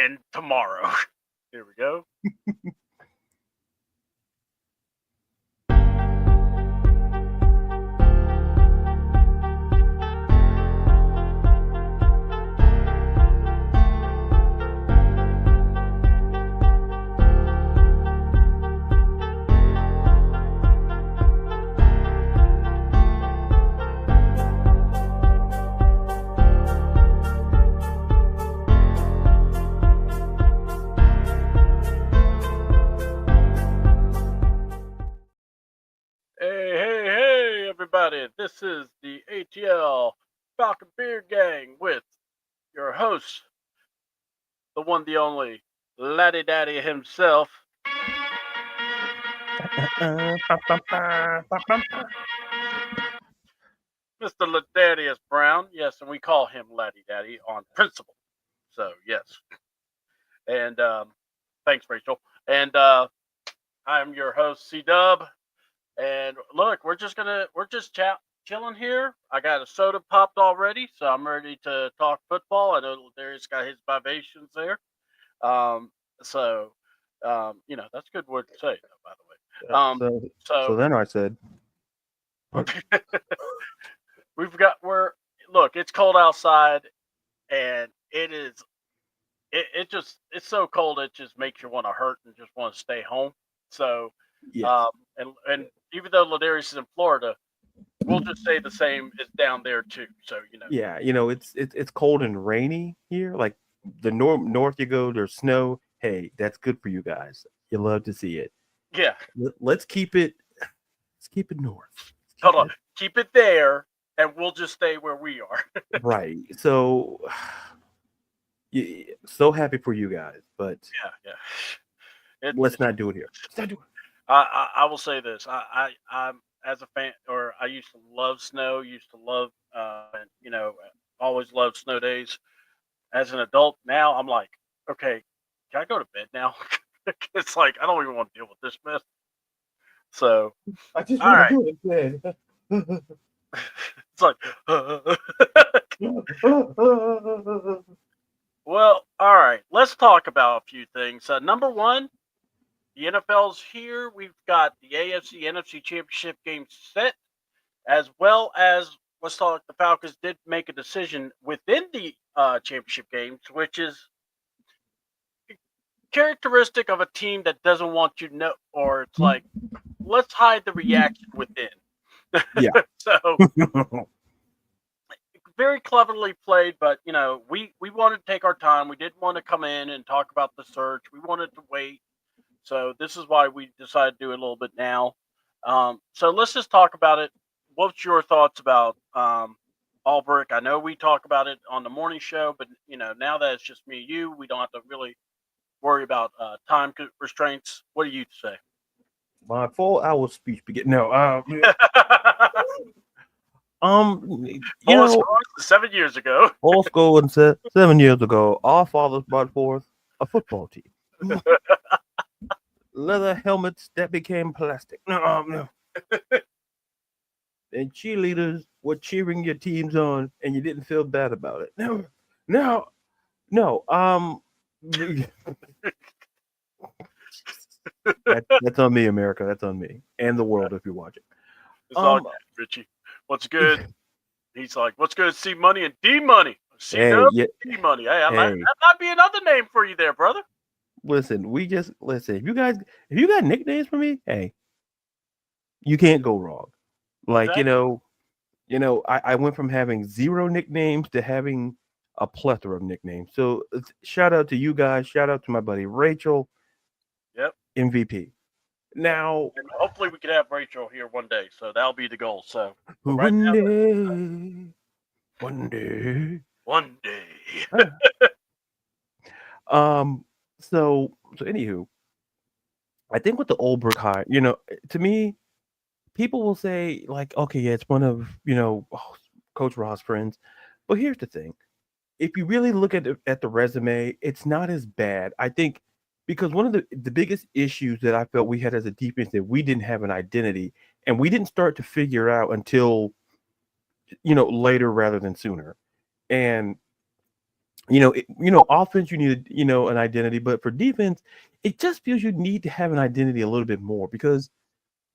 and tomorrow. Here we go. Hey, everybody. This is the ATL Falcon Beer Gang with your host, the one, the only, Laddie Daddy himself. Mr. LaDarius Brown. Yes, and we call him Laddie Daddy on principle. So, yes. And thanks, Rachel. And I'm your host, CDouble. And look, we're just chilling here. I got a soda popped already, so I'm ready to talk football. I know Darius got his vivations there. That's a good word to say, by the way. So then I said, it's cold outside, and it's so cold it just makes you want to hurt and just want to stay home. So, yes. And even though LaDarius is in Florida, we'll just say the same is down there too. So Yeah, it's cold and rainy here. Like the north you go, there's snow. Hey, that's good for you guys. You love to see it. Yeah. Let's keep it north. Hold on. Keep it there, and we'll just stay where we are. Right. So, so happy for you guys, but yeah. Let's not do it here. Let's not do it. I will say this. I'm as a fan, or I used to love snow. Used to love, always loved snow days. As an adult, now I'm like, okay, can I go to bed now? It's like I don't even want to deal with this mess. So I just want to go to bed. It's like, well, all right. Let's talk about a few things. Number one, the NFL's here. We've got the AFC NFC Championship game set, as well as let's talk. The Falcons did make a decision within the championship games, which is characteristic of a team that doesn't want you to know, or it's like, let's hide the reaction within. Yeah. So very cleverly played, but we wanted to take our time. We didn't want to come in and talk about the search. We wanted to wait. So this is why we decided to do it a little bit now. So let's just talk about it. What's your thoughts about Albrecht? I know we talk about it on the morning show, but now that it's just me and you, we don't have to really worry about time restraints. What do you say? My 4-hour speech begin. No, 7 years ago. All school and 7 years ago, our fathers brought forth a football team. Leather helmets that became plastic. No. And cheerleaders were cheering your teams on, and you didn't feel bad about it. No. That's on me, America. That's on me, and the world if you're watching. It's all good, Richie. What's good? He's like, what's good? C money and D money. D money. Hey, that might be another name for you there, brother. Listen. If you got nicknames for me, hey, you can't go wrong. Like exactly. I went from having 0 nicknames to having a plethora of nicknames. So shout out to you guys. Shout out to my buddy Rachel. Yep. MVP. Now, and hopefully we can have Rachel here one day. So that'll be the goal. So one day. So anywho, I think with the Albrecht hire, to me, people will say like, okay, yeah, it's one of Coach Ross' friends, but here's the thing: if you really look at the resume, it's not as bad. I think because one of the biggest issues that I felt we had as a defense that we didn't have an identity, and we didn't start to figure out until later rather than sooner. And Offense you need an identity, but for defense, it just feels you need to have an identity a little bit more because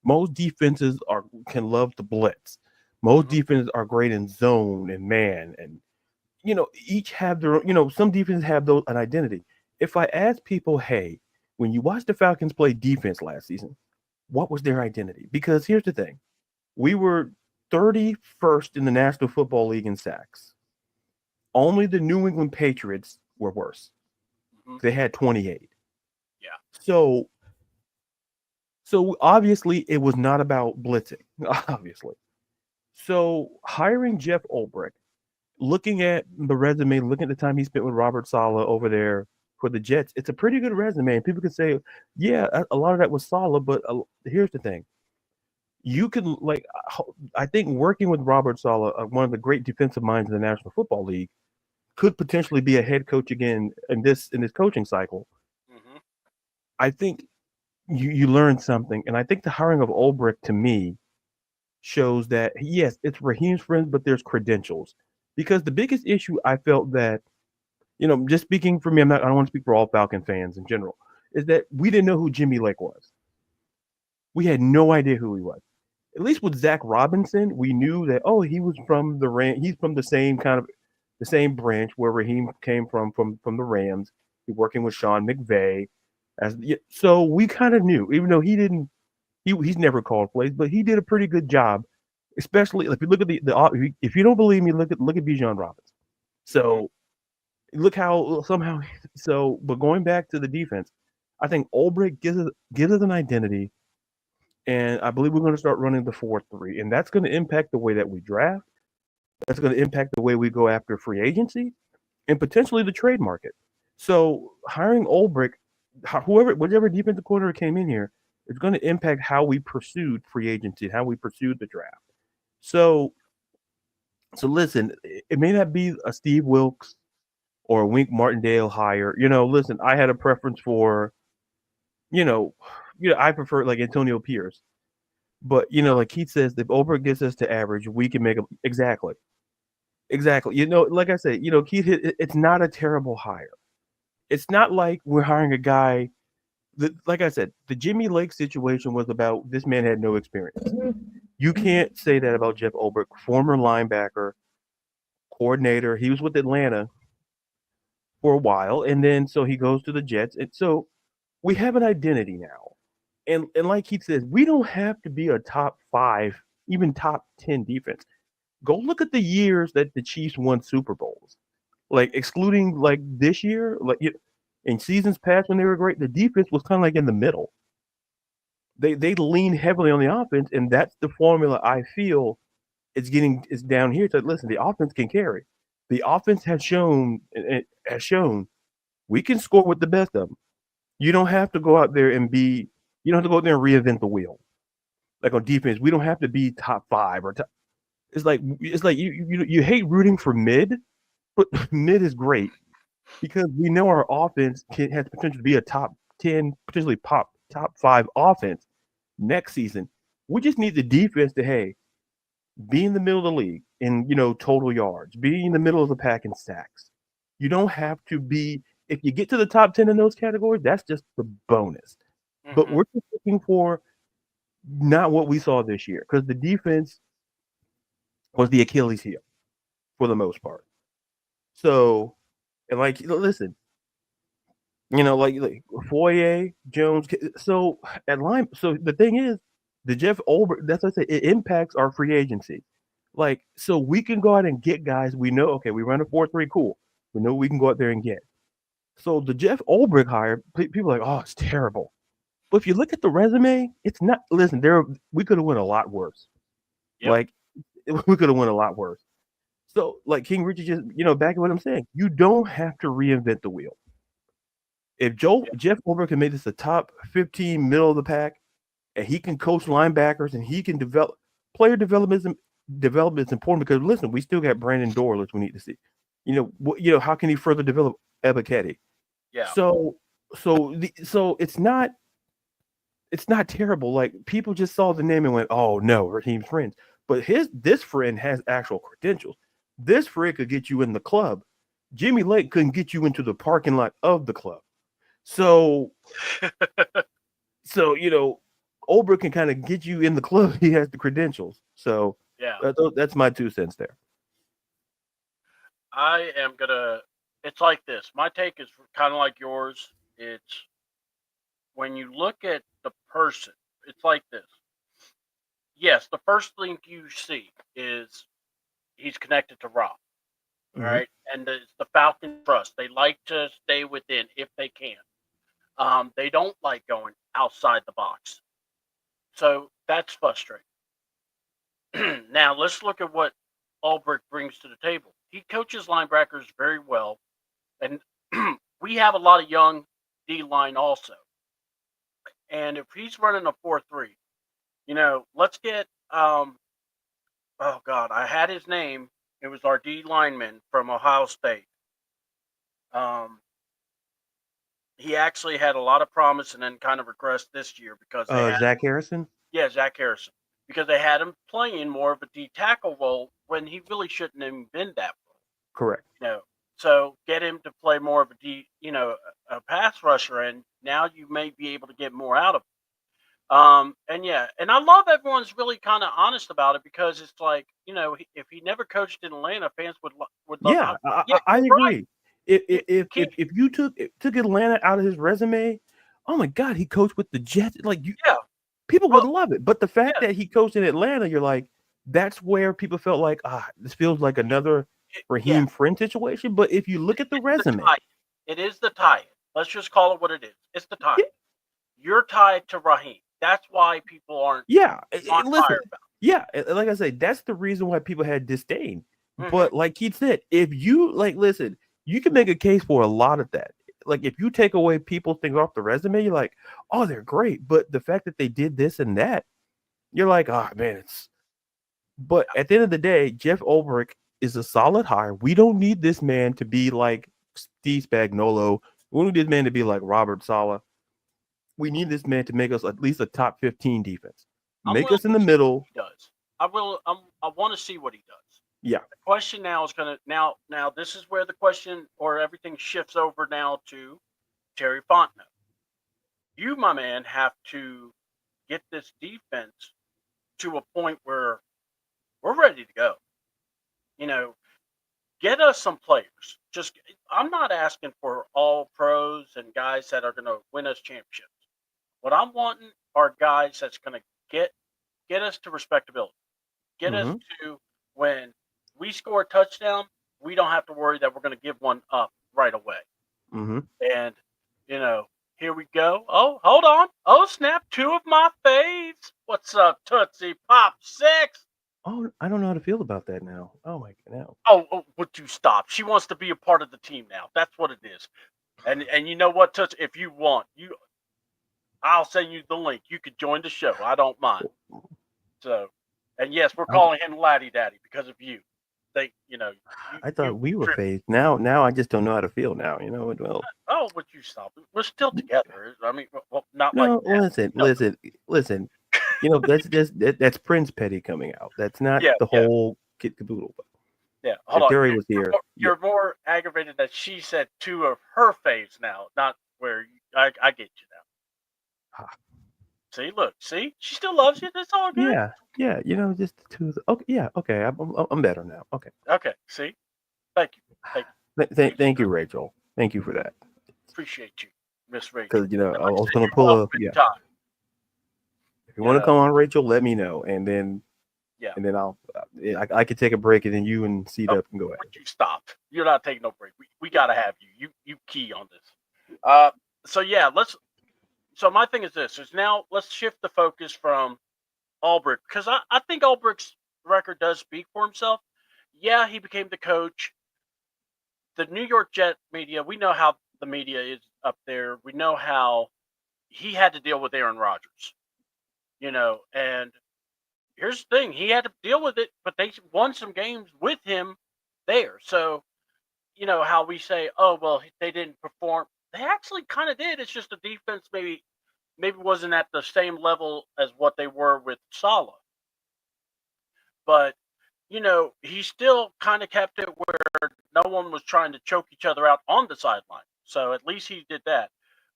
most defenses can love to blitz. Most Hmm. defenses are great in zone and man, and each have their some defenses have those an identity. If I ask people, hey, when you watched the Falcons play defense last season, what was their identity? Because here's the thing: we were 31st in the National Football League in sacks. Only the New England Patriots were worse. Hmm. They had 28. Yeah. So obviously it was not about blitzing. Obviously. So hiring Jeff Ulbrich, looking at the resume, looking at the time he spent with Robert Saleh over there for the Jets, it's a pretty good resume. And people could say, yeah, a lot of that was Saleh, but here's the thing: you can I think working with Robert Saleh, one of the great defensive minds in the National Football League, could potentially be a head coach again in this coaching cycle. Hmm. I think you learn something, and I think the hiring of Ulbrich to me shows that yes, it's Raheem's friends, but there's credentials. Because the biggest issue I felt that just speaking for me, I don't want to speak for all Falcon fans in general, is that we didn't know who Jimmy Lake was. We had no idea who he was. At least with Zach Robinson, we knew that he was from the Ram. He's from the same branch where Raheem came from the Rams. He's working with Sean McVay, so we kind of knew, even though he didn't. He's never called plays, but he did a pretty good job. Especially if you look at if you don't believe me, look at Bijan Robinson. Hmm. So look how somehow but going back to the defense, I think Ulbrich gives us an identity, and I believe we're going to start running the 4-3, and that's going to impact the way that we draft. That's going to impact the way we go after free agency and potentially the trade market. So hiring Ulbrich, whatever defensive coordinator came in here, is going to impact how we pursued free agency, how we pursued the draft. So listen, it may not be a Steve Wilks or a Wink Martindale hire. Listen, I had a preference for, you know, I prefer like Antonio Pierce. But like Keith says, if Ulbrich gets us to average, we can make a exactly. Exactly. Like I said, Keith, it's not a terrible hire. It's not like we're hiring a guy that, like I said, the Jimmy Lake situation was about this man had no experience. You can't say that about Jeff Ulbrich, former linebacker, coordinator. He was with Atlanta for a while, and then so he goes to the Jets. And so we have an identity now. And like Keith says, we don't have to be a top 5, even top 10 defense. Go look at the years that the Chiefs won Super Bowls. Like excluding like this year, in seasons past when they were great, the defense was kind of like in the middle. They lean heavily on the offense, and that's the formula I feel it's down here. To listen, the offense can carry. The offense has shown we can score with the best of them. You don't have to go out there and be. You don't have to go out there and reinvent the wheel. Like on defense, we don't have to be top 5 or top. It's like you hate rooting for mid, but mid is great because we know our offense has potential to be a top 10, potentially top 5 offense next season. We just need the defense to, hey, be in the middle of the league in, total yards, be in the middle of the pack in sacks. You don't have to be, if you get to the top 10 in those categories, that's just the bonus. But Hmm. we're just looking for not what we saw this year because the defense was the Achilles heel for the most part. So, and listen, like Foyer, Jones. So at line, so the thing is, the Jeff Ulbrich. That's what I say. It impacts our free agency. So we can go out and get guys. We know, okay, we run a 4-3, cool. We know we can go out there and get. So the Jeff Ulbrich hire, people are like, oh, it's terrible. But if you look at the resume, it's not. Listen, we could have went a lot worse. Yep. Like we could have went a lot worse. So like King Richard just, back at what I'm saying, you don't have to reinvent the wheel. If Yep. Jeff Ulbrich can make this a top 15 middle of the pack, and he can coach linebackers and he can develop player development is important because listen, we still got Brandon Dorless we need to see. How can he further develop Ebiketie? Yeah. So it's not terrible. Like people just saw the name and went, "Oh no, Raheem's friends." But this friend has actual credentials. This friend could get you in the club. Jimmy Lake couldn't get you into the parking lot of the club. So, Olbrich can kind of get you in the club. He has the credentials. So, Yeah. that's my 2 cents there. I am gonna. It's like this. My take is kind of like yours. It's when you look at the person. It's like this. Yes, the first thing you see is he's connected to Rob. All Mm-hmm. right, and it's the Falcon trust. They like to stay within if they can. They don't like going outside the box. So that's frustrating. Now let's look at what Ulbrich brings to the table. He coaches linebackers very well, and we have a lot of young D line also. And if he's running a 4-3, let's get oh God, I had his name. It was our D lineman from Ohio State. Um, he actually had a lot of promise and then kind of regressed this year because they had Zach Harrison? yeah, Zach Harrison. Because they had him playing more of a D tackle role when he really shouldn't have been that role. Correct. So get him to play more of a D, a pass rusher, and now you may be able to get more out of him. And I love everyone's really kind of honest about it because it's like, if he never coached in Atlanta, fans would love. Yeah, Yeah, I you're right. agree. If you took Atlanta out of his resume, oh my God, he coached with the Jets. Like Yeah. people would Well, love it. But the fact yeah, that he coached in Atlanta, you're like, that's where people felt like, this feels like another yeah. Raheem Friend situation. But if you look at the It's the resume, tie. It is the tie. Let's just call it what it is. It's the tie. yeah, You're tied to Raheem. That's why people aren't yeah, on listen, fire about yeah, like I said, that's the reason why people had disdain. it. But like Keith said, if you listen, you can make a case for a lot of that. Like if you take away people's things off the resume, you're like, oh, they're great. But the fact that they did this and that, you're like, oh man, it's. But at the end of the day, Jeff Ulbrich is a solid hire. We don't need this man to be like Steve Spagnuolo. We need this man to be like Robert Saleh. We need this man to make us at least a top 15 defense. I'm Make willing us in to the see what middle. he does. I want to see what he does. Yeah. The question now is gonna now this is where the question or everything shifts over now to Terry Fontenot. You, my man, have to get this defense to a point where we're ready to go. You know, get us some players. Just I'm not asking for all pros and guys that are going to win us championships. What I'm wanting are guys that's going to get us to respectability. Get us Mm-hmm. to when we score a touchdown, we don't have to worry that we're going to give one up right away. Mm-hmm. And here we go. Oh, hold on. Oh, snap! Two of my faves. What's up, Tootsie Pop 6? Oh, I don't know how to feel about that now. Oh my God, now. Oh, would you stop? She wants to be a part of the team now. That's what it is. And you know what, Touch? If you want, I'll send you the link. You could join the show. I don't mind. So, and yes, we're I'm, calling him Laddie Daddy because of you. I You thought we were trip. phased. Now I just don't know how to feel now. Well, Oh, would you stop? We're still together. I mean, well, not like no, that. No. listen. That's Prince Petty coming out. That's not Yeah, the yeah, whole kit caboodle. But yeah. Hold if on. Terry was here, yeah. You're more aggravated that she said two of her faves now, not where I get you now. Ah, See, look, see, she still loves you. That's all good. yeah, just the two. Okay, yeah, okay. I'm better now. Okay. Okay, see, thank you, Thank you, Rachel. Thank you for that. appreciate you, Miss Rachel. Because And I like I was said, gonna you're pull welcome a yeah. anytime. If you want to come on, Rachel, let me know, and then Yeah. I'll I could take a break, and then you and CDouble can go ahead. Would you stop? You're not taking no break. We gotta have you. You key on this. So yeah, So my thing is this: is now let's shift the focus from Ulbrich because I think Ulbrich's record does speak for himself. Yeah, he became the coach. The New York Jet media, we know how the media is up there. We know how he had to deal with Aaron Rodgers, and here's the thing, he had to deal with it, but they won some games with him there. So, how we say, oh, well, they didn't perform. They actually kind of did. It's just the defense maybe wasn't at the same level as what they were with Saleh. But, he still kind of kept it where no one was trying to choke each other out on the sideline. So at least he did that.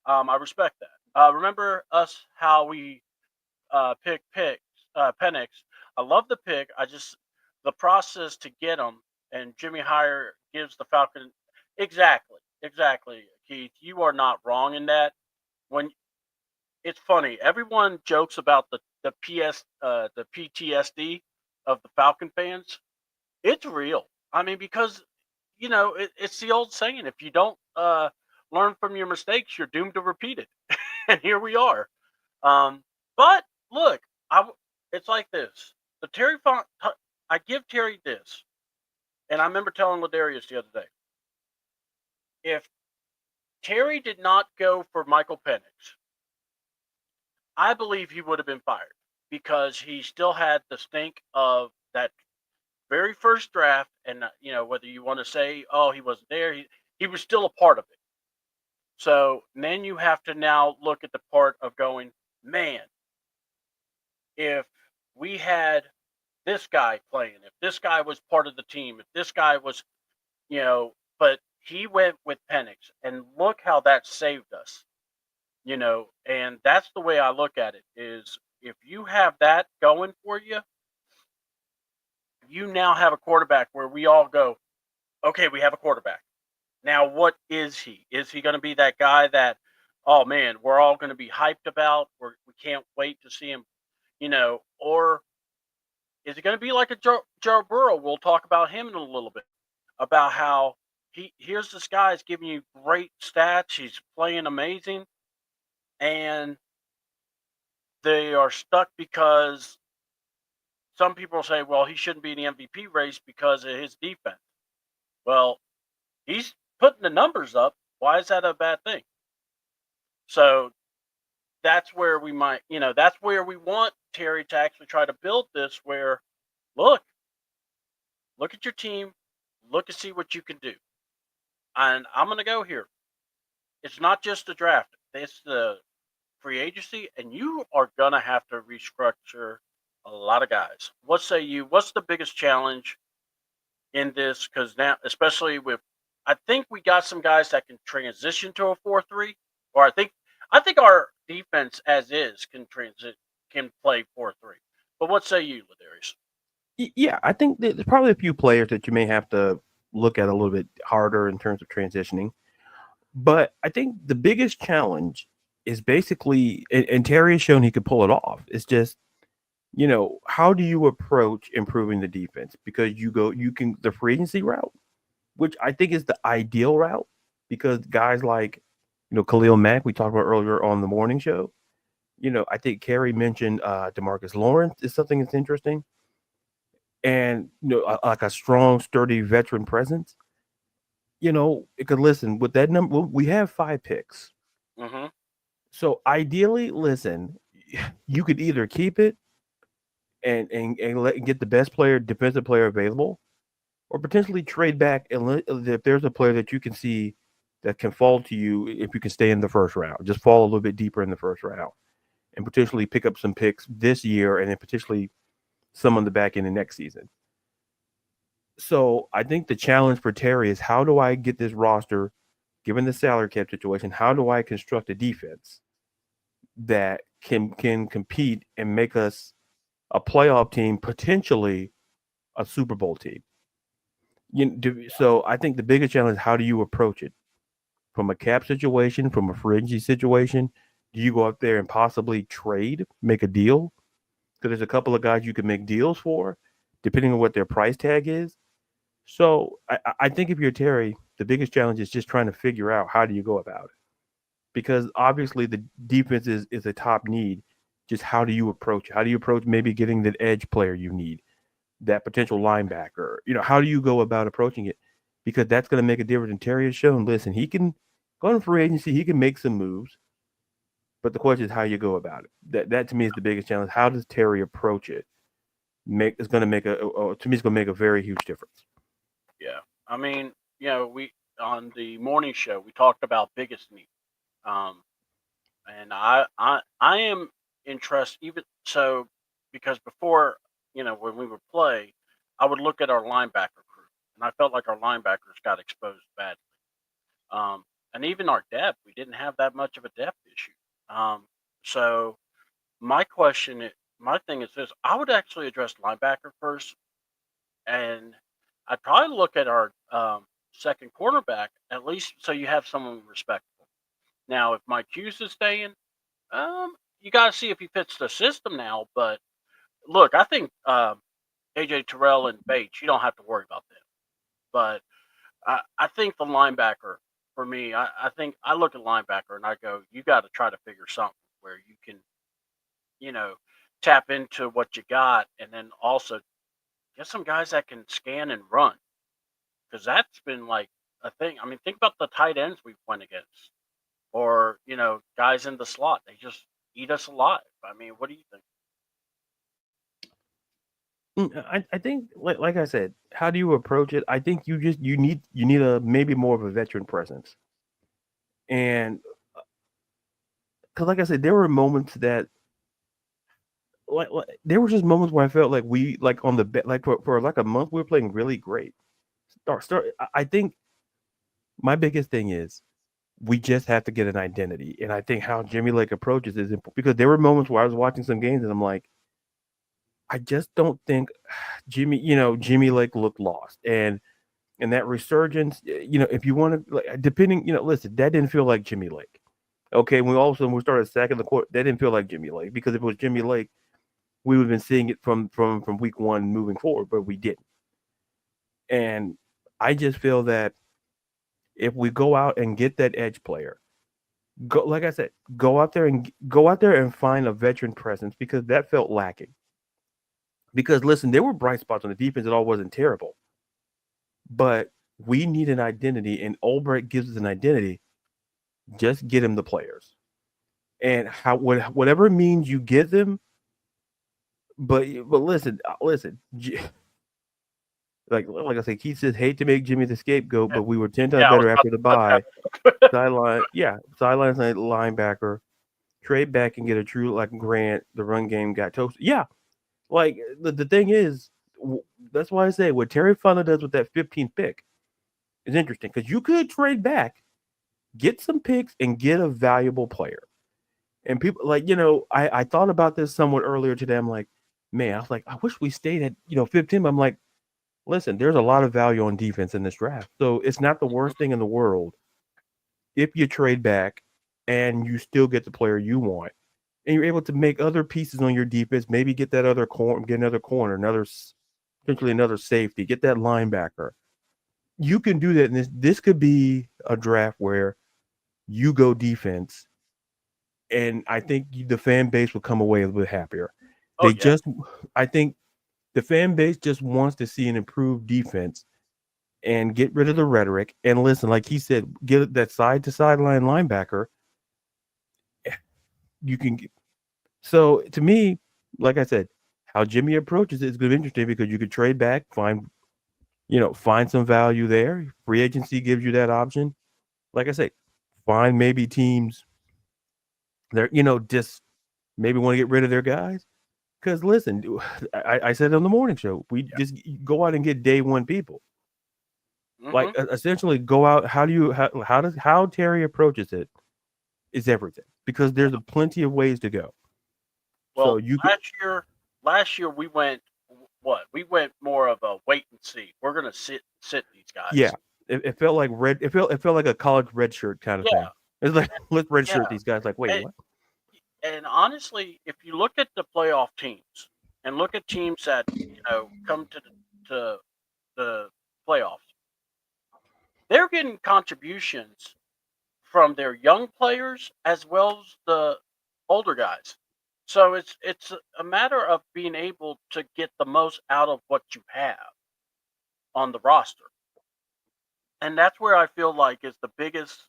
I respect that. Remember us how we pick Penix. I love the pick. I just the process to get him, and Jimmy Hire gives the Falcon exactly. Keith, you are not wrong in that. When it's funny, everyone jokes about the PTSD of the Falcon fans. It's real. I mean, because it's the old saying: if you don't learn from your mistakes, you're doomed to repeat it. And here we are. But look, it's like this. The I give Terry this, and I remember telling LaDarius the other day, if Terry did not go for Michael Penix, I believe he would have been fired because he still had the stink of that very first draft, and whether you want to say, oh, he wasn't there, he was still a part of it. So then you have to now look at the part of going, man, if we had this guy playing, if this guy was part of the team, if this guy was, but he went with Penix, and look how that saved us, and that's the way I look at it is if you have that going for you, you now have a quarterback where we all go, okay, we have a quarterback. Now, what is he? Is he going to be that guy that, oh man, we're all going to be hyped about? We can't wait to see him, or is it going to be like a Joe Burrow? We'll talk about him in a little bit about how here's this guy's giving you great stats. He's playing amazing, and they are stuck because some people say, well, he shouldn't be in the MVP race because of his defense. Well, he's putting the numbers up. Why is that a bad thing? So that's where we might, that's where we want Terry to actually try to build this where, look at your team, look and see what you can do. And I'm going to go here. It's not just the draft, it's the free agency, and you are going to have to restructure a lot of guys. What say you? What's the biggest challenge in this? Because now, especially with, I think we got some guys that can transition to a 4-3, or I think our defense as is can play 4-3. But what say you, LaDarius? Yeah, I think there's probably a few players that you may have to look at a little bit harder in terms of transitioning. But I think the biggest challenge is basically, and Terry has shown he could pull it off. It's just, how do you approach improving the defense? Because you can the free agency route, which I think is the ideal route, because guys like, Khalil Mack, we talked about earlier on the morning show. I think Kerry mentioned DeMarcus Lawrence is something that's interesting, and like a strong, sturdy veteran presence. It could listen with that number. We have 5 picks, Mm-hmm. so ideally, listen, you could either keep it and get the best defensive player available, or potentially trade back and if there's a player that you can see that can fall to you, if you can stay in the first round, just fall a little bit deeper in the first round, and potentially pick up some picks this year, and then potentially some on the back end of next season. So I think the challenge for Terry is, how do I get this roster, given the salary cap situation, how do I construct a defense that can compete and make us a playoff team, potentially a Super Bowl team? So I think the biggest challenge is, how do you approach it? From a cap situation, from a free agency situation, do you go out there and possibly trade, make a deal? Because there's a couple of guys you can make deals for, depending on what their price tag is. So I think if you're Terry, the biggest challenge is just trying to figure out, how do you go about it? Because obviously the defense is a top need. Just how do you approach it? How do you approach maybe getting the edge player you need, that potential linebacker? How do you go about approaching it? Because that's going to make a difference. And Terry has shown, listen, he can go on free agency, he can make some moves, but the question is how you go about it. That to me is the biggest challenge. How does Terry approach it? It's going to make to me, it's going to make a very huge difference. Yeah. I mean, we on the morning show we talked about biggest need. Um, and I am interested even so because before when we would play, I would look at our linebacker crew and I felt like our linebackers got exposed badly. And even our depth, we didn't have that much of a depth issue. So my my thing is this: I would actually address linebacker first, and I'd probably look at our second cornerback at least, so you have someone respectable. Now, if Mike Hughes is staying, you got to see if he fits the system now. But look, I think AJ Terrell and Bates, you don't have to worry about them. But I think the linebacker, for me, I think I look at linebacker and I go, you got to try to figure something where you can, you know, tap into what you got, and then also get some guys that can scan and run, because that's been like a thing. I mean, think about the tight ends we've went against, or guys in the slot. They just eat us alive. I mean, what do you think? I think like I said, how do you approach it? I think you need a maybe more of a veteran presence, and because like I said, there were moments that like there were just moments where I felt like we like on the like for like a month we were playing really great. Start. I think my biggest thing is we just have to get an identity, and I think how Jimmy Lake approaches is important because there were moments where I was watching some games and I'm like, I just don't think Jimmy Lake looked lost, and that resurgence, if you want to, like, depending, listen, that didn't feel like Jimmy Lake. Okay, when all of a sudden we started sacking the court, that didn't feel like Jimmy Lake because if it was Jimmy Lake, we would have been seeing it from week one moving forward, but we didn't. And I just feel that if we go out and get that edge player, go like I said, go out there and find a veteran presence because that felt lacking. Because listen, there were bright spots on the defense; it all wasn't terrible, but we need an identity, and Ulbrich gives us an identity. Just get him the players, and whatever means you get them. But listen. Like I said, Keith says hate to make Jimmy the scapegoat, but we were 10 times Yeah, I was better about after the to bye. touch that. Sideline linebacker, trade back and get a true like Grant. The run game got toasted. Yeah, like the thing is, that's why I say what Terry Fonda does with that 15th pick is interesting because you could trade back, get some picks, and get a valuable player. And people like I thought about this somewhat earlier today. I'm like, man, I was like, I wish we stayed at 15. But I'm like, listen, there's a lot of value on defense in this draft, so it's not the worst thing in the world if you trade back and you still get the player you want, and you're able to make other pieces on your defense. Maybe get that other corner, get another corner, potentially another safety, get that linebacker. You can do that. And this could be a draft where you go defense, and I think the fan base will come away a little bit happier. Oh yeah. I think the fan base just wants to see an improved defense and get rid of the rhetoric. And listen, like he said, get that side to sideline linebacker. You can. So to me, like I said, how Jimmy approaches it is going to be interesting because you could trade back, find some value there. Free agency gives you that option. Like I say, find maybe teams that just maybe want to get rid of their guys. Because listen, I said on the morning show, we just go out and get day one people. Like essentially go out. How Terry approaches it is everything because there's plenty of ways to go. So Well, you could, last year we went what? We went more of a wait and see. We're gonna sit these yeah. guys. It felt like it felt like a college red shirt kind of Yeah, thing. It's like let's red yeah. shirt these guys. Like wait, And, what? and honestly, if you look at the playoff teams and look at teams that come to the playoffs, they're getting contributions from their young players as well as the older guys. So it's a matter of being able to get the most out of what you have on the roster. And that's where I feel like is the biggest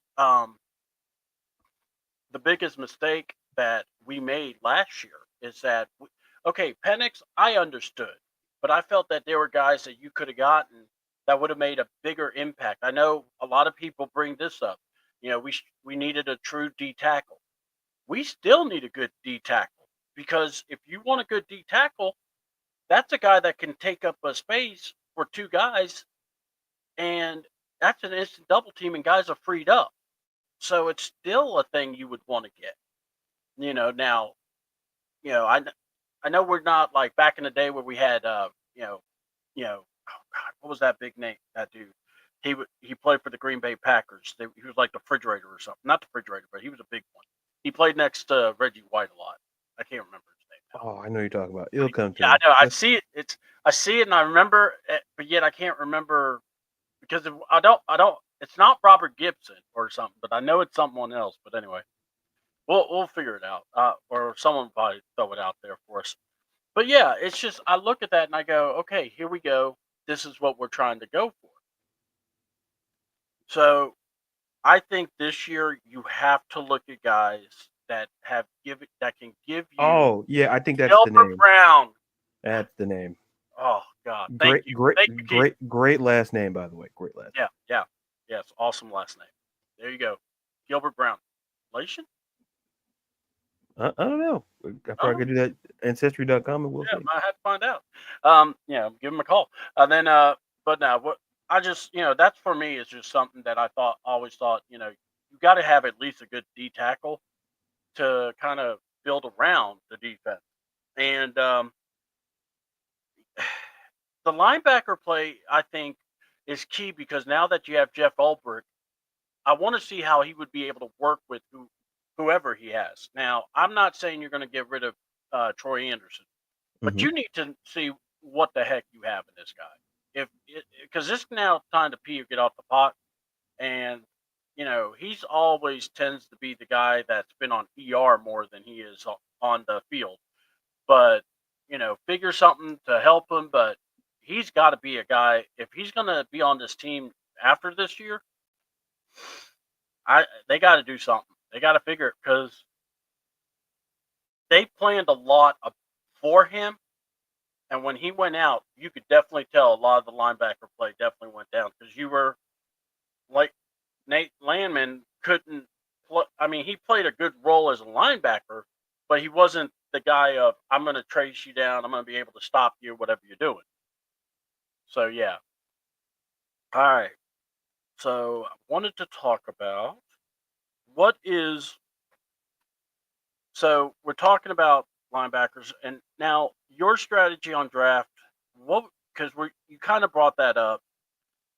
mistake that we made last year is that okay, Penix, I understood, but I felt that there were guys that you could have gotten that would have made a bigger impact. I know a lot of people bring this up. We needed a true D tackle. We still need a good D tackle because if you want a good D tackle, that's a guy that can take up a space for two guys and that's an instant double team, and guys are freed up. So it's still a thing you would want to get. Now, I know we're not like back in the day where we had, oh God, what was that big name? That dude. He played for the Green Bay Packers. He was like the refrigerator or something. Not the refrigerator, but he was a big one. He played next to Reggie White a lot. I can't remember his name now. Oh, I know you're talking about. It'll come to Yeah, I me. know. I see it, and I remember, but yet I can't remember because I don't. It's not Robert Gibson or something, but I know it's someone else. But anyway, we'll figure it out, or someone will probably throw it out there for us. But yeah, it's just I look at that and I go, okay, here we go. This is what we're trying to go for. So I think this year you have to look at guys that can give you Oh, yeah, I think that's the Gilbert name. Brown. That's the name. Oh God, thank Great, you, great, thank you, Keith. great last name, by the way. Great last name. Yeah, yes, awesome last name. There you go, Gilbert Brown. Relation? I don't know. I Oh, probably could do that. Ancestry.com and we'll yeah, see. I had to find out. Give him a call. And then, but now what? I just, that's for me is just something that always thought, you got to have at least a good D tackle to kind of build around the defense. And the linebacker play, I think, is key because now that you have Jeff Ulbrich, I want to see how he would be able to work with whoever he has. Now, I'm not saying you're going to get rid of Troy Anderson, but Mm-hmm. you need to see what the heck you have in this guy. Because this now time to pee or get off the pot, and he's always tends to be the guy that's been on ER more than he is on the field. But figure something to help him. But he's got to be a guy if he's going to be on this team after this year. They got to do something. They got to figure it because they planned a lot for him. And when he went out, you could definitely tell a lot of the linebacker play definitely went down because you were like Nate Landman couldn't. I mean, he played a good role as a linebacker, but he wasn't the guy of I'm going to trace you down. I'm going to be able to stop you, whatever you're doing. So yeah. All right. So I wanted to talk about what is. So we're talking about linebackers, and now your strategy on draft. What? Because you kind of brought that up.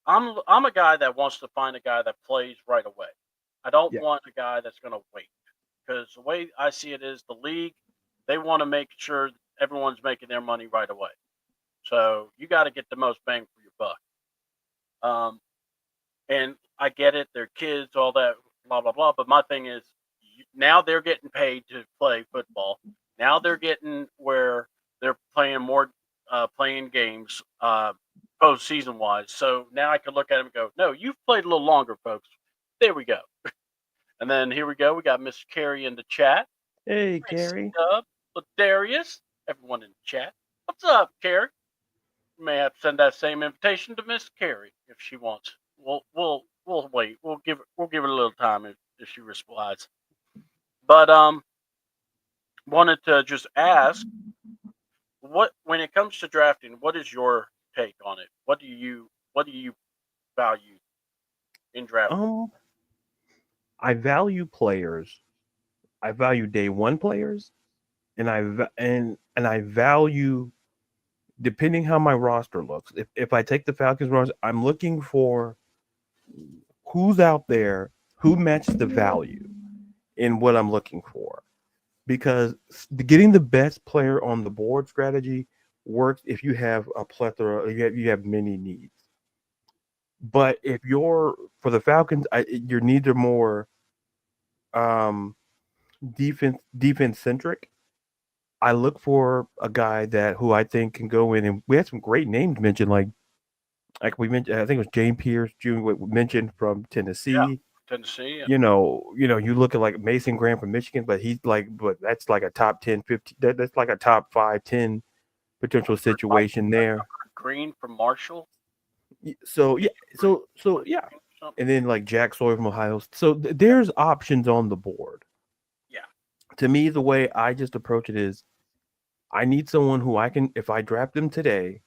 I'm a guy that wants to find a guy that plays right away. I don't Yeah. want a guy that's going to wait because the way I see it is the league they want to make sure everyone's making their money right away. So you got to get the most bang for your buck. And I get it, they're kids, all that, blah blah blah. But my thing is, now they're getting paid to play football. Now they're getting where they're playing more, playing games, postseason wise. So now I can look at them and go, no, you've played a little longer, folks. There we go. And then here we go. We got Miss Carrie in the chat. Hey, Hey, Carrie. LaDarius, everyone in the chat. What's up, Carrie? You may have to send that same invitation to Miss Carrie if she wants. We'll wait. We'll give it a little time if she replies. But wanted to just ask what when it comes to drafting, what is your take on it? What do you value in drafting? Um, I value players. I value day one players, and I value depending how my roster looks. If I take the Falcons roster, I'm looking for who's out there who matches the value in what I'm looking for. Because getting the best player on the board strategy works if you have a plethora, you have many needs. But if you're for the Falcons, your needs are more um, defense centric. I look for a guy that who I think can go in, and we had some great names mentioned, like we mentioned. I think it was James Pierce Jr. Mentioned from Yeah, Tennessee. Tennessee. You look at like Mason Graham from Michigan, but that's like a top 10, 15. That's like a top 5, 10 potential situation there. Green from Marshall. So yeah, so yeah, and then like Jack Sawyer from Ohio. So there's options on the board. Yeah. To me, the way I just approach it is, I need someone who I can, if I draft them today,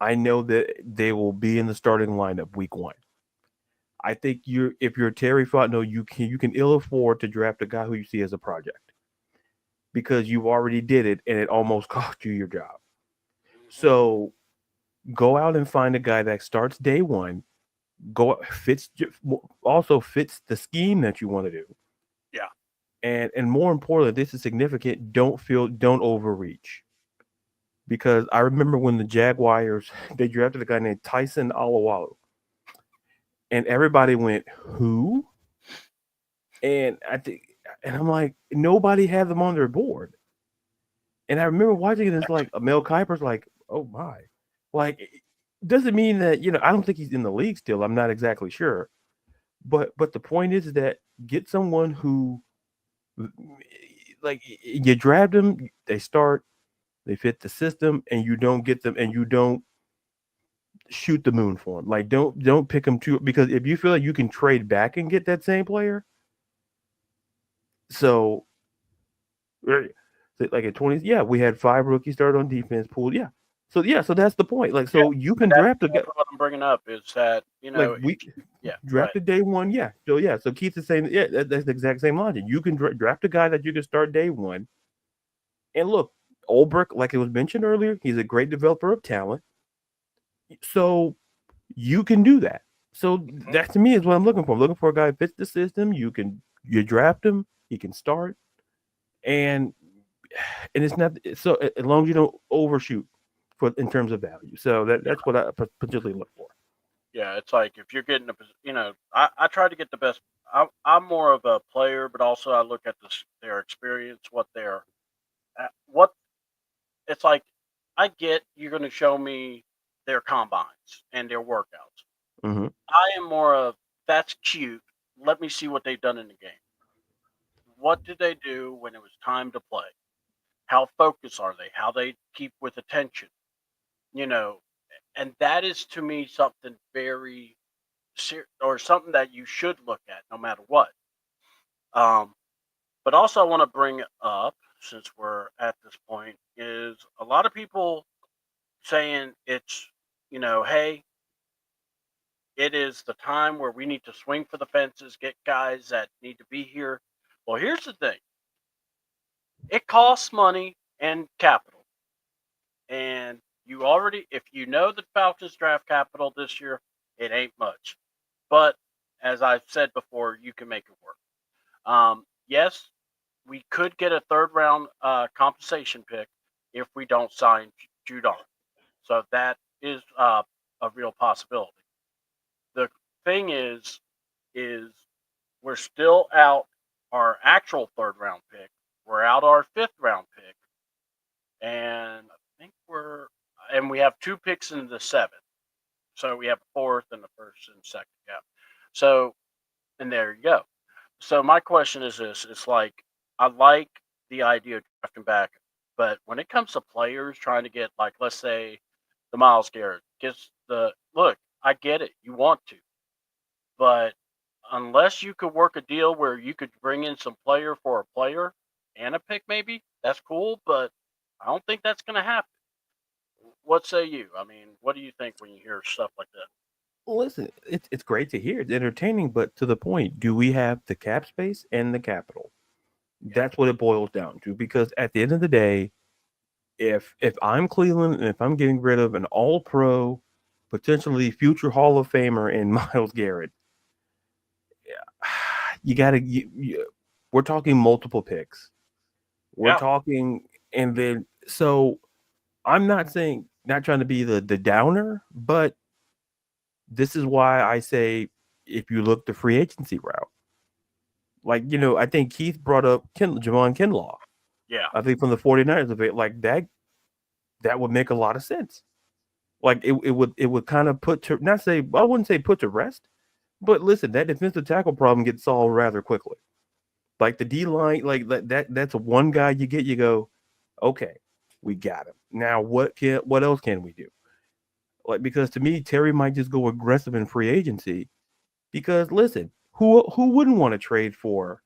I know that they will be in the starting lineup week 1. I think if you're Terry Fontenot, you can ill afford to draft a guy who you see as a project because you already did it and it almost cost you your job. Mhm. So go out and find a guy that starts day 1. Also fits the scheme that you want to do, Yeah. and more importantly, this is significant. Don't overreach because I remember when the Jaguars they drafted a guy named Tyson Alualu, and everybody went who? And I think, and I'm like, nobody had them on their board. And I remember watching it. It's like Mel Kiper's like, oh my, like doesn't mean that I don't think he's in the league still. I'm not exactly sure, but the point is that get someone who like you draft them, they start, they fit the system, and you don't get them, and you don't shoot the moon for them. Like don't pick them too because if you feel like you can trade back and get that same player, so right, so, like at 20, yeah, we had 5 rookies start on defense pool, yeah. So that's the point. Like Yeah. so you And can draft a guy that's what I'm bringing up is that like if we yeah, go ahead. drafted day 1, yeah. So Keith is saying, yeah, that's the exact same logic. You can draft a guy that you can start day 1. And look, Olbrich, like it was mentioned earlier, he's a great developer of talent. So you can do that. So Mhm. that to me is what I'm looking for. I'm looking for a guy who fits the system. You draft him, he can start, and it's not so as long as you don't overshoot for in terms of value. So that's what I particularly look for. Yeah, it's like if you're getting I try to get the best. I'm more of a player, but also I look at their experience, what it's like. I get you're going to show me their combines and their workouts. Mm-hmm. I am more of that's cute. Let me see what they've done in the game. What did they do when it was time to play? How focused are they? How they keep with attention? You know, and that is to me something very or something that you should look at no matter what. Um, but also, I want to bring up, since we're at this point, is a lot of people saying hey, it is the time where we need to swing for the fences, get guys that need to be here. Well, here's the thing: it costs money and capital, and if you know the Falcons draft capital this year, it ain't much. But as I've said before, you can make it work. Yes, we could get a third round compensation pick if we don't sign Judon. So that is a real possibility. The thing is we're still out our actual third round pick. We're out our fifth round pick, and I think we have 2 picks in the seventh. So we have a fourth and the first and second. Yeah. So and there you go. So my question is this: it's like I like the idea of drafting back, but when it comes to players trying to get like, let's say, the Miles Garrett gets the look, I get it, you want to, but unless you could work a deal where you could bring in some player for a player and a pick, maybe that's cool, but I don't think that's going to happen. What say you? I mean, what do you think when you hear stuff like that? Listen, it's great to hear. It's entertaining, but to the point, do we have the cap space and the capital? Yeah, That's what it boils down to. Because at the end of the day, if I'm Cleveland and if I'm getting rid of an All Pro, potentially future Hall of Famer in Miles Garrett, you got to. We're talking multiple picks. We're yeah, talking, and then so I'm not saying not trying to be the downer, but this is why I say if you look the free agency route, like I think Keith brought up Javon Kinlaw. yeah, I think from the 49ers of it, like that would make a lot of sense. Like it would kind of put to not say I wouldn't say put to rest, but listen, that defensive tackle problem gets solved rather quickly. Like the D line, like that's one guy you get, you go, okay, we got him. Now what else can we do? Like because to me, Terry might just go aggressive in free agency because listen, who wouldn't want to trade for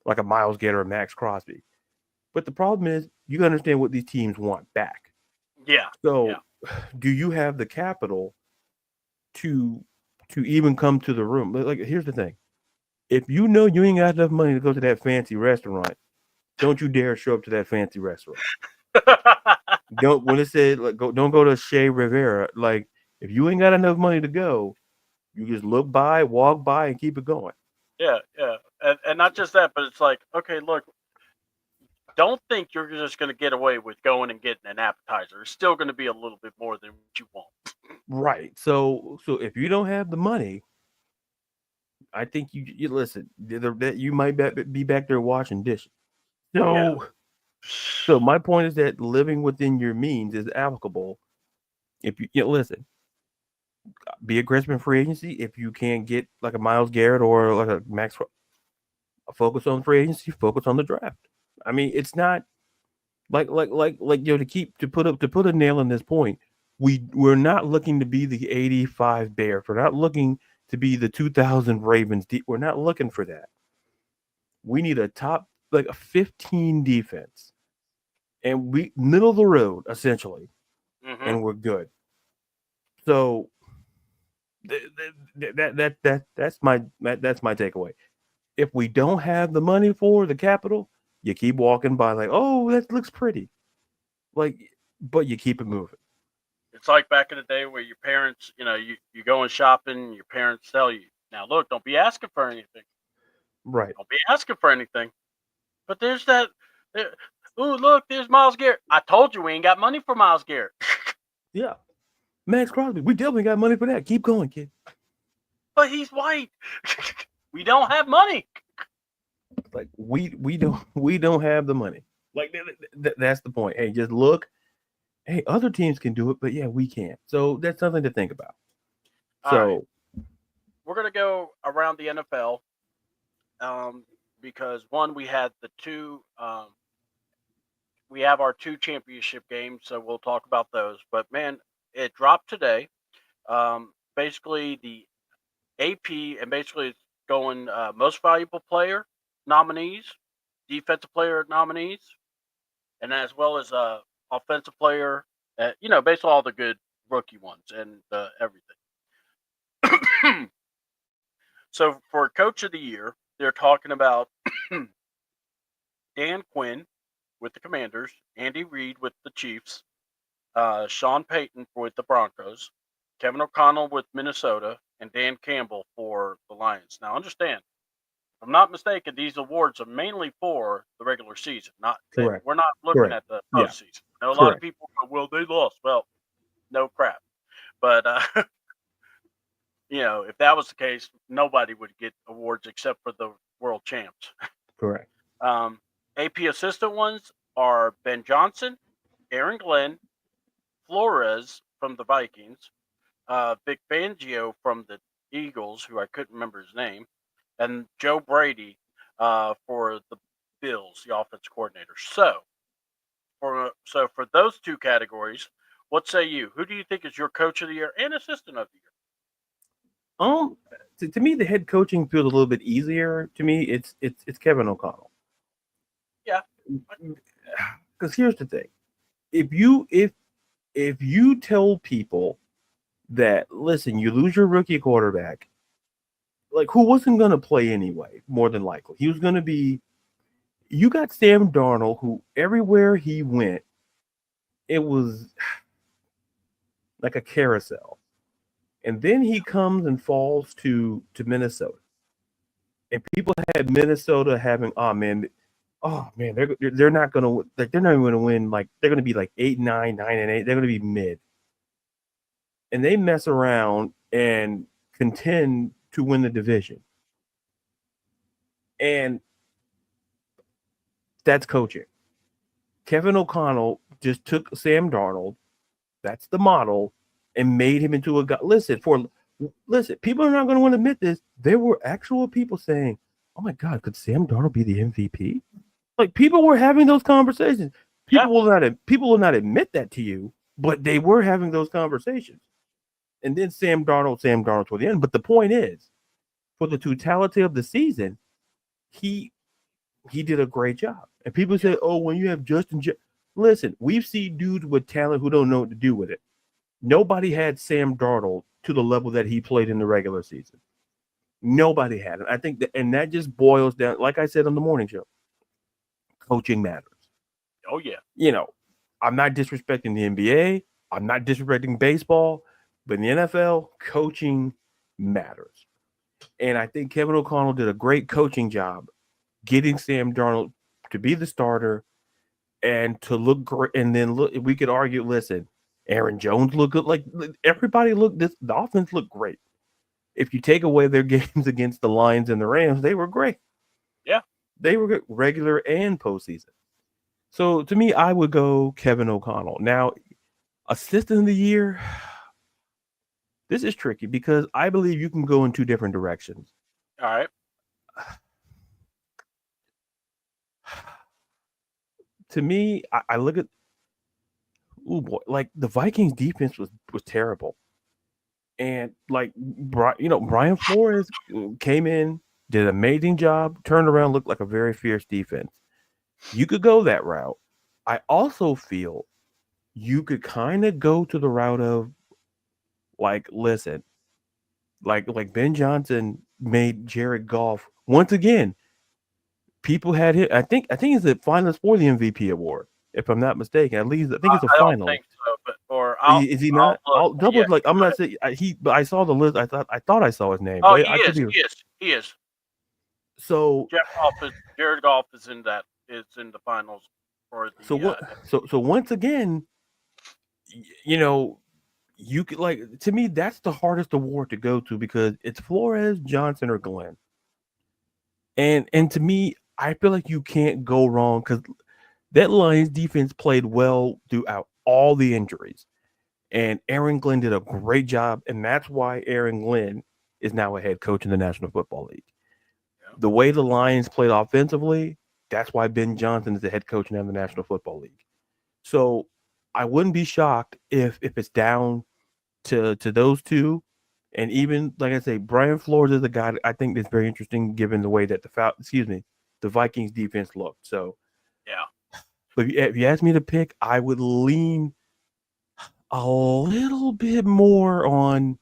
like a Miles Garrett or Max Crosby? But the problem is you understand what these teams want back. yeah, So yeah. do you have the capital to even come to the room? Like, here's the thing: if you know you ain't got enough money to go to that fancy restaurant, don't you dare show up to that fancy restaurant. Don't when it said like don't go to Shea Rivera. Like if you ain't got enough money to go, you just look by, walk by, and keep it going. Yeah, yeah, and not just that, but it's like, okay, look, don't think you're just going to get away with going and getting an appetizer. It's still going to be a little bit more than what you want. Right. So if you don't have the money, I think you listen. That you might be back there washing dishes. Yeah. So my point is that living within your means is applicable. If you listen, be aggressive in free agency. If you can't get like a Miles Garrett or like a Max, focus on free agency. Focus on the draft. I mean, it's not to put a nail in this point. We're not looking to be the 85 Bears. We're not looking to be the 2000 Ravens. We're not looking for that. We need a top like a 15 defense, and we middle of the road essentially, and we're good. So that's my takeaway. If we don't have the money for the capital, you keep walking by like, oh, that looks pretty, like, but you keep it moving. It's like back in the day where your parents, you going shopping, your parents tell you, now look, don't be asking for anything. Right. Don't be asking for anything. But there's that. Ooh, look, there's Miles Garrett. I told you we ain't got money for Miles Garrett. Yeah. Max Crosby, we definitely got money for that. Keep going, kid. But he's white. We don't have money. Like we don't have the money. Like that's the point. Hey, just look. Hey, other teams can do it, but yeah, we can't. So that's something to think about. So we're gonna go around the NFL, because one, we had the two. We have our two championship games, so we'll talk about those. But man, it dropped today. Basically, the AP and basically it's going most valuable player nominees, defensive player nominees, and as well as offensive player. Basically all the good rookie ones and everything. So for Coach of the Year, they're talking about Dan Quinn with the Commanders, Andy Reid with the Chiefs, Sean Payton with the Broncos, Kevin O'Connell with Minnesota, and Dan Campbell for the Lions. Now, understand, if I'm not mistaken, these awards are mainly for the regular season. correct. We're not looking at the postseason. Yeah. A lot of people go, well, they lost. Well, no crap. But if that was the case, nobody would get awards except for the world champs. Correct. AP assistant ones are Ben Johnson, Aaron Glenn, Flores from the Vikings, Vic Fangio from the Eagles, who I couldn't remember his name, and Joe Brady for the Bills, the offense coordinator. So for those two categories, what say you? Who do you think is your coach of the year and assistant of the year? To me, the head coaching feels a little bit easier. To me, it's Kevin O'Connell. Yeah. Because here's the thing: if you tell people that, listen, you lose your rookie quarterback, like who wasn't going to play anyway, more than likely he was going to be. You got Sam Darnold, who everywhere he went, it was like a carousel. And then he comes and falls to Minnesota. And people had Minnesota having, oh man, they're not gonna like they're not even gonna win, like they're gonna be like 8-9, 9-8, they're gonna be mid. And they mess around and contend to win the division. And that's coaching. Kevin O'Connell just took Sam Darnold, that's the model, and made him into a guy. Listen, people are not going to want to admit this. There were actual people saying, "Oh my God, could Sam Darnold be the MVP?" Like people were having those conversations. People will not admit that to you, but they were having those conversations. And then Sam Darnold toward the end. But the point is, for the totality of the season, he did a great job. And people say, "Oh, when you have Justin," listen, we've seen dudes with talent who don't know what to do with it. Nobody had Sam Darnold to the level that he played in the regular season. Nobody had it. I think that, and that just boils down, like I said on the morning show, coaching matters. Oh yeah. You know, I'm not disrespecting the NBA. I'm not disrespecting baseball, but in the NFL, coaching matters. And I think Kevin O'Connell did a great coaching job getting Sam Darnold to be the starter and to look great. And then look, we could argue, listen, Aaron Jones looked good. Like everybody looked this. The offense looked great. If you take away their games against the Lions and the Rams, they were great. Yeah. They were good, regular and postseason. So to me, I would go Kevin O'Connell. Now, assistant of the year, this is tricky because I believe you can go in two different directions. All right. To me, I look at, oh boy, like the Vikings defense was terrible. And like, Brian Flores came in, did an amazing job, turned around, looked like a very fierce defense. You could go that route. I also feel you could kind of go to the route of, like, listen, like Ben Johnson made Jared Goff once again. People had him. I think he's the finalist for the MVP award, if I'm not mistaken. At least I think it's a I don't final. think so, but I'll Is he I'll not? look. I'll double Yeah. like I'm not saying but I saw the list. I thought I saw his name, Oh, but he I could is. be. He is. So Jared Goff is in the finals for the. so what? So once again, you know, you could, like, to me that's the hardest award to go to because it's Flores, Johnson, or Glenn. And to me, I feel like you can't go wrong because that Lions defense played well throughout all the injuries. And Aaron Glenn did a great job, and that's why Aaron Glenn is now a head coach in the National Football League. Yeah. The way the Lions played offensively, that's why Ben Johnson is the head coach now in the National Football League. So I wouldn't be shocked if it's down to those two. And even, like I say, Brian Flores is a guy that I think that's very interesting given the way that the Vikings defense looked. So Yeah. but if you ask me to pick, I would lean a little bit more on.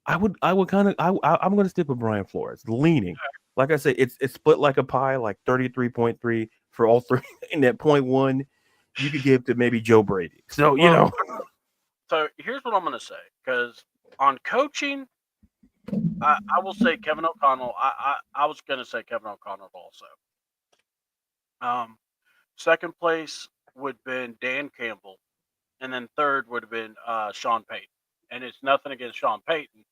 I would kind of. I'm going to stick with Brian Flores, leaning. Like I say, it's split like a pie, like 33.3 for all three, and that 0.1 you could give to maybe Joe Brady. So So here's what I'm going to say, because on coaching, I will say Kevin O'Connell. I was going to say Kevin O'Connell also. Second place would have been Dan Campbell, and then third would have been Sean Payton. And it's nothing against Sean Payton.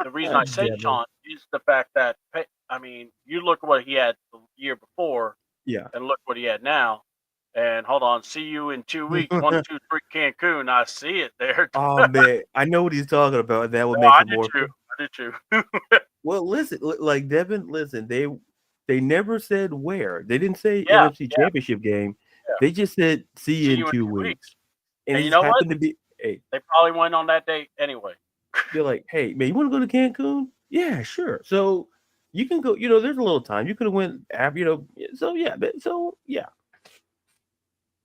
The reason I say Sean is the fact that, I mean, you look at what he had the year before, yeah, and look what he had now. And hold on, see you in 2 weeks. 1, 2, 3, Cancun. I see it there. Oh man, I know what he's talking about. That would Oh, make I it did more. too. I did too. Well, listen, like Devin, listen, they never said where. They didn't say Yeah, NFC Championship game. yeah. They just said see you See in you in 2 2 weeks. weeks. And And it you just know what? happened to be, hey, They probably went on that date anyway. they're like, hey, man, you want to go to Cancun? Yeah, sure. So you can go. There's a little time. You could have went after. So yeah. Yeah.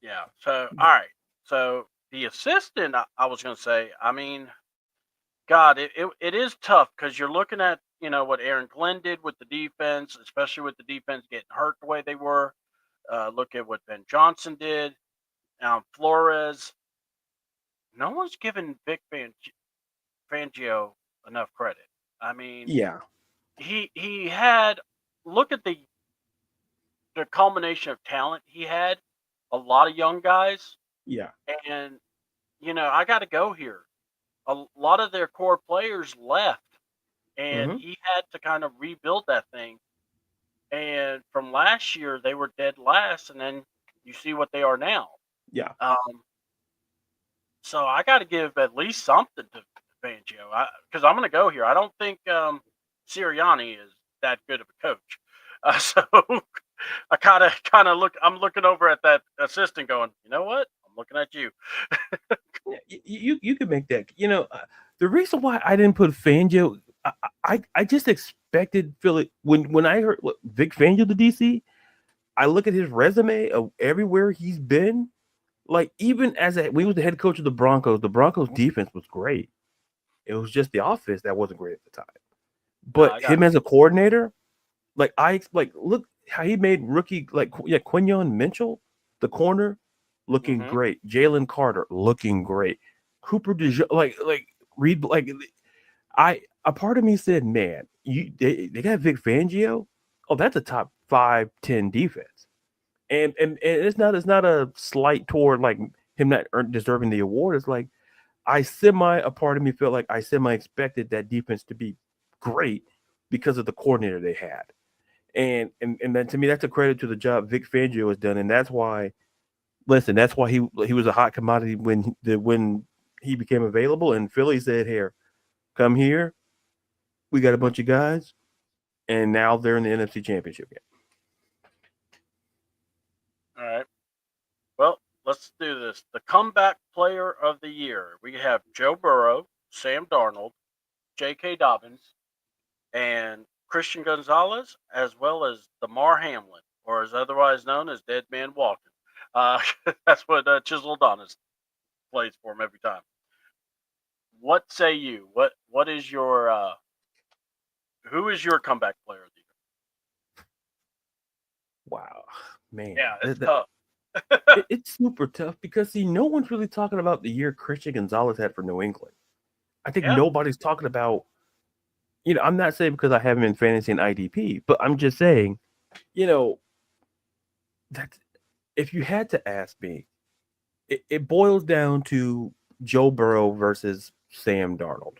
Yeah. So all right. So the assistant, I was going to say. I mean, God, it is tough because you're looking at what Aaron Glenn did with the defense, especially with the defense getting hurt the way they were. Look at what Ben Johnson did. Flores. No one's given Vic Fangio enough credit. I mean, Yeah. he had, look at the culmination of talent he had. A lot of young guys, Yeah. and I got to go here. A lot of their core players left, and Mm-hmm. he had to kind of rebuild that thing. And from last year, they were dead last, and then you see what they are now. Yeah. So I got to give at least something to Fangio, because I'm going to go here. I don't think Sirianni is that good of a coach. So I kind of look. I'm looking over at that assistant, going, you know what? I'm looking at you. You could make that. The reason why I didn't put Fangio, I just expected Philly when I heard Vic Fangio the DC. I look at his resume of everywhere he's been. Like even we was the head coach of the Broncos defense was great. It was just the offense that wasn't great at the time. No, But I got him as a coordinator, look how he made rookie Quinyon Mitchell, the corner, looking mm-hmm. great. Jalen Carter looking great. Cooper DeJour, Reed, a part of me said, man, they got Vic Fangio. Oh, that's a top 5-10 defense. And it's not a slight toward like him not deserving the award. It's like a part of me felt like I semi expected that defense to be great because of the coordinator they had. And then to me, that's a credit to the job Vic Fangio has done, and that's why. Listen, that's why he was a hot commodity when he became available, and Philly said, "Here, come here. We got a bunch of guys, and now they're in the NFC Championship game." All right. Well, let's do this. The comeback player of the year. We have Joe Burrow, Sam Darnold, J.K. Dobbins, and Christian Gonzalez, as well as Damar Hamlin, or as otherwise known as Dead Man Walking. That's what Chisel Adonis plays for him every time. What say you? What is your who is your comeback player of the year? Wow, man, Yeah, it's tough. it's super tough because no one's really talking about the year Christian Gonzalez had for New England. I think nobody's talking about. I'm not saying because I have him in fantasy and IDP, but I'm just saying, that if you had to ask me, it boils down to Joe Burrow versus Sam Darnold.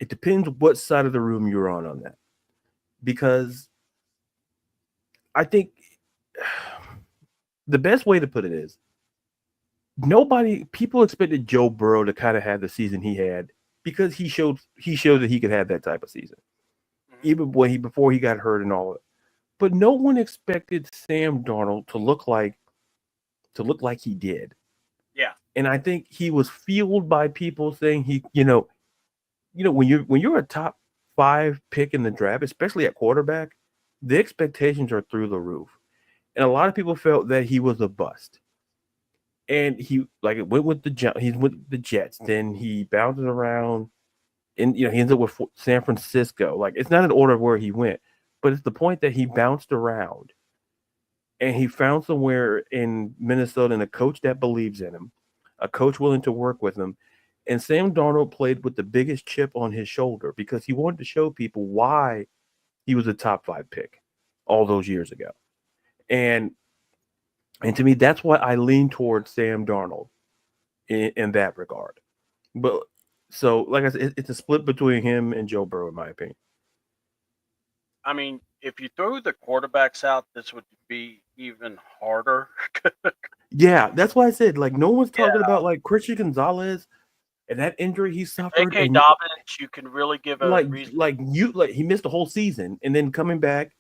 It depends what side of the room you're on that, because I think the best way to put it is people expected Joe Burrow to kind of have the season he had because he showed that he could have that type of season, even before he got hurt and all of it. But no one expected Sam Darnold to look like he did. Yeah. And I think he was fueled by people saying when you're a top 5 pick in the draft, especially at quarterback, the expectations are through the roof. And a lot of people felt that he was a bust. And he went with the Jets, then he bounces around, and he ends up with San Francisco. Like, it's not an order of where he went, but it's the point that he bounced around and he found somewhere in Minnesota and a coach that believes in him, a coach willing to work with him. And Sam Darnold played with the biggest chip on his shoulder because he wanted to show people why he was a top 5 pick all those years ago. And to me, that's why I lean towards Sam Darnold in that regard. But so, like I said, it's a split between him and Joe Burrow, in my opinion. I mean, if you throw the quarterbacks out, this would be even harder. Yeah, that's why I said, like, no one's talking about like Christian Gonzalez and that injury he suffered. J.K. And Dobbins, you can really give a reason. He missed the whole season and then coming back.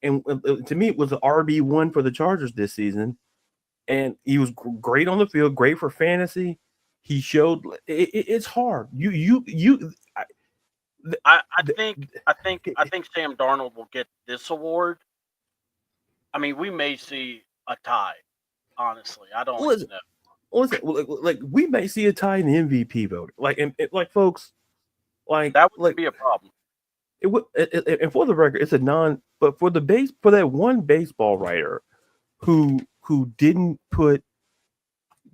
And to me, it was an RB1 for the Chargers this season. And he was great on the field, great for fantasy. He showed it's hard. I think Sam Darnold will get this award. I mean, we may see a tie. Honestly, I don't know. Listen, like we may see a tie in the MVP vote. Like, folks, like that would be a problem. It would, and for the record, it's a but for that one baseball writer who didn't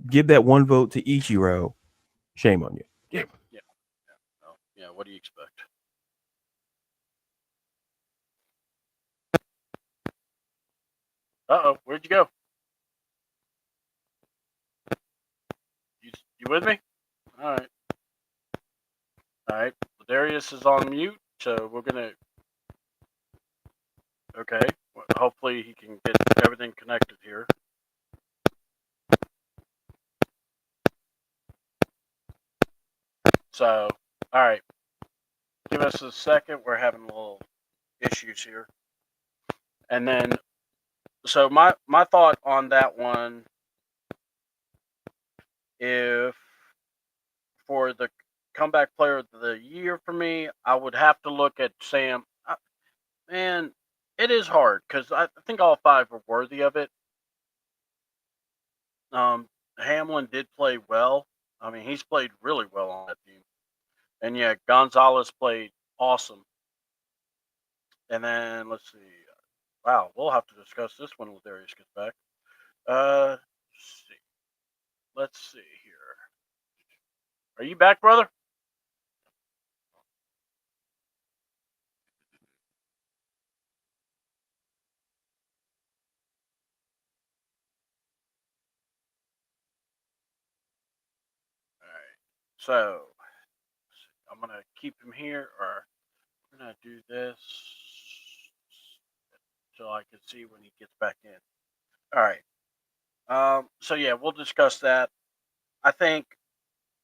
give that one vote to Ichiro, shame on you. Yeah. What do you expect? Where'd you go? You with me? All right. LaDarius is on mute, so we're gonna. Okay. Hopefully he can get everything connected here. So, all right. Give us a second. We're having a little issues here. And then, so my thought on that one, if for the comeback player of the year for me, I would have to look at Sam. Man, it is hard because I think all 5 are worthy of it. And Hamlin did play well. I mean, he's played really well on that team. And yeah, Gonzalez played awesome. And then let's see. Wow, we'll have to discuss this when LaDarius gets back. Let's see. Let's see here. Are you back, brother? All right. So I'm gonna keep him here, or I'm gonna do this so I can see when he gets back in. All right. So yeah, we'll discuss that. I think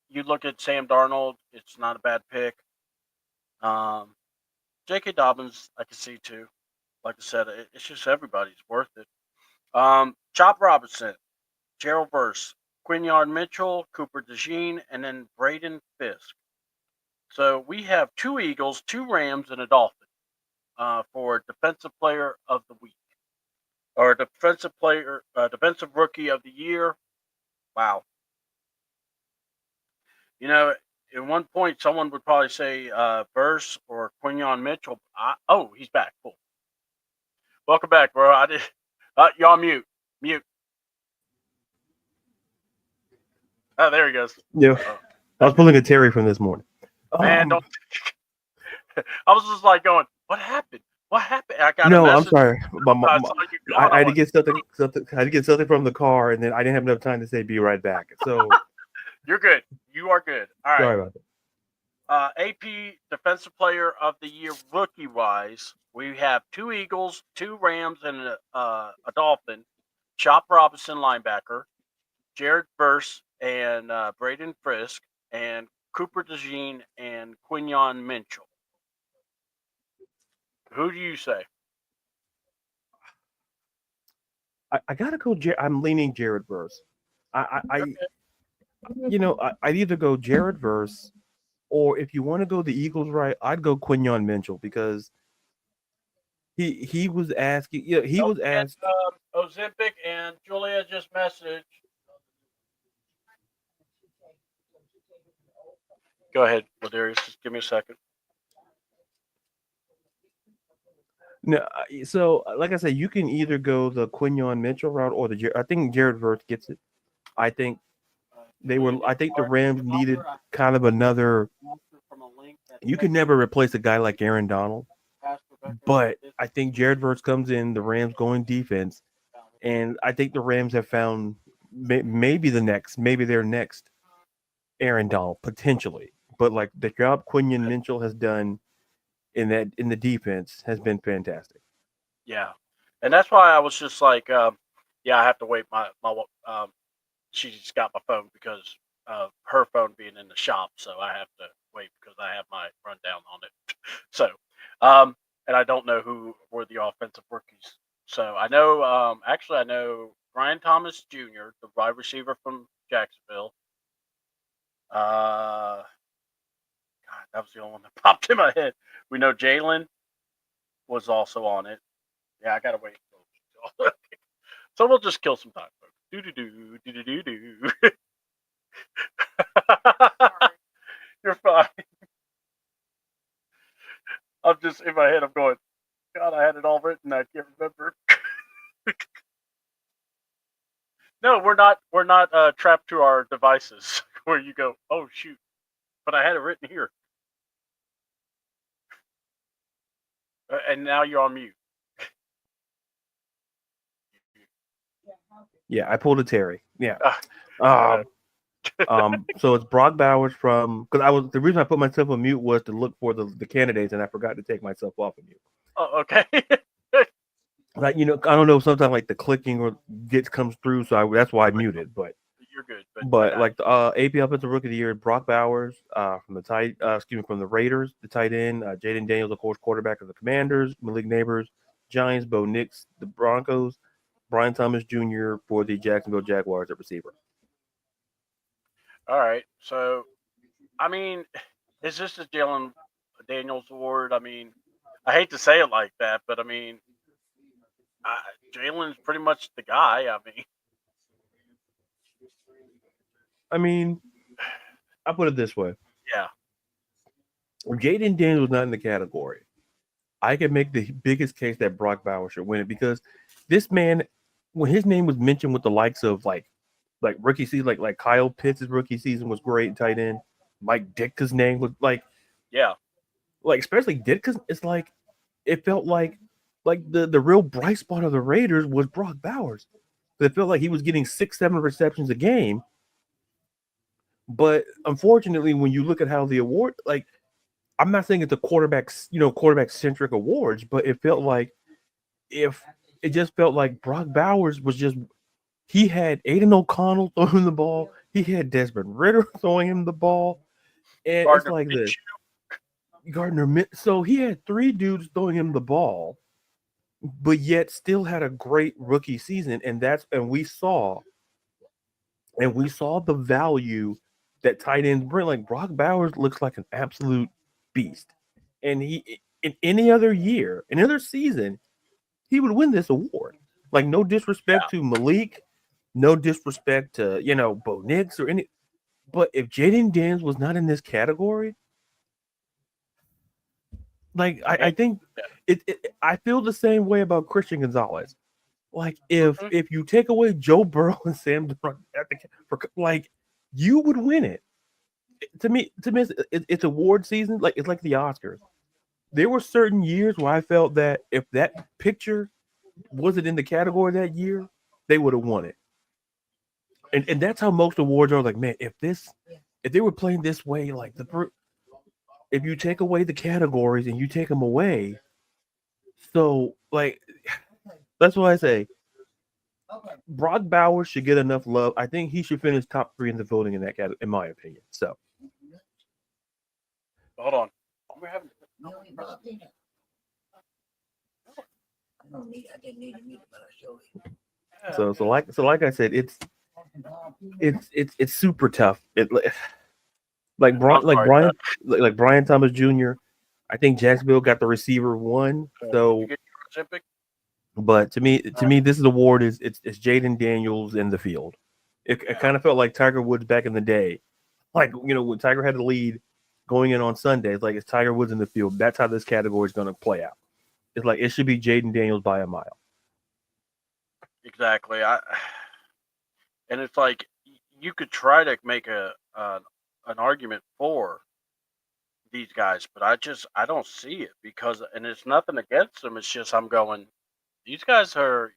you look at Sam Darnold; it's not a bad pick. Um, J.K. Dobbins, I can see too. Like I said, it's just everybody's worth it. Chop Robinson, Gerald Verse, Quinion Mitchell, Cooper DeJean, and then Braden Fisk. So we have two Eagles, two Rams, and a Dolphin for Defensive Player of the Week or Defensive Rookie of the Year. Wow. You know, at one point, someone would probably say Verse or Quinion Mitchell. Oh, he's back. Cool. Welcome back, bro. I did. You're on mute. Mute. Oh, there he goes. Yeah, I was pulling a Terry from this morning. Man, don't. I was just like going, "What happened? What happened?" I got a No, message. I'm sorry. I saw you gone. I had to get something. I had to get something from the car, and then I didn't have enough time to say "be right back." So You're good. You are good. All right. sorry about that. AP Defensive Player of the Year rookie wise, we have two Eagles, two Rams, and a Dolphin. Chop Robinson linebacker, Jared Verse and Braden Frisk, and Cooper DeJean and Quinion Mitchell. Who do you say? I gotta go. I'm leaning Jared Verse. Okay. I'd either go Jared Verse, or if you want to go the Eagles, right? I'd go Quinion Mitchell because he was asking. Yeah, he was asked. Ozempic and Julia just messaged. Go ahead, LaDarius. Just give me a second. No, so like I said, you can either go the Quinion Mitchell route or I think Jared Verse gets it. I think I think the Rams needed kind of another. You can never replace a guy like Aaron Donald, but I think Jared Verse comes in, the Rams going defense, and I think the Rams have found maybe their next Aaron Donald potentially. But like the job Quinion Mitchell has done in the defense has been fantastic. Yeah, and that's why I was just like, yeah, I have to wait. She's got my phone because of her phone being in the shop, so I have to wait because I have my rundown on it. So, and I don't know who were the offensive rookies. So I know, actually, I know Brian Thomas Jr., the wide receiver from Jacksonville. God, that was the only one that popped in my head. We know Jalen was also on it. Yeah, I gotta wait. So we'll just kill some time, folks. Do do do do do do do. You're fine. I'm just in my head. I'm going. God, I had it all written. I can't remember. No, we're not. We're not trapped to our devices where you go. Oh shoot! But I had it written here, and now you're on mute. Yeah, I pulled a Terry. Yeah. Uh, So it's Brock Bowers from because the reason I put myself on mute was to look for the candidates, and I forgot to take myself off of mute. oh, okay. Like I don't know, sometimes like the clicking or comes through, so that's why I muted. But You're good. but like the AP Offensive Rookie of the Year, Brock Bowers from from the Raiders, the tight end, Jaden Daniels, of course, quarterback of the Commanders, Malik Neighbors, Giants, Bo Nix, the Broncos, Brian Thomas Jr. for the Jacksonville Jaguars at receiver. All right. So, I mean, is this a Jalen Daniels award? I mean, I hate to say it like that, but I mean, Jalen's pretty much the guy. I mean, I mean, I put it this way: Yeah. if Jaden Daniels was not in the category, I could make the biggest case that Brock Bowers should win it because this man, when his name was mentioned with the likes of like rookie season, like Kyle Pitts' rookie season was great, tight end. Mike Ditka's name was Yeah. like especially Ditka's. It's like it felt like the real bright spot of the Raiders was Brock Bowers. It felt like he was getting 6-7 receptions a game. But unfortunately, when you look at how the award, like I'm not saying it's a quarterback centric awards, but it felt like if it just felt like Brock Bowers was just he had Aiden O'Connell throwing the ball, he had Desmond Ritter throwing him the ball, and it's Gardner like this Minshew. Gardner. So he had three dudes throwing him the ball, but yet still had a great rookie season, and we saw the value that tight ends bring. Like Brock Bowers looks like an absolute beast, and he in any other year, another season, he would win this award. Like no disrespect to Malik, no disrespect to Bo Nix or any, but if Jaden Daniels was not in this category, like I think I feel the same way about Christian Gonzalez. Like if you take away Joe Burrow and Sam Darnold like you would win it. To me, it's award season. Like it's like the Oscars. There were certain years where I felt that if that picture wasn't in the category that year, they would have won it. And that's how most awards are. Like, man, if they were playing this way, like if you take away the categories and you take them away, so like that's why I say Brock Bowers should get enough love. I think he should finish top 3 in the voting in that category, in my opinion. So Hold on. We're having. So like I said, it's super tough. Like Brian Thomas Jr. I think Jacksonville got the receiver one. So, but to me, this award is it's Jaden Daniels in the field. It kind of felt like Tiger Woods back in the day, like when Tiger had the lead going in on Sundays. Like it's Tiger Woods in the field. That's how this category is going to play out. It's like it should be Jaden Daniels by a mile. Exactly. And it's like you could try to make an argument for these guys, but I don't see it because, and it's nothing against them. It's just I'm going. These guys are,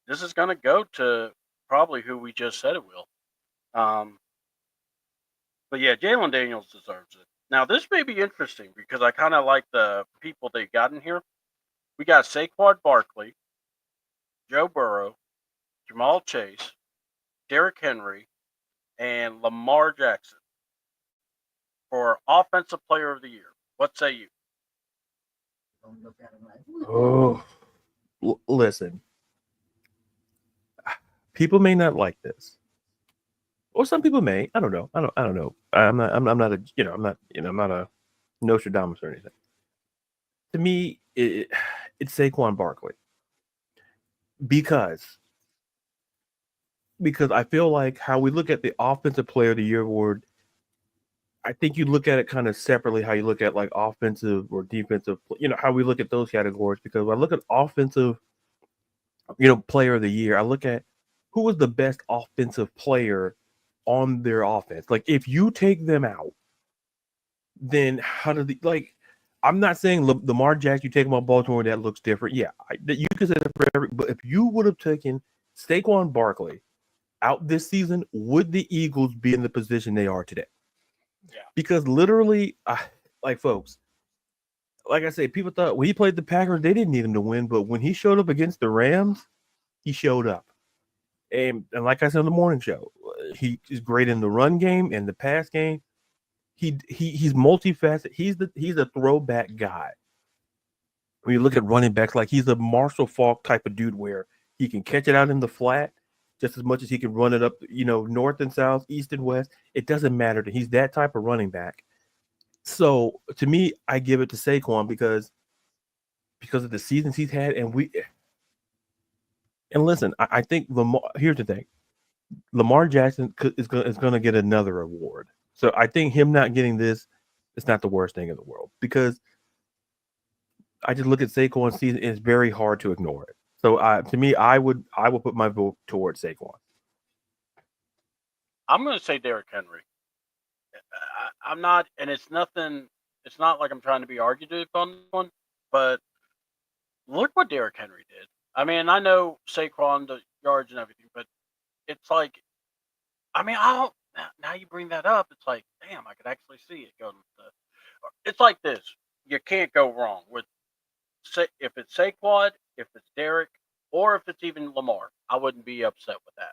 this is going to go to probably who we just said it will. But yeah, Jalen Daniels deserves it. Now this may be interesting because I kind of like the people they got in here. We got Saquon Barkley, Joe Burrow, Jamal Chase, Derrick Henry, and Lamar Jackson for Offensive Player of the Year. What say you? Oh, listen. People may not like this, or some people may. I don't know. I don't know. I'm not a Nostradamus or anything. To me, it's Saquon Barkley because I feel like how we look at the Offensive Player of the Year award. I think you look at it kind of separately. How you look at like offensive or defensive. How we look at those categories. Because when I look at offensive, Player of the Year, I look at who was the best offensive player on their offense. Like if you take them out, then how do they like? I'm not saying Lamar Jackson, you take him on Baltimore, that looks different. Yeah, you can say that for every. But if you would have taken Saquon Barkley out this season, would the Eagles be in the position they are today? Yeah. Because literally, folks, like I say, people thought when he played the Packers, they didn't need him to win. But when he showed up against the Rams, he showed up. And like I said on the morning show, he is great in the run game and the pass game. He's multifaceted. He's a throwback guy. When you look at running backs, like he's a Marshall Faulk type of dude where he can catch it out in the flat just as much as he can run it up, north and south, east and west. It doesn't matter. He's that type of running back. So to me, I give it to Saquon because of the seasons he's had, and listen, I think Lamar. Here's the thing: Lamar Jackson is going to get another award. So I think him not getting this is not the worst thing in the world because I just look at Saquon's season and it's very hard to ignore it. So to me, I would put my vote towards Saquon. I'm going to say Derrick Henry. I'm not, and it's nothing. It's not like I'm trying to be argumentative on this one, but look what Derrick Henry did. I mean, I know Saquon, the yards and everything, but it's like, I mean, I don't. Now you bring that up, it's like, damn, I could actually see it going. It's like this: you can't go wrong with if it's Saquon, if it's Derrick, or if it's even Lamar. I wouldn't be upset with that.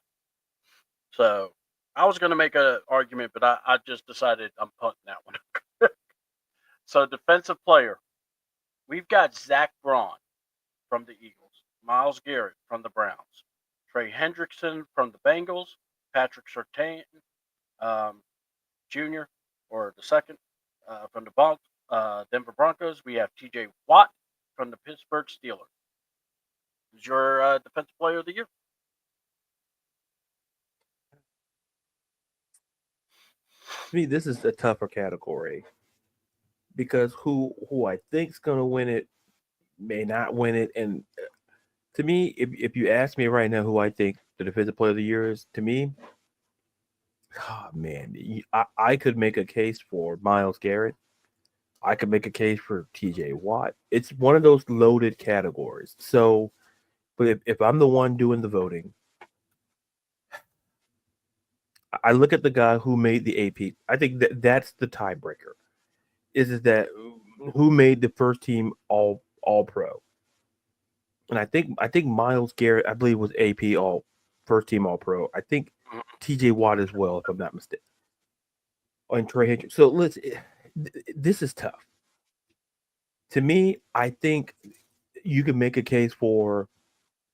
So I was going to make an argument, but I just decided I'm punting that one. So defensive player, we've got Zach Braun from the Eagles, Myles Garrett from the Browns, Trey Hendrickson from the Bengals, Patrick Surtain Jr. or the second from the Denver Broncos. We have T.J. Watt from the Pittsburgh Steelers. Who's your defensive player of the year? To me, this is a tougher category because who I think's going to win it may not win it, and to me, if you ask me right now who I think the defensive player of the year is, to me, oh man, I could make a case for Myles Garrett. I could make a case for TJ Watt. It's one of those loaded categories. So, but if I'm the one doing the voting, I look at the guy who made the AP. I think that's the tiebreaker. Is that who made the first team all pro? And I think Myles Garrett, I believe, was AP all first team all pro. I think TJ Watt as well, if I'm not mistaken. And Trey Hendrickson. So this is tough. To me, I think you can make a case for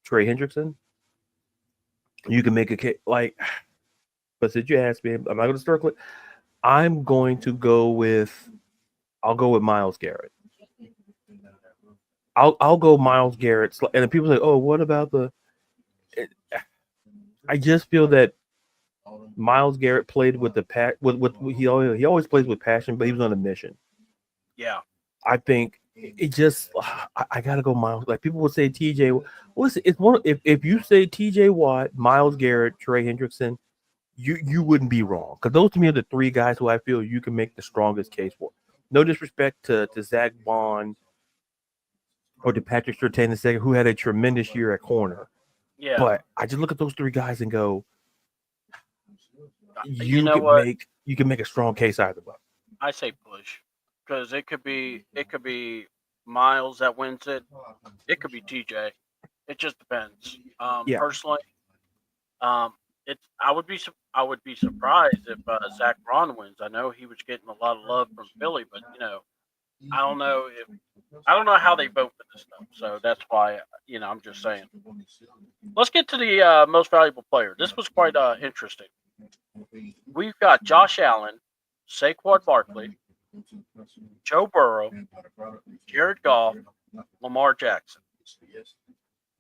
Trey Hendrickson. You can make a case but since you asked me, I'm not going to circle it. I'm going to go with. I'll go with Myles Garrett. I'll go Myles Garrett. And then people say, "Oh, what about the?" I just feel that Myles Garrett played with the with he always plays with passion, but he was on a mission. Yeah, I think it just I gotta go Myles. Like people would say TJ. Listen, it's one. If you say TJ Watt, Myles Garrett, Trey Hendrickson, you wouldn't be wrong because those to me are the three guys who I feel you can make the strongest case for. No disrespect to Zach Bond or to Patrick Surtain II, who had a tremendous year at corner. yeah. But I just look at those three guys and go, You know what? You can make a strong case either way. I say push because it could be Miles that wins it. It could be TJ. It just depends. Yeah. Personally, it's I would be surprised if Zach Braun wins. I know he was getting a lot of love from Philly, but I don't know how they vote for this stuff. So that's why I'm just saying. Let's get to the most valuable player. This was quite interesting. We've got Josh Allen, Saquon Barkley, Joe Burrow, Jared Goff, Lamar Jackson.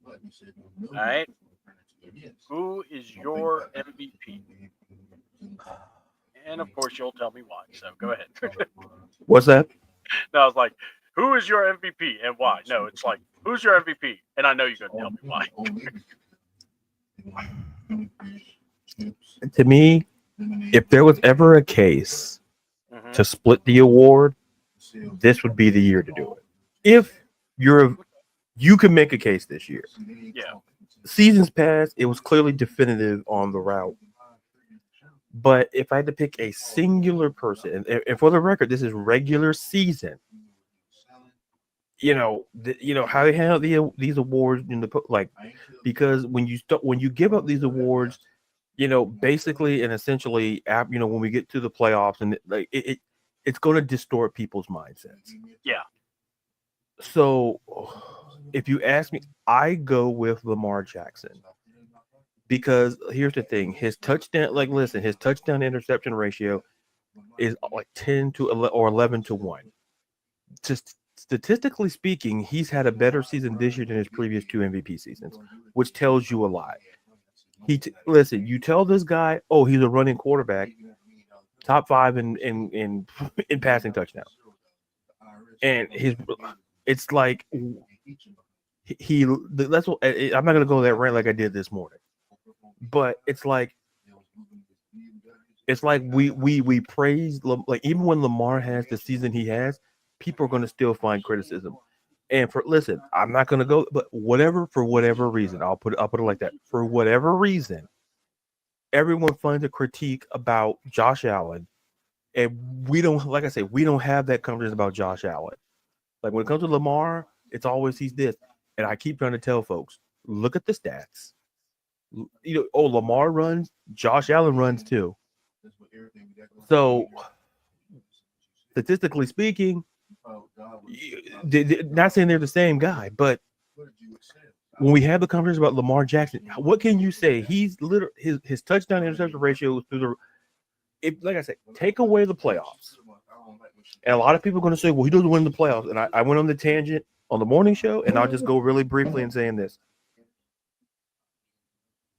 All right. Who is your MVP? And of course, you'll tell me why. So go ahead. What's that? No, I was like, who is your MVP and why? No, it's like, who's your MVP? And I know you're going to tell me why. To me, if there was ever a case to split the award, this would be the year to do it. If you can make a case this year. Yeah. Seasons past, it was clearly definitive on the route. But if I had to pick a singular person, and for the record, this is regular season. How they handle these awards in the because when you give up these awards, basically and essentially, when we get to the playoffs and it's going to distort people's mindsets. Yeah. So, if you ask me, I go with Lamar Jackson because here's the thing: his touchdown, his touchdown interception ratio is like 10 to 11 to 1. Just statistically speaking, he's had a better season this year than his previous two MVP seasons, which tells you a lot. Listen. You tell this guy, oh, he's a running quarterback, top 5 in in passing touchdowns, and it's like that's what I'm not gonna go that rant like I did this morning, but it's like we praise, like, even when Lamar has the season he has, people are gonna still find criticism. And listen, I'm not gonna go, but for whatever reason, I'll put it like that. For whatever reason, everyone finds a critique about Josh Allen, and we don't, like I say, we don't have that conversation about Josh Allen. Like, when it comes to Lamar, it's always he's this, and I keep trying to tell folks, look at the stats. Lamar runs, Josh Allen runs too. So, statistically speaking, not saying they're the same guy, but when we have the conversation about Lamar Jackson, what can you say? He's literally his touchdown interception ratio through like I said, take away the playoffs. And a lot of people are going to say, well, he doesn't win the playoffs. And I went on the tangent on the morning show, and I'll just go really briefly in saying this.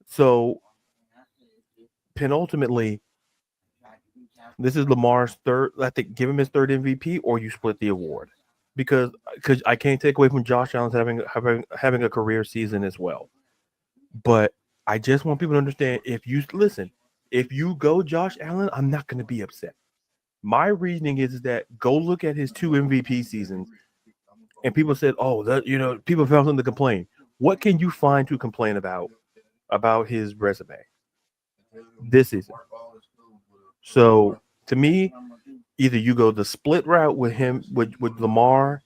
So, penultimately, this is Lamar's third. I think give him his third MVP, or you split the award, because I can't take away from Josh Allen's having a career season as well. But I just want people to understand, if you go Josh Allen, I'm not going to be upset. My reasoning is that go look at his 2 MVP seasons, and people said, "Oh, people found something to complain." What can you find to complain about his resume this season? So, to me, either you go the split route with him, with Lamar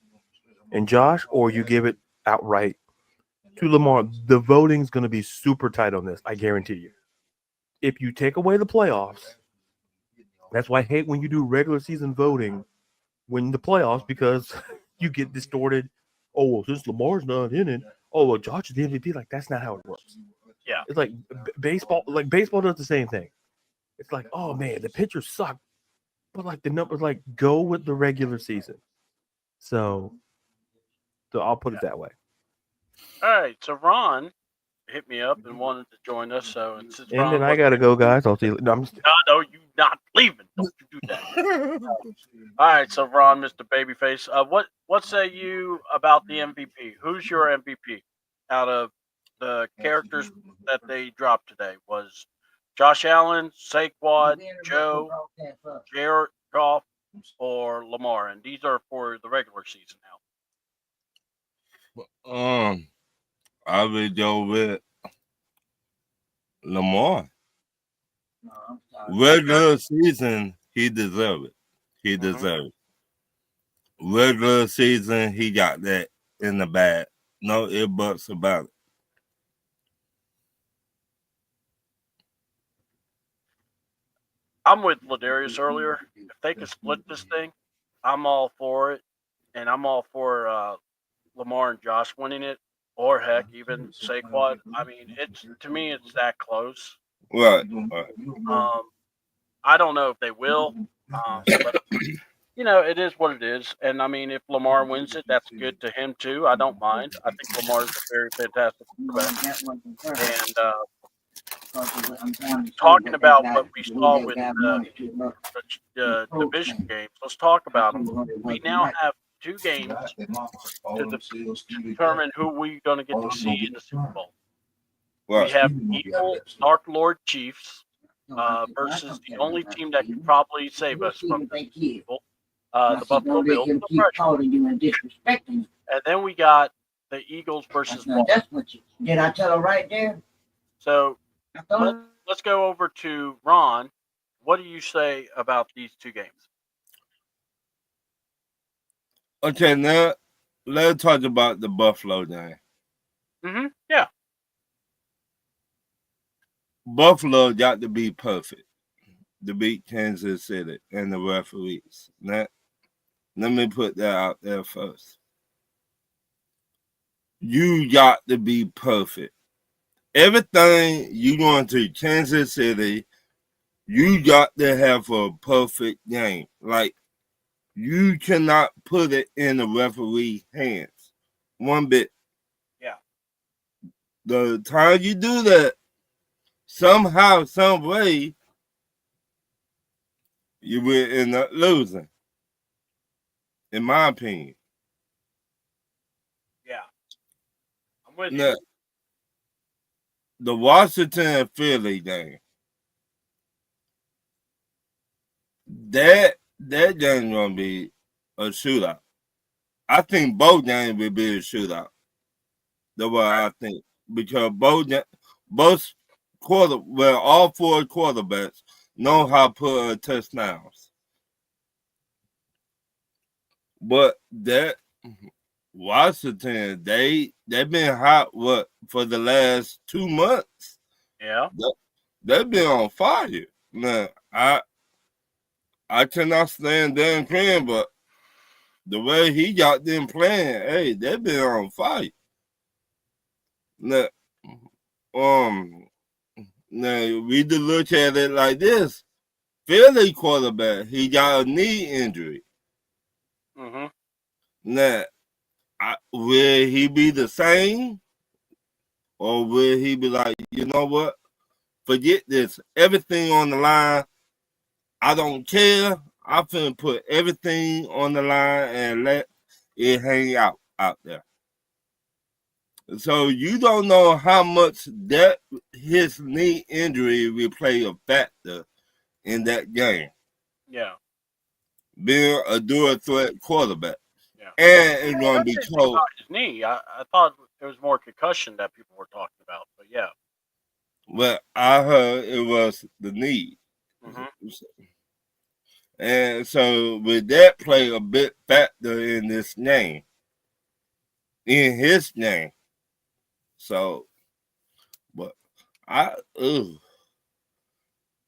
and Josh, or you give it outright to Lamar. The voting's going to be super tight on this, I guarantee you. If you take away the playoffs, that's why I hate when you do regular season voting when the playoffs, because you get distorted. Oh, well, since Lamar's not in it, oh, well, Josh is the MVP. Like, that's not how it works. Yeah. It's like baseball. Like, baseball does the same thing. It's like, oh man, the pitchers suck, but like the numbers, like, go with the regular season. So I'll put it that way. All right. So Ron hit me up and wanted to join us. So and then I gotta go, guys. I'll see you. No, no, you not leaving. Don't you do that. All right. So Ron, Mr. Babyface, what say you about the MVP? Who's your MVP out of the characters that they dropped today? Was Josh Allen, Saquon, Joe, Jared Goff, or Lamar? And these are for the regular season now. I would go with Lamar. Regular season, he deserved it. He deserved it. Regular season, he got that in the bag. No ifs, buts about it. I'm with LaDarius earlier. If they could split this thing, I'm all for it. And I'm all for Lamar and Josh winning it, or heck, even Saquon. I mean, to me, it's that close. Right. I don't know if they will, but it is what it is. And I mean, if Lamar wins it, that's good to him too. I don't mind. I think Lamar's a very fantastic quarterback. And talking about what we saw with the division games, let's talk about them. We now have 2 games to determine who we're going to get to see in the Super Bowl. Right. We have Eagle Dark Lord Chiefs versus the only team that could probably save us from the evil, the Buffalo Bills. And then we got the Eagles versus Baltimore. Did I tell her right there? So let's go over to Ron. What do you say about these 2 games? Okay, now let's talk about the Buffalo game. Yeah. Buffalo got to be perfect to beat Kansas City and the referees. Now, let me put that out there first. You got to be perfect. Everything you going to Kansas City, you got to have a perfect game. Like, you cannot put it in the referee hands. One bit. Yeah. The time you do that, somehow, some way, you will end up losing. In my opinion. Yeah. I'm with Now, you. the Washington and Philly game. That game gonna be a shootout. I think both games will be a shootout. That's what I think. Because both all four quarterbacks know how to put touchdowns. But that Washington, they've been hot for the last 2 months. Yeah. They've been on fire. Now, I cannot stand Dan Quinn, but the way he got them playing, hey, they've been on fire. Now, we just look at it like this. Philly quarterback, he got a knee injury. Mm-hmm. Now, will he be the same? Or will he be like, you know what? Forget this. Everything on the line. I don't care. I'm finna put everything on the line and let it hang out there. So you don't know how much that his knee injury will play a factor in that game. Yeah. Being a dual threat quarterback. Yeah. And it's gonna be cold. His knee. I thought it was more concussion that people were talking about, but yeah. Well, I heard it was the knee. Mm-hmm. And so with that play a big factor in this game. In his game. So but I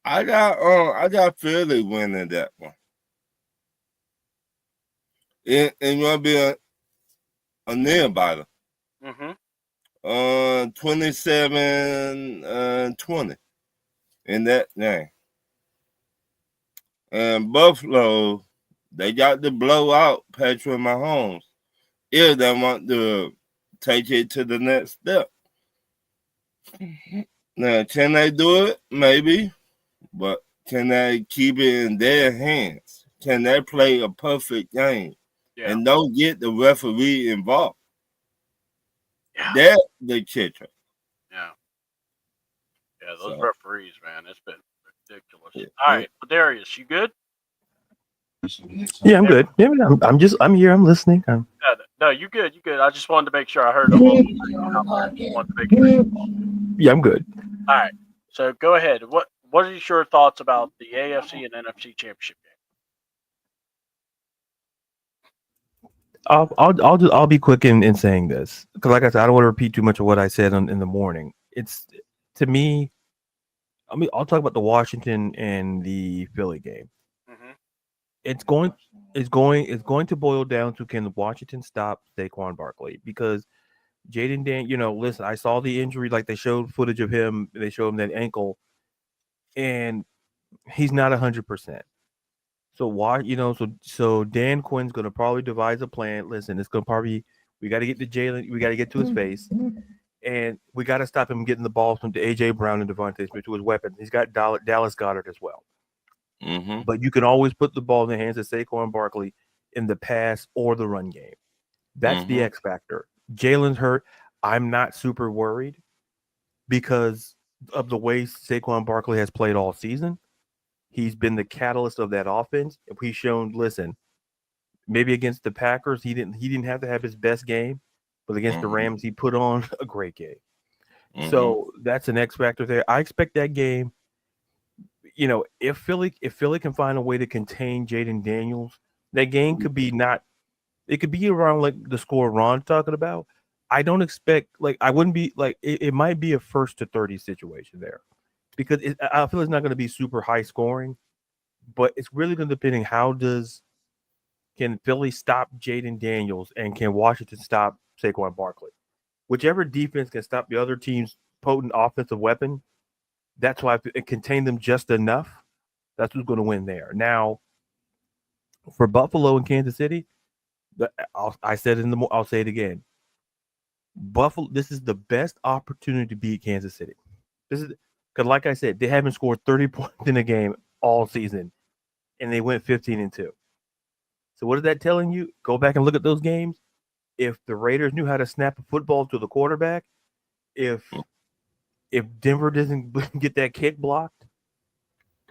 got Philly winning that one. And gonna be a nail biter. Mm-hmm. 27-20 in that game. And Buffalo, they got to blow out Patrick Mahomes if they want to take it to the next step. Now, can they do it? Maybe. But can they keep it in their hands? Can they play a perfect game? Yeah. And don't get the referee involved? Yeah. That's the kicker. Yeah. Yeah, those So, referees, man, it's been ridiculous. Yeah. All right, LaDarius, you good? Yeah, I'm good. Yeah, I'm here. I'm listening. No, you good. You good. I just wanted to make sure I heard the whole thing. Yeah, I'm good. All right. So go ahead. What is your thoughts about the AFC and NFC championship game? I'll be quick in saying this because, like I said, I don't want to repeat too much of what I said in the morning. It's to me. I mean, I'll talk about the Washington and the Philly game. Mm-hmm. It's going to boil down to, can Washington stop Saquon Barkley? Because Jaden listen, I saw the injury, like they showed footage of him. They showed him that ankle, and he's not 100%. So why, so Dan Quinn's going to probably devise a plan. Listen, it's going to probably, we got to get to Jalen, we got to get to his face, and we got to stop him getting the balls from AJ Brown and Devontae Smith, to his weapons. He's got Dallas Goedert as well. Mm-hmm. But you can always put the ball in the hands of Saquon Barkley in the pass or the run game. That's the X factor. Jalen's hurt. I'm not super worried because of the way Saquon Barkley has played all season. He's been the catalyst of that offense. If he's shown, listen, maybe against the Packers, he didn't have to have his best game, but against the Rams, he put on a great game. So that's an X factor there. I expect that game. If Philly can find a way to contain Jaden Daniels, that game could be it could be around like the score Ron's talking about. I don't expect, I wouldn't be it might be a 1st to 30 situation there, because I feel it's not going to be super high scoring, but it's really going to depend on can Philly stop Jaden Daniels and can Washington stop Saquon Barkley? Whichever defense can stop the other team's potent offensive weapon, that's why it contained them just enough. That's who's going to win there. Now, for Buffalo and Kansas City, I said it I'll say it again. Buffalo, this is the best opportunity to beat Kansas City. Because, like I said, they haven't scored 30 points in a game all season, and they went 15-2. So, what is that telling you? Go back and look at those games. If the Raiders knew how to snap a football to the quarterback, if Denver doesn't get that kick blocked,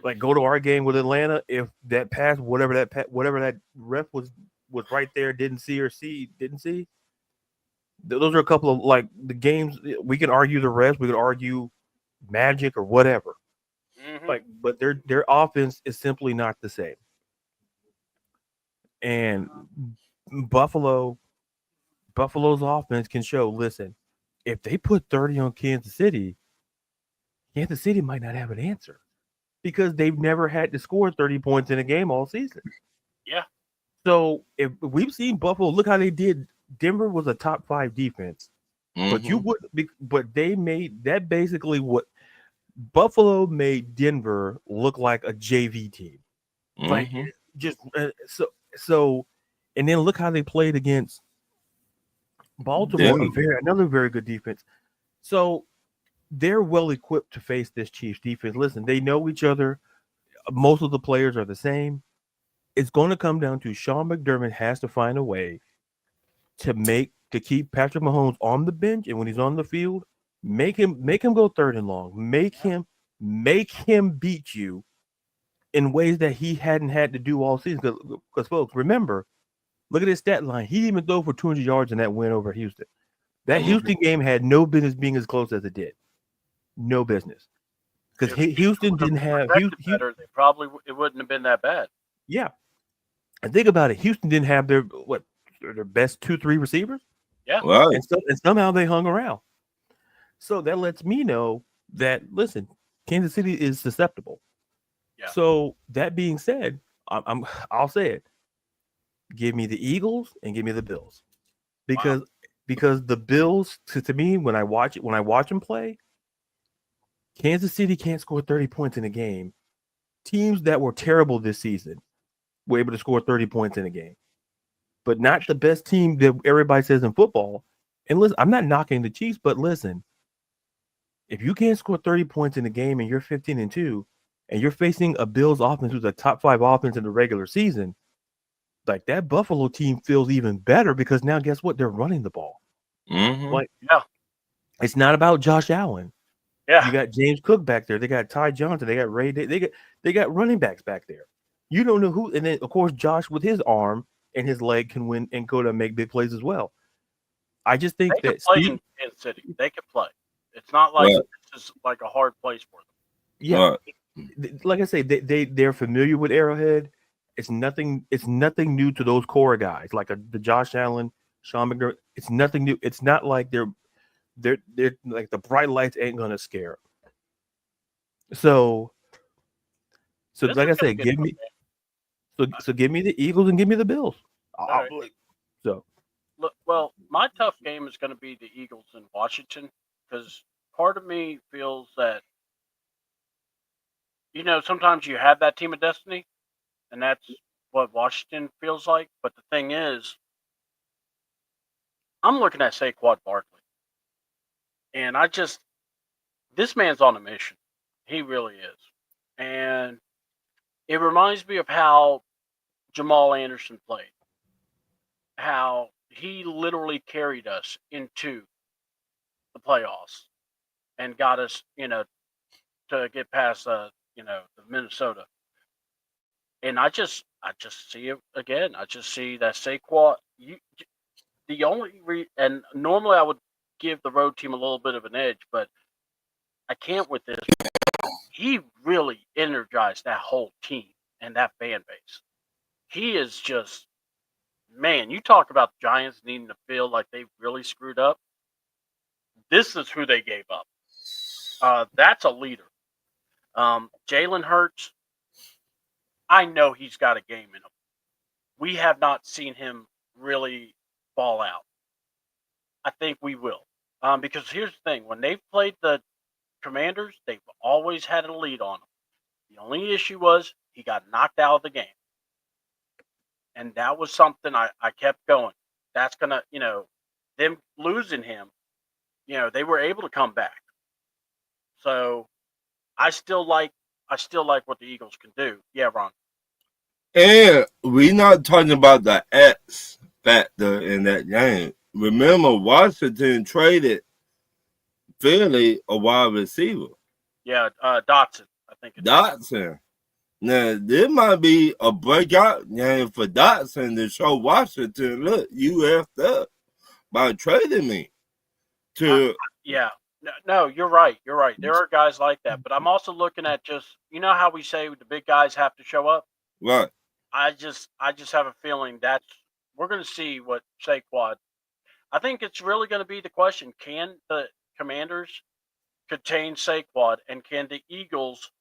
like go to our game with Atlanta, if that pass, whatever that ref was right there, didn't see. Those are a couple of like the games we can argue the rest, we could argue magic or whatever. Mm-hmm. Like, but their offense is simply not the same. And Buffalo's offense can show, listen, if they put 30 on Kansas City might not have an answer because they've never had to score 30 points in a game all season. Yeah. So if we've seen Buffalo, look how they did. Denver was a top 5 defense, but they made that basically what Buffalo made Denver look like a JV team. Like just so, and then look how they played against Baltimore, another very good defense. So they're well equipped to face this Chiefs defense. Listen, they know each other. Most of the players are the same. It's going to come down to Sean McDermott has to find a way to keep Patrick Mahomes on the bench, and when he's on the field, make him go third and long. Make him beat you in ways that he hadn't had to do all season. Because folks, remember, look at his stat line. He didn't even throw for 200 yards in that win over Houston. That Houston game had no business being as close as it did. No business. Because Houston didn't have better, it wouldn't have been that bad. Yeah. And think about it. Houston didn't have their best 2-3 receivers. Yeah. Right. And somehow they hung around. So that lets me know that, listen, Kansas City is susceptible. Yeah. So that being said, I'll say it. Give me the Eagles and give me the Bills. Because the Bills, to me, when I watch them play, Kansas City can't score 30 points in a game. Teams that were terrible this season were able to score 30 points in a game. But not the best team that everybody says in football. And listen, I'm not knocking the Chiefs, but listen, if you can't score 30 points in a game and you're 15-2, and you're facing a Bills offense who's a top 5 offense in the regular season, like that Buffalo team feels even better because now guess what? They're running the ball. Like, it's not about Josh Allen. Yeah. You got James Cook back there. They got Ty Johnson. They got Ray. They got running backs back there. You don't know who. And then of course Josh with his arm and his leg can win and go to make big plays as well. I just think they that can play in Kansas City. They can play. It's not like this is like a hard place for them. Yeah. Like I say, they're familiar with Arrowhead. It's nothing new to those core guys like the Josh Allen, Sean McDermott. It's nothing new. It's not like they're like the bright lights ain't gonna scare them. So like I said, give me the Eagles and give me the Bills. Well, my tough game is going to be the Eagles in Washington because part of me feels that sometimes you have that team of destiny, and that's what Washington feels like. But the thing is, I'm looking at Saquon Barkley. And this man's on a mission. He really is. And it reminds me of how Jamal Anderson played. How he literally carried us into the playoffs and got us, to get past, the Minnesota. And I just see it again. I just see that Saquon. And normally I would give the road team a little bit of an edge, but I can't with this. He really energized that whole team and that fan base. He is just, man, you talk about the Giants needing to feel like they really screwed up. This is who they gave up. That's a leader. Jalen Hurts, I know he's got a game in him. We have not seen him really fall out. I think we will. Because here's the thing. When they've played the Commanders, they've always had a lead on them. The only issue was he got knocked out of the game. And that was something I kept going. That's going to, them losing him, they were able to come back. So I still like what the Eagles can do. Yeah, Ron. And we're not talking about the X factor in that game. Remember, Washington traded Philly a wide receiver. Yeah, Dotson, I think it's Dotson. Now, this might be a breakout game for Dotson to show Washington, look, you effed up by trading me. Yeah. No, you're right. You're right. There are guys like that. But I'm also looking at just, you know how we say the big guys have to show up? Right. I just have a feeling we're going to see what Saquon. I think it's really going to be the question: can the Commanders contain Saquon, and can the Eagles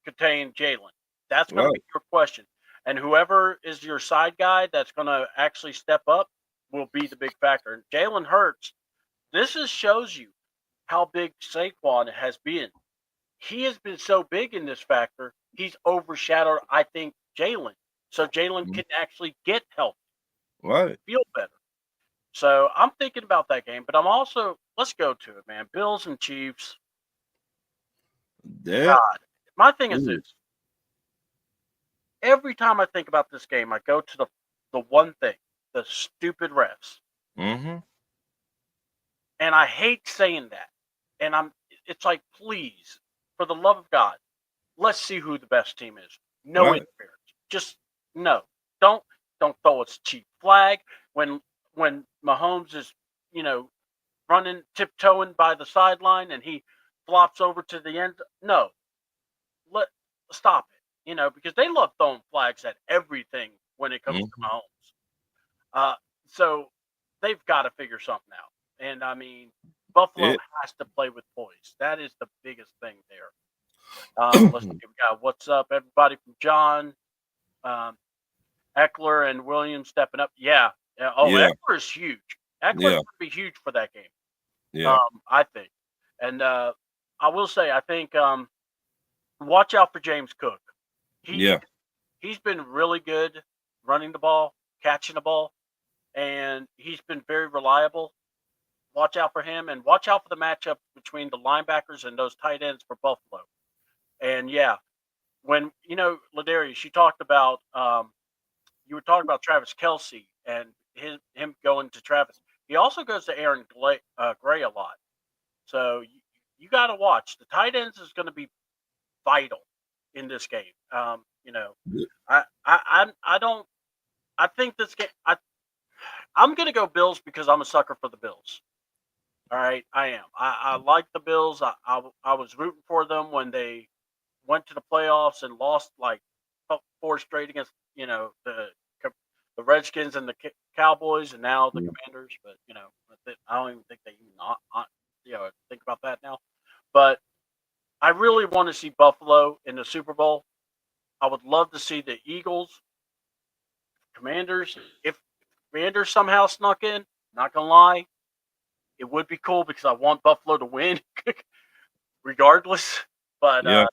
contain Jalen? That's going to be your question. And whoever is your side guy that's going to actually step up will be the big factor. And Jalen Hurts, this shows you how big Saquon has been. He has been so big in this factor, he's overshadowed, I think, Jalen. So Jalen can actually get healthy, right, feel better. So I'm thinking about that game, but I'm also, let's go to it, man. Bills and Chiefs. God, my thing is this. Every time I think about this game, I go to the one thing, the stupid refs. Mm-hmm. And I hate saying that. And it's like, please, for the love of God, let's see who the best team is. No interference. Just no. Don't throw a cheap flag when Mahomes is, running, tiptoeing by the sideline and he flops over to the end. No. Stop it. Because they love throwing flags at everything when it comes to Mahomes. So they've got to figure something out. And I mean, Buffalo has to play with poise. That is the biggest thing there. Let's see. We got what's up, everybody from John, Eckler and Williams stepping up. Yeah. Eckler is huge. Eckler's going to be huge for that game. Yeah. I think. And I will say, I think watch out for James Cook. He's been really good running the ball, catching the ball, and he's been very reliable. Watch out for him, and watch out for the matchup between the linebackers and those tight ends for Buffalo. And when LaDarius, you talked about you were talking about Travis Kelce and him going to Travis. He also goes to Aaron Gray a lot. So you got to watch. The tight ends is going to be vital in this game. I think this game. I'm going to go Bills because I'm a sucker for the Bills. All right, I am. I like the Bills. I was rooting for them when they went to the playoffs and lost like 4 straight against the Redskins and the Cowboys, and now the Commanders. But I don't even think they even think about that now. But I really want to see Buffalo in the Super Bowl. I would love to see the Eagles, Commanders. If Commanders somehow snuck in, not gonna lie, it would be cool because I want Buffalo to win, regardless. But I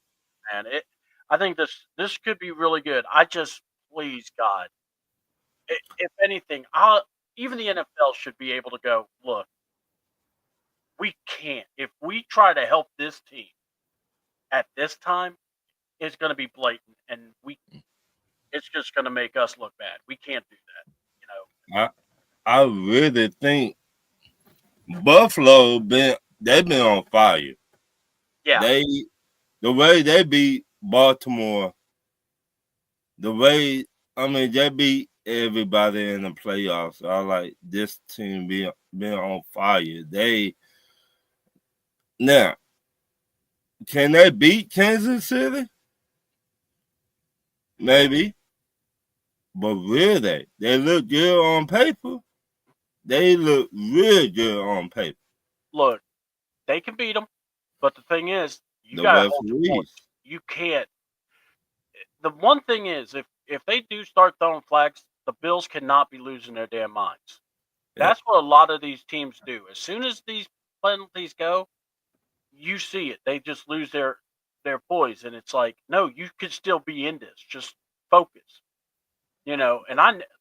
think this could be really good. I just, please God, if anything, even the NFL should be able to go, look, we can't. If we try to help this team at this time, it's going to be blatant, and it's just going to make us look bad. We can't do that. I really think Buffalo they've been on fire. Yeah. The way they beat Baltimore, they beat everybody in the playoffs. I like this team being on fire. Now, can they beat Kansas City? Maybe. But will they? They look good on paper. They look real good on paper. Look, they can beat them, but the thing is, you got to hold your points. You can't. The one thing is, if they do start throwing flags, the Bills cannot be losing their damn minds. Yeah. That's what a lot of these teams do. As soon as these penalties go, you see it. They just lose their poise, and it's like, no, you could still be in this. Just focus. And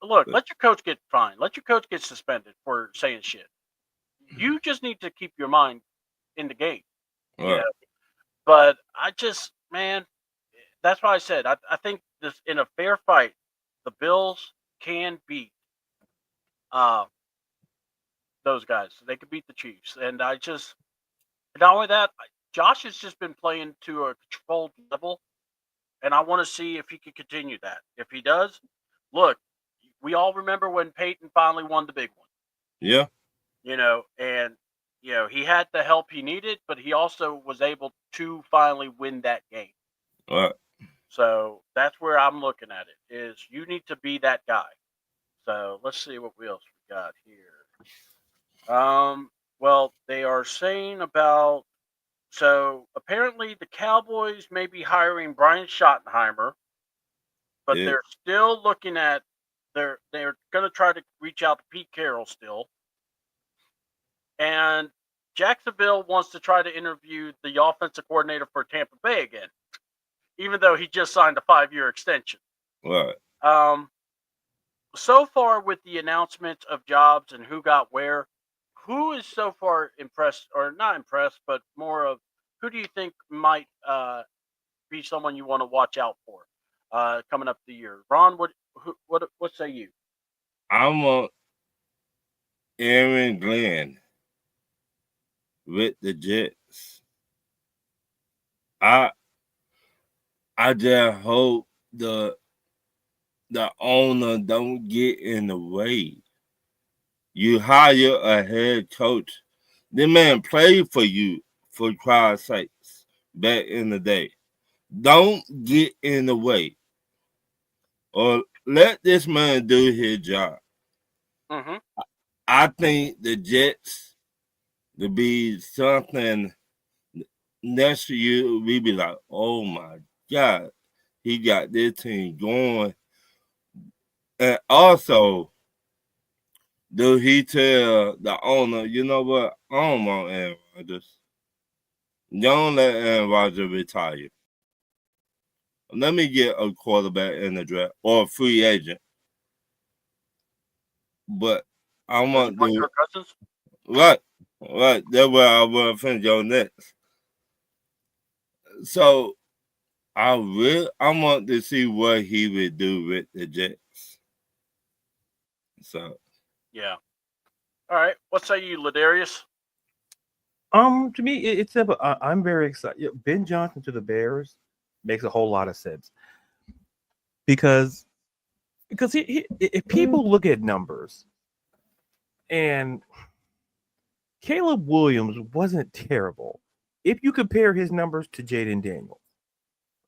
let your coach get fined. Let your coach get suspended for saying shit. You just need to keep your mind in the game. Right. But just, man, that's why I said I think this in a fair fight, the Bills can beat those guys. They could beat the Chiefs, and I just not only that, Josh has just been playing to a controlled level, and I want to see if he can continue that. If he does, look, we all remember when Peyton finally won the big one. Yeah. And he had the help he needed, but he also was able to finally win that game. Right. So that's where I'm looking at it, is you need to be that guy. So let's see what else we got here. Well, they are saying about, so apparently the Cowboys may be hiring Brian Schottenheimer, but Yeah. they're still looking at, they're going to try to reach out to Pete Carroll still. And Jacksonville wants to try to interview the offensive coordinator for Tampa Bay again, even though he just signed a 5-year extension. Right. So far with the announcements of jobs and who got where, who is so far impressed, or not impressed, but more of who do you think might be someone you want to watch out for coming up the year? Ron, what say you? I want Aaron Glenn with the Jets. I just hope the owner don't get in the way. You hire a head coach. The man played for you, for Christ's sakes, back in the day. Don't get in the way. Or let this man do his job. Mm-hmm. I think the Jets to be something next year, we be like, oh my God, he got this team going. And also, do he tell the owner, you know what? I don't want Aaron Rodgers. Don't let Aaron Rodgers retire. Let me get a quarterback in the draft or a free agent. But I want Kirk Cousins? Right. That's where I want to finish your next. So I want to see what he would do with the Jets. So yeah. All right. What say you, LaDarius? To me, it's simple. I'm very excited. Ben Johnson to the Bears makes a whole lot of sense because if people look at numbers, and Caleb Williams wasn't terrible if you compare his numbers to Jaden Daniels,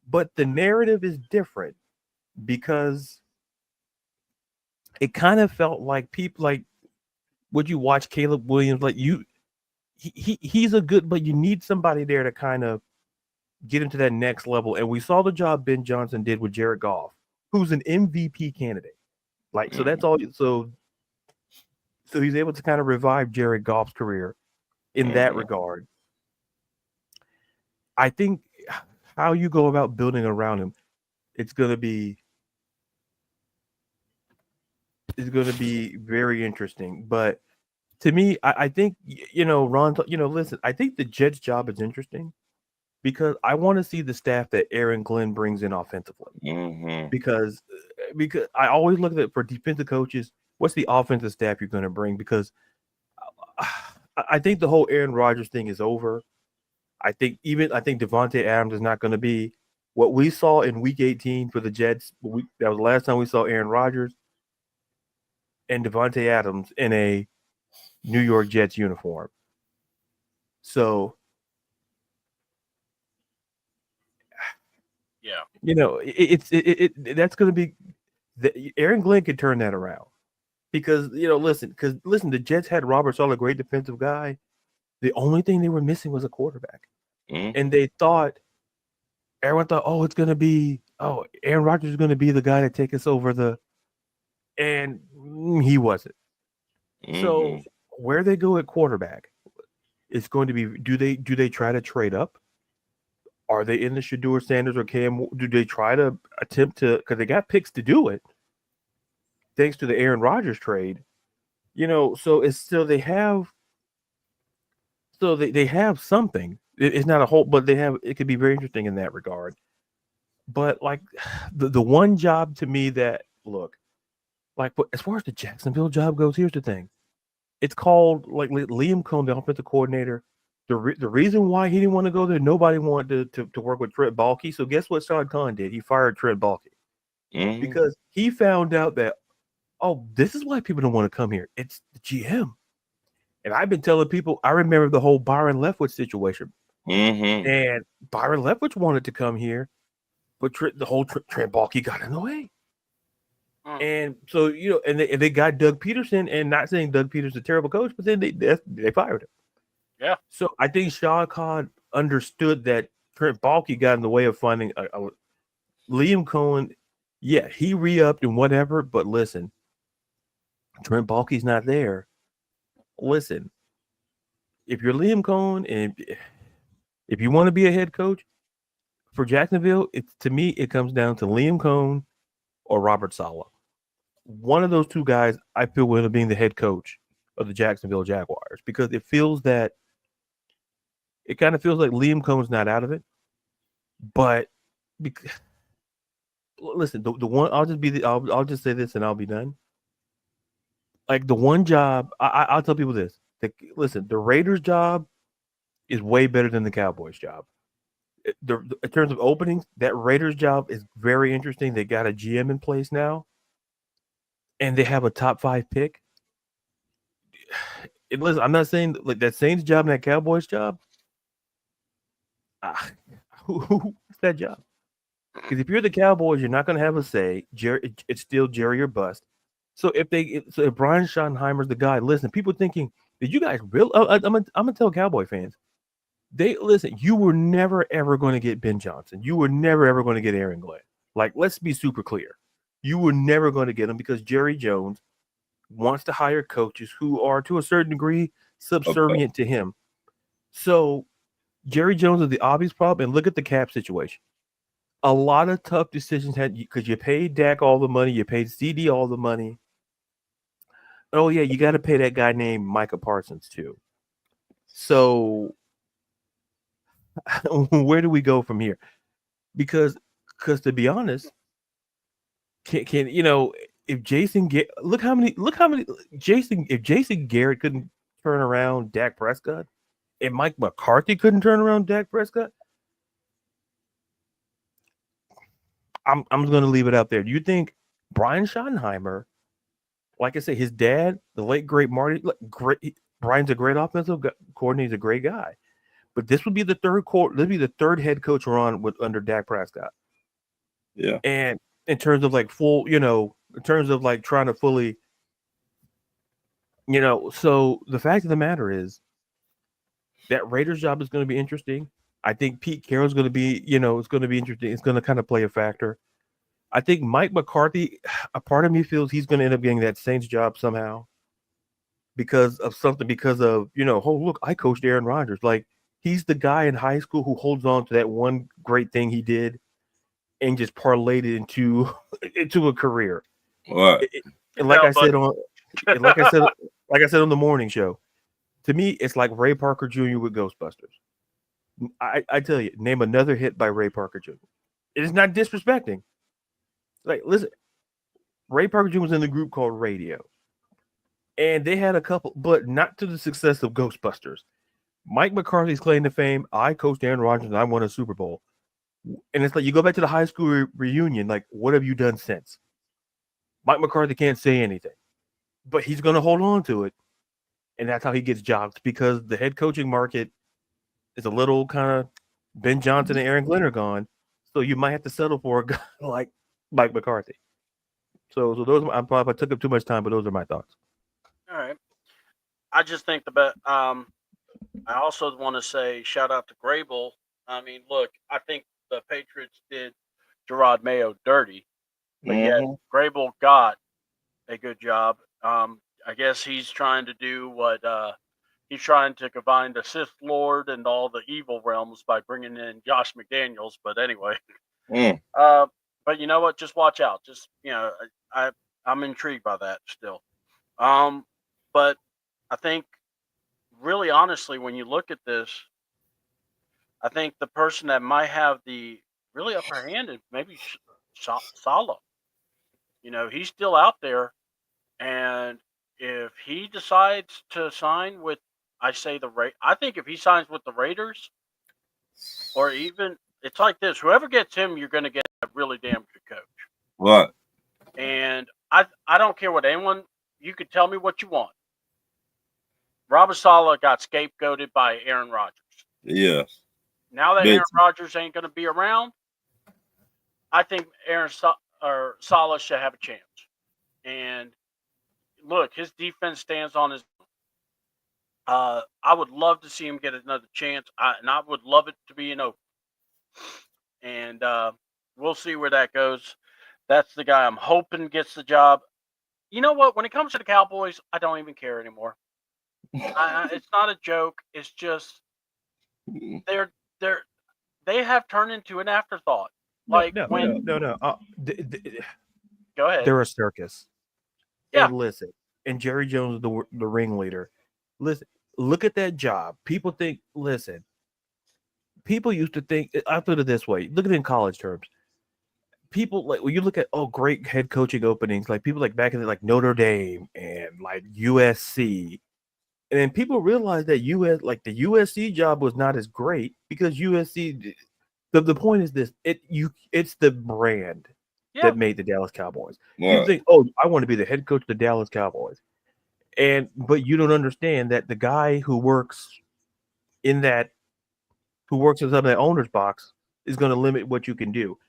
but the narrative is different because it kind of felt like people like, would you watch Caleb Williams? Like he's a good, but you need somebody there to kind of get him to that next level. And we saw the job Ben Johnson did with Jared Goff, who's an MVP candidate. Like, so that's all. So he's able to kind of revive Jared Goff's career in that regard. I think how you go about building around him, it's going to be very interesting. But to me, I think, Ron, listen, I think the Jets job is interesting because I want to see the staff that Aaron Glenn brings in offensively. Because I always look at it for defensive coaches, what's the offensive staff you're going to bring? Because I think the whole Aaron Rodgers thing is over. I think Devontae Adams is not going to be what we saw in Week 18 for the Jets. That was the last time we saw Aaron Rodgers and Devontae Adams in a New York Jets uniform. So, yeah, that's going to be Aaron Glenn could turn that around because listen, the Jets had Robert Saleh, a great defensive guy. The only thing they were missing was a quarterback, and they thought everyone thought, Aaron Rodgers is going to be the guy to take us over and he wasn't. So where they go at quarterback, it's going to be, do they try to trade up? Are they in the Shedeur Sanders or Cam? Do they try to attempt to, because they got picks to do it, thanks to the Aaron Rodgers trade, so it's still they have something. It's not a whole, but it could be very interesting in that regard. But like the one job to me that look like as far as the Jacksonville job goes, here's the thing: it's called like Liam Cohn, the offensive coordinator. The reason why he didn't want to go there, nobody wanted to work with Trent Baalke. So guess what Sean Khan did? He fired Trent Baalke because he found out that this is why people don't want to come here. It's the GM. And I've been telling people, I remember the whole Byron Leftwich situation. And Byron Leftwich wanted to come here, but Trent Baalke got in the way. And so, and they got Doug Peterson, and not saying Doug Peterson's a terrible coach, but then they fired him. Yeah. So I think Sean Khan understood that Trent Baalke got in the way of finding Liam Cohen. Yeah, he re-upped and whatever, but listen, Trent Baalke's not there. Listen, if you're Liam Cohen and if you want to be a head coach for Jacksonville, to me, it comes down to Liam Cohen or Robert Saleh. One of those two guys, I feel, will end up being the head coach of the Jacksonville Jaguars because it kind of feels like Liam Cohen's not out of it. But listen, the one I'll just say this and I'll be done. Like the one job, I'll tell people this: listen, the Raiders' job is way better than the Cowboys' job. In terms of openings, that Raiders job is very interesting. They got a GM in place now, and they have a top 5 pick. Listen, I'm not saying like that Saints job and that Cowboys job. Who's that job? Because if you're the Cowboys, you're not going to have a say. It's still Jerry or bust. So if Brian Schottenheimer's the guy, listen, people thinking, did you guys really? I'm gonna tell Cowboy fans. You were never ever going to get Ben Johnson. You were never ever going to get Aaron Glenn. Like, let's be super clear. You were never going to get him because Jerry Jones wants to hire coaches who are to a certain degree subservient to him. So Jerry Jones is the obvious problem. And look at the cap situation. A lot of tough decisions because you paid Dak all the money, you paid CD all the money. Oh yeah, you got to pay that guy named Micah Parsons too. So where do we go from here? Because to be honest, if Jason Garrett couldn't turn around Dak Prescott, and Mike McCarthy couldn't turn around Dak Prescott, I'm going to leave it out there. Do you think Brian Schottenheimer, like I say, his dad, the late great Marty, Brian's a great offensive coordinator, he's a great guy. But this would be the third head coach we're on under Dak Prescott. Yeah. And in terms of like trying to fully, so the fact of the matter is that Raiders job is going to be interesting. I think Pete Carroll's going to be, it's going to be interesting. It's going to kind of play a factor. I think Mike McCarthy, a part of me feels he's going to end up getting that Saints job somehow because of, oh, look, I coached Aaron Rodgers. Like, he's the guy in high school who holds on to that one great thing he did and just parlayed it into a career. What? And like I said on the morning show, to me, it's like Ray Parker Jr. with Ghostbusters. I tell you, name another hit by Ray Parker Jr. It is not disrespecting. Like, listen, Ray Parker Jr. was in the group called Radio. And they had a couple, but not to the success of Ghostbusters. Mike McCarthy's claim to fame, I coached Aaron Rodgers and I won a Super Bowl. And it's like, you go back to the high school reunion, like, what have you done since? Mike McCarthy can't say anything. But he's going to hold on to it. And that's how he gets jobs, because the head coaching market is a little kind of Ben Johnson and Aaron Glenn are gone. So you might have to settle for a guy like Mike McCarthy. So those I took up too much time, but those are my thoughts. All right. I just think I also want to say shout out to Grable. I mean, look, I think the Patriots did Gerard Mayo dirty, but yet Grable got a good job. I guess he's trying to do what he's trying to combine the Sith Lord and all the evil realms by bringing in Josh McDaniels. But anyway, but you know what? Just watch out. Just, I'm intrigued by that still. But I think really honestly, when you look at this, I think the person that might have the really upper hand is maybe Saleh. You know, he's still out there, and if he decides to sign with, I think if he signs with the Raiders, or even it's like this: whoever gets him, you're going to get a really damn good coach. Right. And I don't care what anyone. You could tell me what you want. Robert Saleh got scapegoated by Aaron Rodgers. Yeah. Now that Aaron Rodgers ain't going to be around, I think Saleh should have a chance. And look, his defense stands on his own. I would love to see him get another chance, and I would love it to be in Oakland. And we'll see where that goes. That's the guy I'm hoping gets the job. You know what? When it comes to the Cowboys, I don't even care anymore. It's not a joke. It's just they have turned into an afterthought. No. Go ahead. They're a circus. Yeah. And listen, and Jerry Jones is the ringleader. Listen, look at that job. People used to think, I'll put it this way, look at it in college terms. People like when you look at great head coaching openings, like people like back in like Notre Dame and like USC, and then people realize that the USC job was not as great because USC. The point is this: it's the brand that made the Dallas Cowboys. Right. You think, I want to be the head coach of the Dallas Cowboys, but you don't understand that the guy who works in some of that owner's box is going to limit what you can do.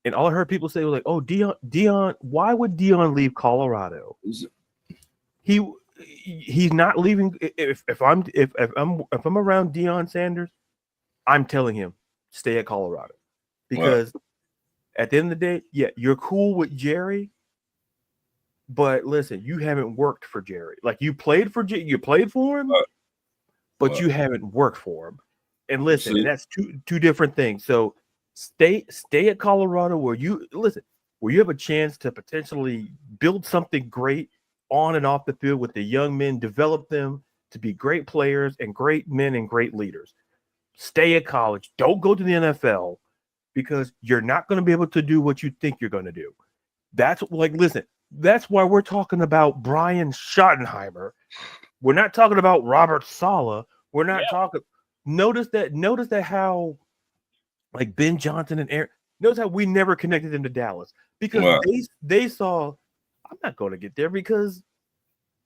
And all I heard people say was like, Deion, why would Deion leave Colorado? He's not leaving. If I'm around Deion Sanders, I'm telling him stay at Colorado because at the end of the day, you're cool with Jerry, but listen, you haven't worked for Jerry. Like you played for him, but you haven't worked for him. And listen, and that's two different things. So stay at Colorado where you have a chance to potentially build something great on and off the field with the young men, develop them to be great players and great men and great leaders. Stay at college. Don't go to the NFL because you're not going to be able to do what you think you're going to do. That's why we're talking about Brian Schottenheimer. We're not talking about Robert Saleh. We're not talking. Notice that how like Ben Johnson and Aaron. Notice how we never connected them to Dallas because they saw I'm not going to get there because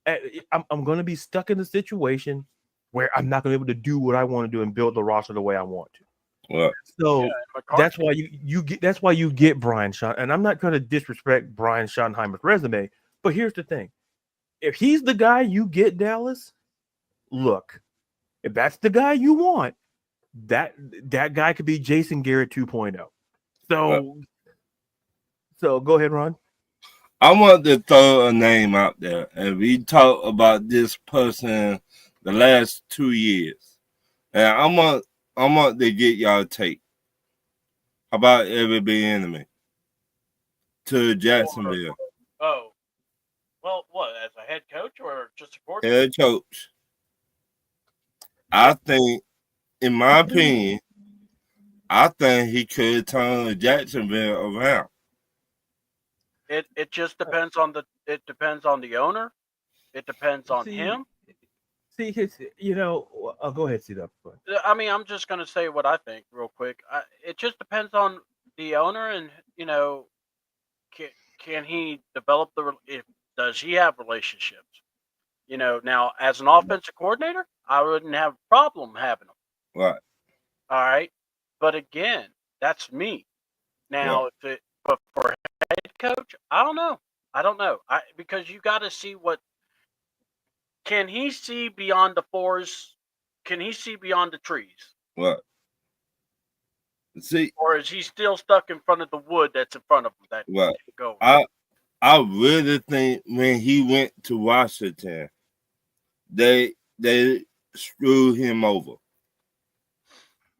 I'm going to be stuck in a situation where I'm not going to be able to do what I want to do and build the roster the way I want to. Right. So that's why you get Brian Schottenheimer. And I'm not going to disrespect Brian Schottenheimer's resume, but here's the thing: if he's the guy you get, Dallas, look, if that's the guy you want, that guy could be Jason Garrett 2.0. So go ahead, Ron. I want to throw a name out there, and we talk about this person the last 2 years, and I want to get y'all take. How about Every Big Enemy to Jacksonville? Well, what, as a head coach or just a coordinator? Head coach. I think, in my opinion, he could turn Jacksonville around. It just depends on the owner. It depends on him. See, go ahead, see that. I mean, I'm just going to say what I think real quick. It just depends on the owner, and can he develop does he have relationships? Now as an offensive coordinator, I wouldn't have a problem having them. Right. All right, but again, that's me. Now, but for head coach, I don't know. Because you got to see can he see beyond the forest? Can he see beyond the trees? What? See, or is he still stuck in front of the wood that's in front of him? That go. I really think when he went to Washington, they screwed him over.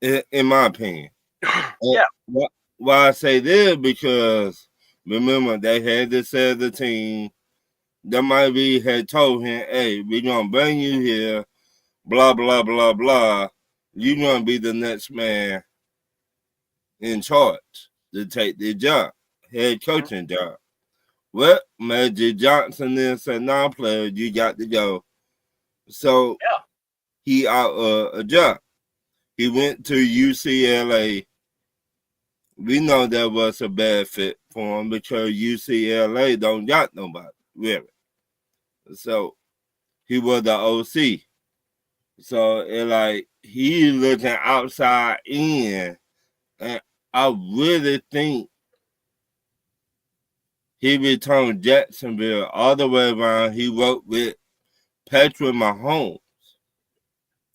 In my opinion. Why I say this because remember they had to sell the team. That might be had told him, "Hey, we're gonna bring you here, blah blah blah blah." you're going to be the next man in charge to take the job, head coaching job. Well, Magic Johnson then said, "No, player, you got to go." So he out a job. He went to UCLA. We know that was a bad fit for him because UCLA don't got nobody, really. So he was the OC. So it like he looking outside in, and I really think he returned Jacksonville all the way around. He worked with Patrick Mahomes,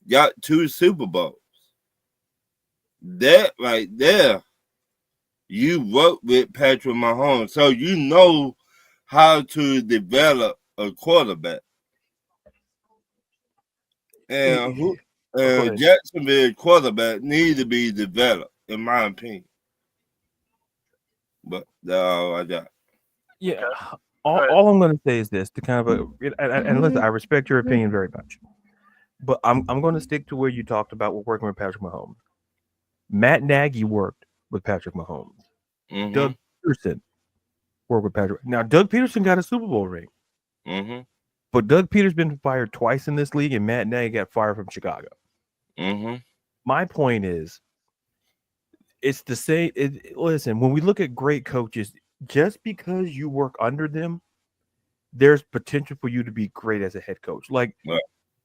got 2 Super Bowls. That right there, you work with Patrick Mahomes, so you know how to develop a quarterback. And Jacksonville quarterback need to be developed, in my opinion. But that's all I got. Yeah. All I'm going to say is this to kind of and listen, I respect your opinion very much, but I'm going to stick to where you talked about working with Patrick Mahomes. Matt Nagy worked with Patrick Mahomes. Mm-hmm. Doug Peterson worked with Patrick. Now, Doug Peterson got a Super Bowl ring. Mm-hmm. But Doug Peterson been fired twice in this league, and Matt Nagy got fired from Chicago. Mm-hmm. My point is, it's the same. Listen, when we look at great coaches, just because you work under them, there's potential for you to be great as a head coach. Like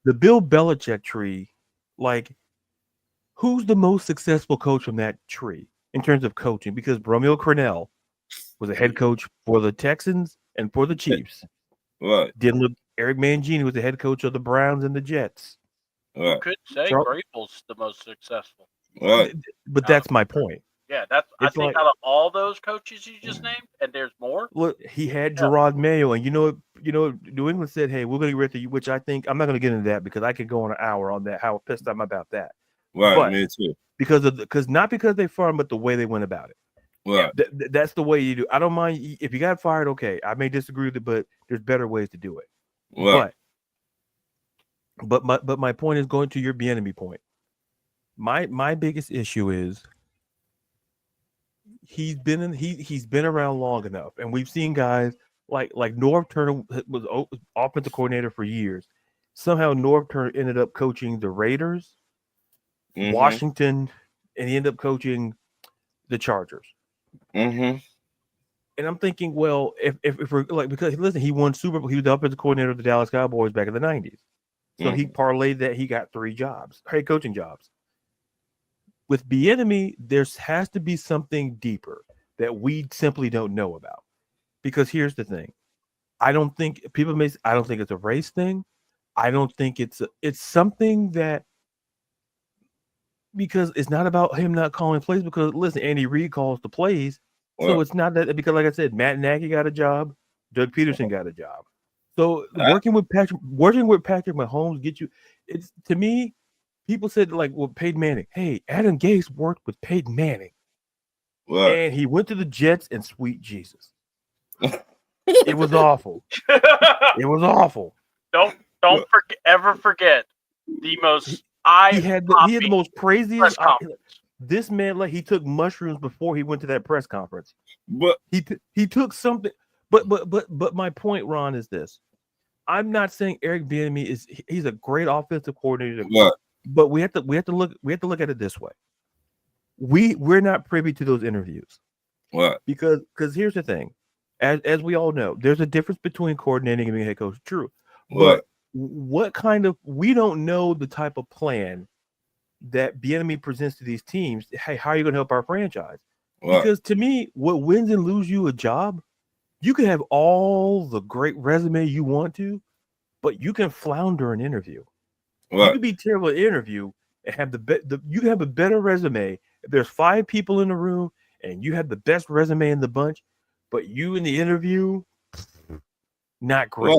the Bill Belichick tree, like who's the most successful coach from that tree in terms of coaching? Because Romeo Crennel was a head coach for the Texans and for the Chiefs. Right. Eric Mangini was the head coach of the Browns and the Jets. Right. You could say Vrabel's the most successful. Right. But that's my point. Yeah, I think out of all those coaches you just named, and there's more. Look, he had Gerard Mayo, and you know, New England said, "Hey, we're going to get rid of you," which I think I'm not going to get into that because I could go on an hour on that. How pissed I'm about that. Right, but me too. Not because they fired him, but the way they went about it. Right. That's the way you do. I don't mind if you got fired. Okay, I may disagree with it, but there's better ways to do it. Right. But my point is going to your Bieniemy point. My biggest issue is he's been around long enough, and we've seen guys like Norv Turner was offensive coordinator for years. Somehow Norv Turner ended up coaching the Raiders, Washington, and he ended up coaching the Chargers. Mm-hmm. And I'm thinking, well, if we're like, because listen, he won Super Bowl. He was the offensive coordinator of the Dallas Cowboys back in the 90s. So he parlayed that. He got 3 jobs, head coaching jobs. With Bieniemy, there has to be something deeper that we simply don't know about. Because here's the thing. I don't think it's a race thing. I don't think it's something that, because it's not about him not calling plays, because listen, Andy Reid calls the plays. So it's not that, because like I said, Matt Nagy got a job, Doug Peterson got a job. So working with Patrick Mahomes get you. It's, to me, people said like with Peyton Manning. Hey, Adam Gase worked with Peyton Manning, and he went to the Jets, and sweet Jesus, it was awful. It was awful. Don't ever forget the most. He had the most craziest. This man, like, he took mushrooms before he went to that press conference. But he took something. But my point, Ron, is this: I'm not saying Eric Bieniemy he's a great offensive coordinator. But we have to look at it this way. We're not privy to those interviews. What? Because here's the thing. As we all know, there's a difference between coordinating and being a head coach. True. But what kind of, we don't know the type of plan that Bieniemy presents to these teams. Hey, how are you going to help our franchise? Because to me, what wins and lose you a job, you can have all the great resume you want to, but you can flounder an interview. You could be terrible at interview and have you can have a better resume if there's 5 people in the room and you have the best resume in the bunch, but you in the interview, not great.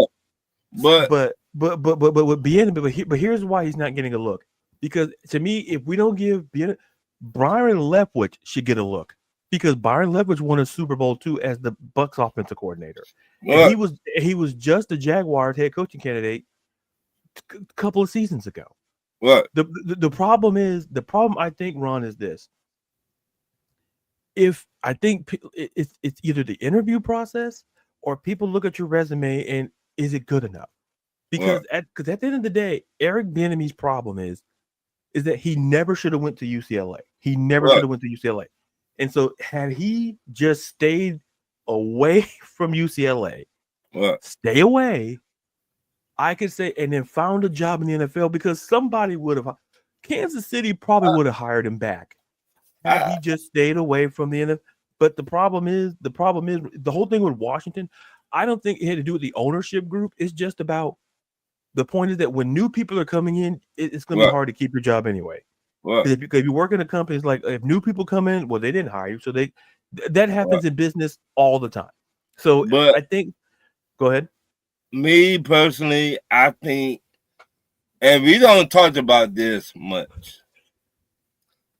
But with Bieniemy, but here's why he's not getting a look. Because to me, if we don't give Bieniemy, Byron Leftwich should get a look, because Byron Leftwich won a Super Bowl II as the Bucs offensive coordinator. And he was just a Jaguars head coaching candidate a couple of seasons ago. What? The problem I think, Ron, is this. If I think it's either the interview process or people look at your resume and is it good enough? Because at the end of the day, Eric Bieniemy's problem is that he never should have went to UCLA. He never should have went to UCLA. And so had he just stayed away from UCLA, stay away, I could say, and then found a job in the NFL, because somebody would have, Kansas City probably would have hired him back had he just stayed away from the NFL. But the problem is the whole thing with Washington, I don't think it had to do with the ownership group. It's just about, the point is that when new people are coming in, it's going to be hard to keep your job anyway. Because if you work in a company, it's like, if new people come in, well, they didn't hire you, so that happens in business all the time. So I think, go ahead. Me personally, I think, and we don't talk about this much,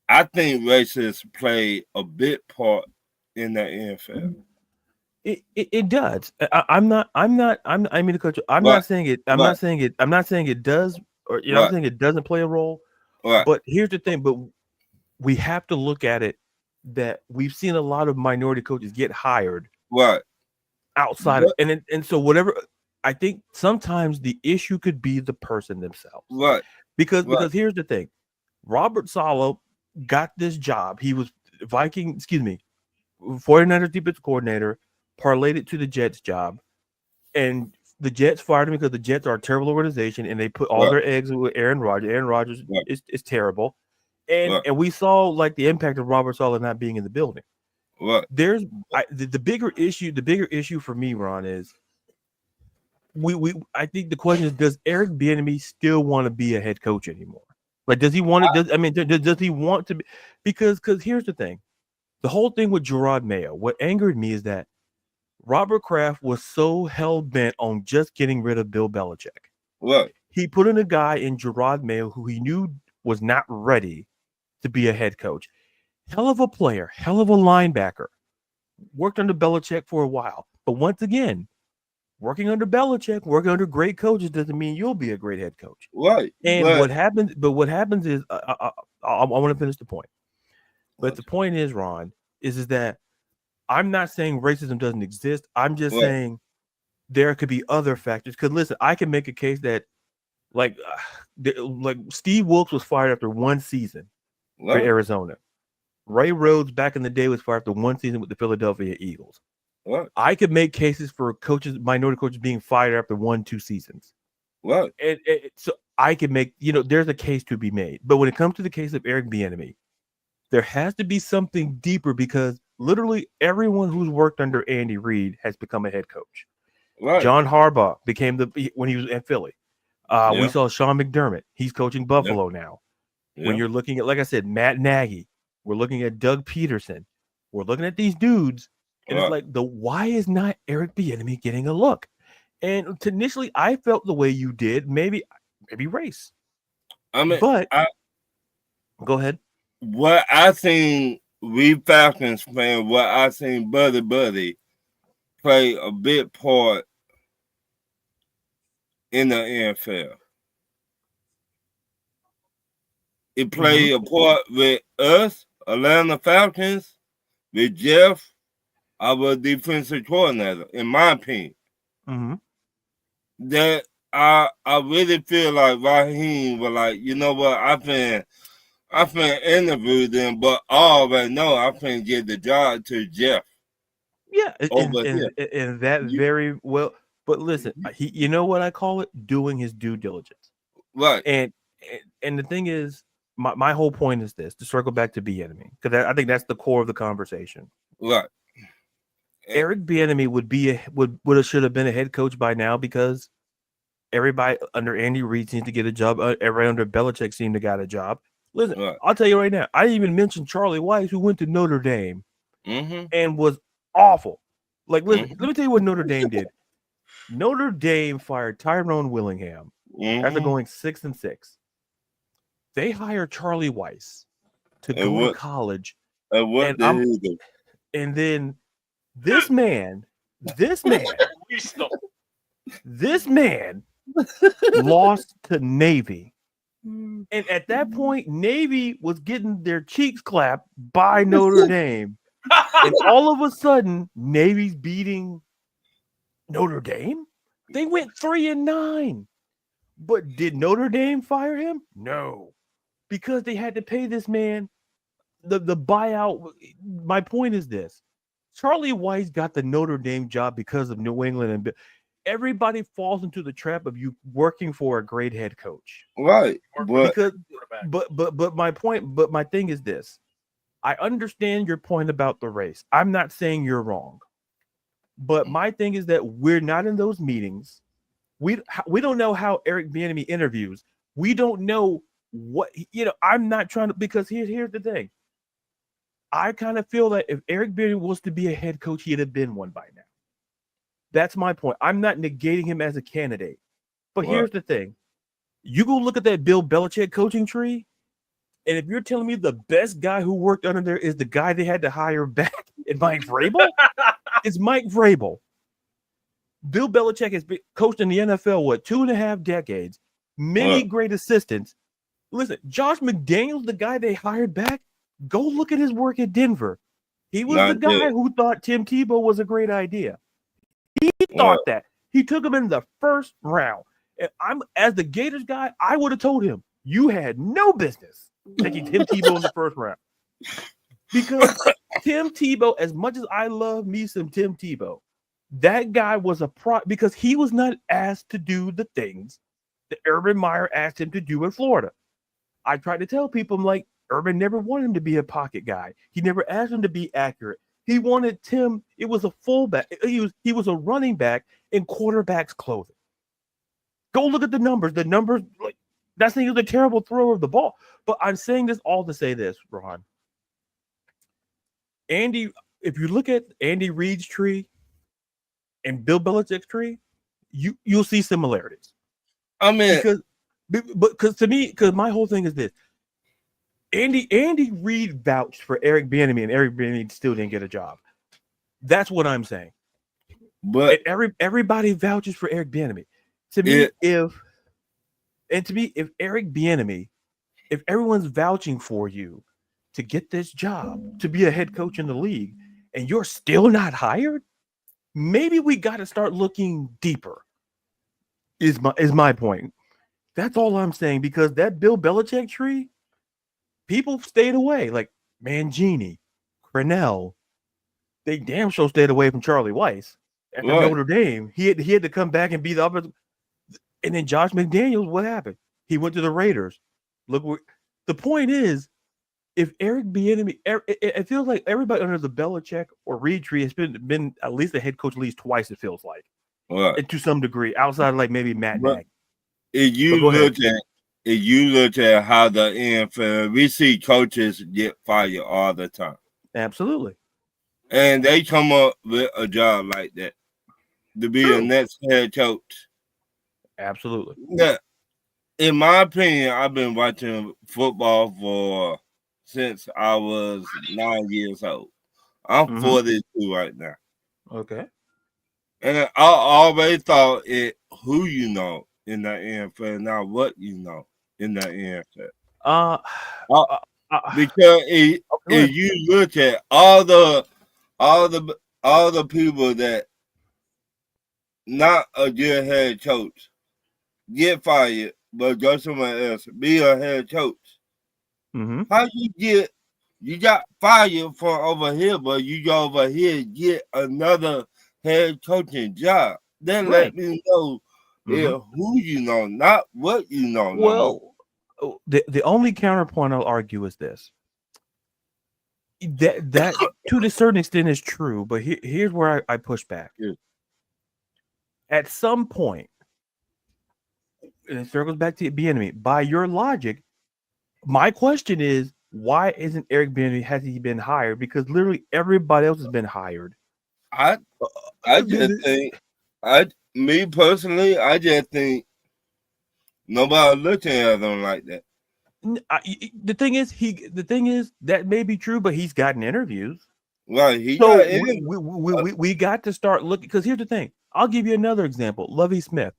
I think racists play a big part in the NFL. It does. I'm not saying it. I'm not saying it does, or I'm saying it doesn't play a role. But here's the thing. But we have to look at it that we've seen a lot of minority coaches get hired outside of, and so whatever. I think sometimes the issue could be the person themselves. Because here's the thing. Robert Saleh got this job. He was 49ers defensive coordinator, parlayed it to the Jets job, and the Jets fired him because the Jets are a terrible organization, and they put all their eggs with Aaron Rodgers. Aaron Rodgers is terrible, and we saw like the impact of Robert Saleh not being in the building. There's the bigger issue for me, Ron, is I think the question is, does Eric Bieniemy still want to be a head coach anymore? Like, does he want to? Does he want to be? Because here's the thing. The whole thing with Gerard Mayo, what angered me is that Robert Kraft was so hell-bent on just getting rid of Bill Belichick. He put in a guy in Gerard Mayo who he knew was not ready to be a head coach. Hell of a player, hell of a linebacker. Worked under Belichick for a while. But once again, working under Belichick, working under great coaches doesn't mean you'll be a great head coach. What happens is, I want to finish the point. But the point is, Ron, is that I'm not saying racism doesn't exist. I'm just saying there could be other factors. Because listen, I can make a case that like Steve Wilkes was fired after one season for Arizona. Ray Rhodes back in the day was fired after one season with the Philadelphia Eagles. I could make cases for minority coaches being fired after 1-2 seasons. So I could make, there's a case to be made. But when it comes to the case of Eric Bieniemy, there has to be something deeper, because literally everyone who's worked under Andy Reid has become a head coach. John Harbaugh became when he was in Philly. We saw Sean McDermott. He's coaching Buffalo now. When you're looking at, like I said, Matt Nagy, we're looking at Doug Peterson. We're looking at these dudes, and it's like, why is not Eric Bieniemy getting a look? And initially, I felt the way you did. Maybe race. Go ahead. What I seen, we Falcons fan, what I seen Buddy play a big part in the NFL. It played a part with us, Atlanta Falcons, with Jeff, our defensive coordinator, in my opinion. That I really feel like Raheem was like, you know what, I finna interview them, but I already know I finna give the job to Jeff. And that very well. But listen, you know what I call it? Doing his due diligence. And the thing is, my whole point is this, to circle back to Bieniemy, because I think that's the core of the conversation. Eric Bieniemy should have been a head coach by now, because everybody under Andy Reid seems to get a job. Everybody under Belichick seemed to got a job. Listen, I'll tell you right now, I even mentioned Charlie Weiss, who went to Notre Dame and was awful. Like, listen, let me tell you what Notre Dame did. Notre Dame fired Tyrone Willingham after going 6-6. They hired Charlie Weiss to go to college. And then this man lost to Navy And at that point, Navy was getting their cheeks clapped by Notre Dame. And all of a sudden, Navy's beating Notre Dame. They went 3-9. But did Notre Dame fire him? No. Because they had to pay this man the buyout. My point is this. Charlie Weiss got the Notre Dame job because of New England, and everybody falls into the trap of you working for a great head coach. Right. But my thing is this. I understand your point about the race. I'm not saying you're wrong. But my thing is that we're not in those meetings. We don't know how Eric Bieniemy interviews. We don't know what, I'm not trying to, because here's the thing. I kind of feel that if Eric Bieniemy was to be a head coach, he'd have been one by now. That's my point. I'm not negating him as a candidate. But here's the thing. You go look at that Bill Belichick coaching tree, and if you're telling me the best guy who worked under there is the guy they had to hire back in Mike Vrabel, it's Mike Vrabel. Bill Belichick has been coached in the NFL, 2.5 decades, many great assistants. Listen, Josh McDaniels, the guy they hired back, go look at his work at Denver. He was the guy who thought Tim Tebow was a great idea. He thought that. He took him in the first round. And as the Gators guy, I would have told him, you had no business taking Tim Tebow in the first round. Because Tim Tebow, as much as I love me some Tim Tebow, that guy was because he was not asked to do the things that Urban Meyer asked him to do in Florida. I tried to tell people, I'm like, Urban never wanted him to be a pocket guy. He never asked him to be accurate. He wanted Tim. It was a fullback. He was a running back in quarterback's clothing. Go look at the numbers. The numbers, like, that's he was a terrible thrower of the ball. But I'm saying this all to say this, Ron. Andy, if you look at Andy Reid's tree and Bill Belichick's tree, you'll see similarities. I mean, because to me, because my whole thing is this: Andy Reid vouched for Eric Bieniemy, and Eric Bieniemy still didn't get a job. That's what I'm saying. But everybody vouches for Eric Bieniemy. To me, if Eric Bieniemy, if everyone's vouching for you to get this job, to be a head coach in the league, and you're still not hired, maybe we got to start looking deeper. Is my point. That's all I'm saying, because that Bill Belichick tree, people stayed away. Like Mangini, Crennel, they damn sure stayed away from Charlie Weiss. At Notre Dame, he had to come back and be the upper. And then Josh McDaniels, what happened? He went to the Raiders. Look, the point is, if Eric Bieniemy, it feels like everybody under the Belichick or Reid tree has been at least a head coach at least twice. It feels like, and to some degree, outside of like maybe Matt Nagy. If you look at how the NFL, we see coaches get fired all the time. Absolutely. And they come up with a job like that to be a next head coach. Absolutely. Yeah. In my opinion, I've been watching football since I was 9 years old. I'm 42 right now. Okay. And I always thought who you know in the NFL, not what you know in the NFL. Because if you look at all the people that not a good head coach get fired, but go somewhere else, be a head coach. How you got fired from over here, but you go over here get another head coaching job? Then let me know who you know, not what you know. Well, the only counterpoint I'll argue is this. That to a certain extent is true, but here's where I push back. Yeah. At some point, and it circles back to Bieniemy, by your logic, my question is, why isn't Eric Bieniemy, has he been hired? Because literally everybody else has been hired. I just think, me personally, I just think nobody looking at them like that. The thing is that may be true, but he's gotten interviews. Right. We got to start looking, because here's the thing. I'll give you another example. Lovie Smith.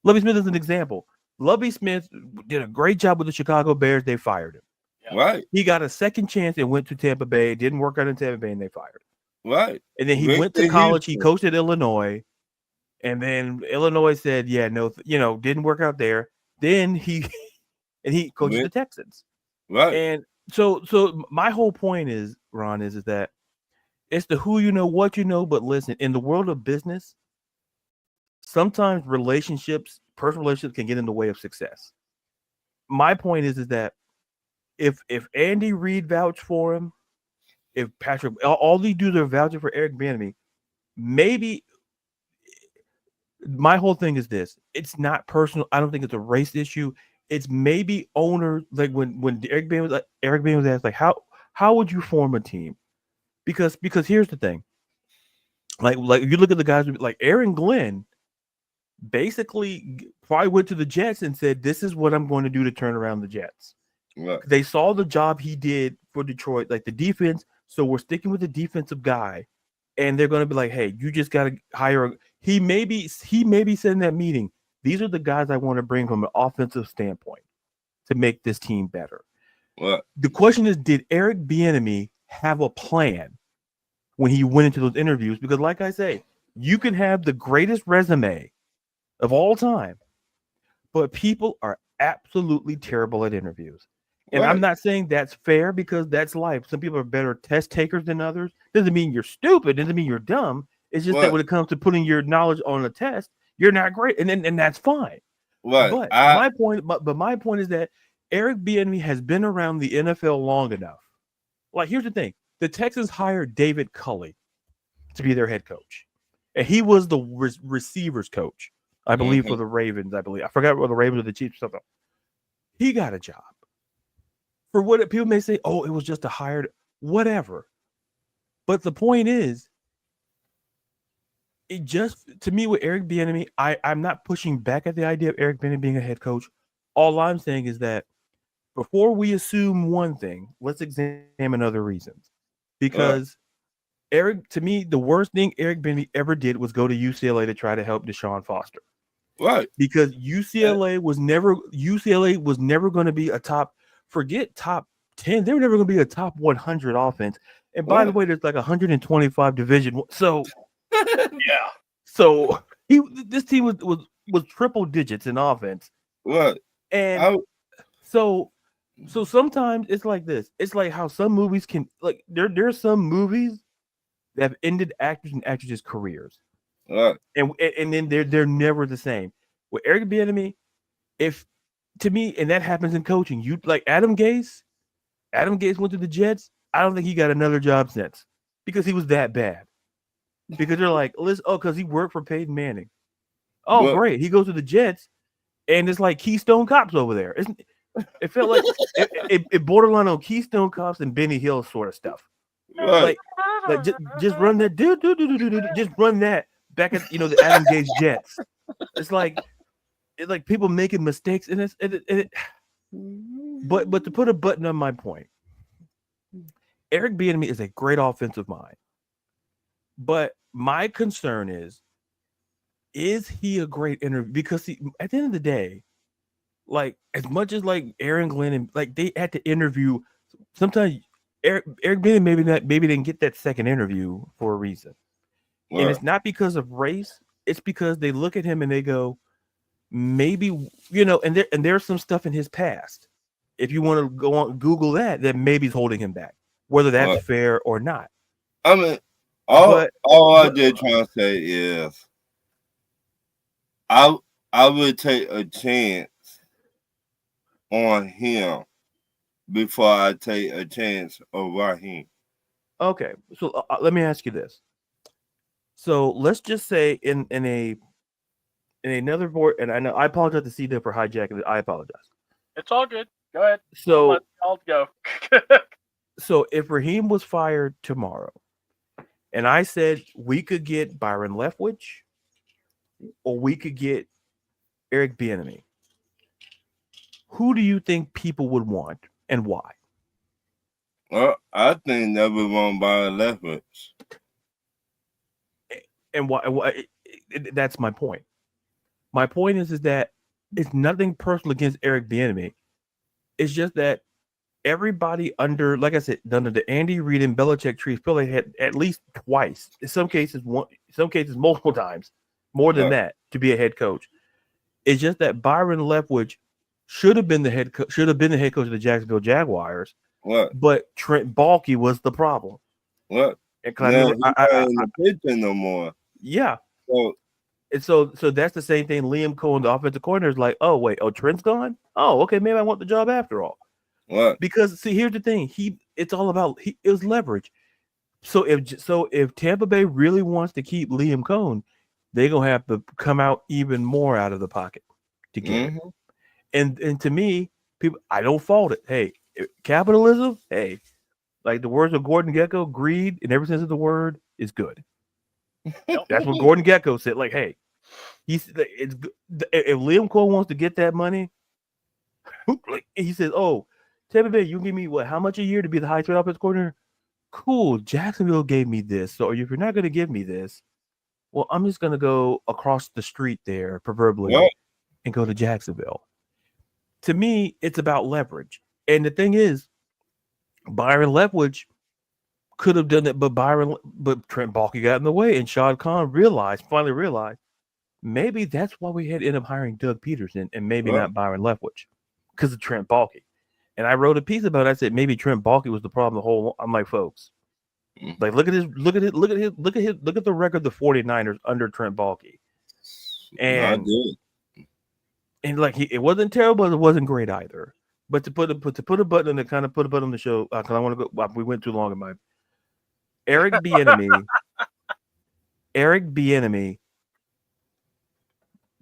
Lovie Smith is an example. Lovie Smith did a great job with the Chicago Bears. They fired him. Yeah. Right. He got a second chance and went to Tampa Bay. Didn't work out in Tampa Bay, and they fired him. Right. And then he went to college. He coached at Illinois, and then Illinois said, "Yeah, no, didn't work out there." Then he coached the Texans. Right. And so my whole point is, Ron, is that it's the who you know, what you know. But listen, in the world of business, sometimes personal relationships can get in the way of success. My point is that if Andy Reid vouched for him, if Patrick, all these dudes are vouching for Eric Bieniemy, maybe my whole thing is this: it's not personal. I don't think it's a race issue. It's maybe owners, like when Eric Bieniemy was asked, like, how would you form a team? Because here's the thing, like you look at the guys like Aaron Glenn, basically probably went to the Jets and said, "This is what I'm going to do to turn around the Jets." Right. They saw the job he did for Detroit, like the defense. So we're sticking with the defensive guy, and they're going to be like, "Hey, you just got to hire." He maybe said in that meeting, "These are the guys I want to bring from an offensive standpoint to make this team better." Right. The question is, did Eric Bieniemy have a plan when he went into those interviews? Because, like I say, you can have the greatest resume of all time, but people are absolutely terrible at interviews. And I'm not saying that's fair, because that's life. Some people are better test takers than others. Doesn't mean you're stupid. Doesn't mean you're dumb. It's just that when it comes to putting your knowledge on a test, you're not great, and that's fine. Right. But my point is that Eric Bieniemy has been around the NFL long enough. Like, here's the thing: the Texans hired David Culley to be their head coach, and he was the receivers coach, I believe, for the Ravens. I forgot whether the Ravens or the Chiefs or something. He got a job. For what people may say, oh, it was just a hired, whatever. But the point is, it just, to me, with Eric Bieniemy, I'm not pushing back at the idea of Eric Bieniemy being a head coach. All I'm saying is that before we assume one thing, let's examine other reasons. Because to me, the worst thing Eric Bieniemy ever did was go to UCLA to try to help Deshaun Foster. Right. Because UCLA was never going to be a top 10. They were never going to be a top 100 offense. And by the way, there's like 125 division. So Yeah. So this team was triple digits in offense. Right. And so sometimes it's like this. It's like how some movies can, like, there's some movies that have ended actors and actresses' careers. Right. And then they're never the same. With Eric Bieniemy, to me, and that happens in coaching. You like Adam Gase went to the Jets. I don't think he got another job since, because he was that bad. Because they're like, because he worked for Peyton Manning. Oh, great. He goes to the Jets, and it's like Keystone Cops over there. It felt like it borderline on Keystone Cops and Benny Hill sort of stuff. Right. Like just run that, just run that back at the Adam Gase Jets. It's like people making mistakes, and but to put a button on my point, Eric Bieniemy is a great offensive mind, but my concern is he a great interview? Because at the end of the day, like, as much as like Aaron Glenn and like they had to interview, sometimes Eric Bieniemy maybe didn't get that second interview for a reason, and it's not because of race. It's because they look at him and they go, maybe, and there's some stuff in his past. If you want to go on Google that maybe is holding him back, whether that's fair or not. I mean, all I did trying to say is I would take a chance on him before I take a chance on Raheem. Okay, so let me ask you this. So let's just say in another board, and I know I apologize to CDouble for hijacking it. I apologize. It's all good. Go ahead. So I'll go. So if Raheem was fired tomorrow, and I said we could get Byron Leftwich, or we could get Eric Bieniemy, who do you think people would want and why? Well, I think that would want Byron Leftwich. And why? That's my point. My point is that it's nothing personal against Eric Bieniemy. It's just that everybody under, like I said, under the Andy Reid and Belichick tree, feel they had at least twice, in some cases multiple times, more than that, to be a head coach. It's just that Byron Leftwich should have been the head coach of the Jacksonville Jaguars. What? But Trent Baalke was the problem. What? And Now he's not in the picture no more. Yeah. So that's the same thing. Liam Cohen, the offensive coordinator, is like, oh wait, Trent's gone. Oh, okay, maybe I want the job after all. What? Because see, here's the thing. It's all about it was leverage. So if Tampa Bay really wants to keep Liam Cohen, they're gonna have to come out even more out of the pocket to get it. And to me, people, I don't fault it. Hey, capitalism. Hey, like the words of Gordon Gekko, greed in every sense of the word is good. That's what Gordon Gekko said. Like, hey, if Liam Cole wants to get that money, like he says, oh, Tampa Bay, you give me what? How much a year to be the high trade offense coordinator? Cool. Jacksonville gave me this. So if you're not going to give me this, well, I'm just going to go across the street there, proverbially, and go to Jacksonville. To me, it's about leverage. And the thing is, Byron Leftwich could have done it, but Trent Baalke got in the way, and Shad Khan finally realized, maybe that's why we had to end up hiring Doug Peterson and maybe not Byron Leftwich, because of Trent Baalke. And I wrote a piece about it. I said maybe Trent Baalke was the problem. I'm like, folks, like look at the record of the 49ers under Trent Baalke. And like it wasn't terrible, but it wasn't great either. But to put a button on the show, because I want to go. We went too long in my Eric Bieniemy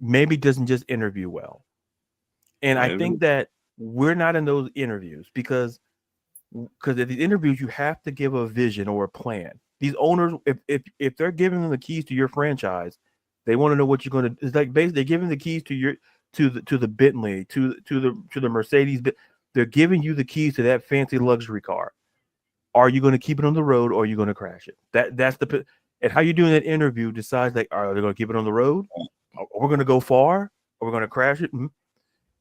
maybe doesn't just interview well, and I think that we're not in those interviews because at these interviews you have to give a vision or a plan. These owners, if they're giving them the keys to your franchise, they want to know what you're going to. It's like basically they're giving the keys to the Bentley, to the Mercedes. They're giving you the keys to that fancy luxury car. Are you going to keep it on the road or are you going to crash it? That's and how you doing that interview decides like, are they going to keep it on the road? Or we're going to go far? Or we're going to crash it? Mm-hmm.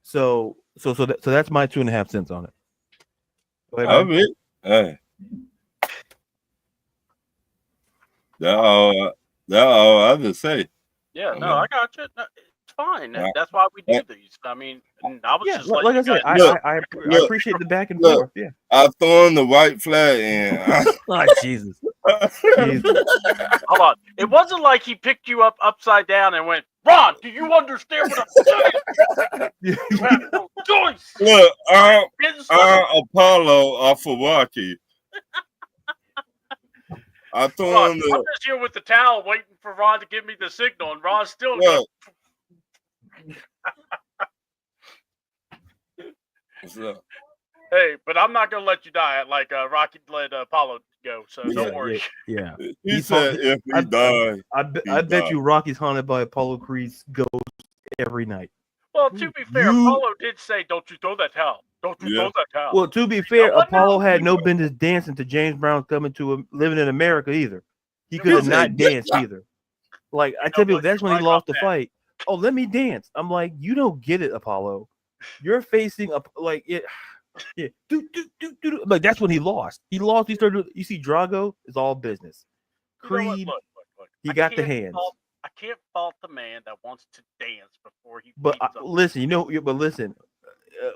So that's my 2.5 cents on it. Hey. That's all I have to say. Yeah, no, I got you. No, it's fine. That's why we do these. I mean, I was just like I said, I appreciate the back and forth. Yeah, I throw in the white flag and oh, Jesus. Hold on. It wasn't like he picked you up upside down and went, Ron, do you understand what I'm saying? You have no choice. Look, Apollo Afawaki. I throw in I'm just here with the towel waiting for Ron to give me the signal, and Ron's still What's up? Hey, but I'm not going to let you die like Rocky let Apollo go, so don't worry. Yeah. He said if he died. I bet you Rocky's haunted by Apollo Creed's ghost every night. Well, to be fair, Apollo did say, don't you throw that towel. Don't you throw that towel. Well, to be fair, Apollo had no business dancing to James Brown coming to living in America either. He could have not danced either. Like, I tell you, that's when he lost the fight. Oh, let me dance. I'm like, you don't get it, Apollo. You're facing up like it. Yeah, like that's when he lost. He lost. He started. You see, Drago is all business. Creed, look. He got the hands. I can't fault the man that wants to dance before he. But listen,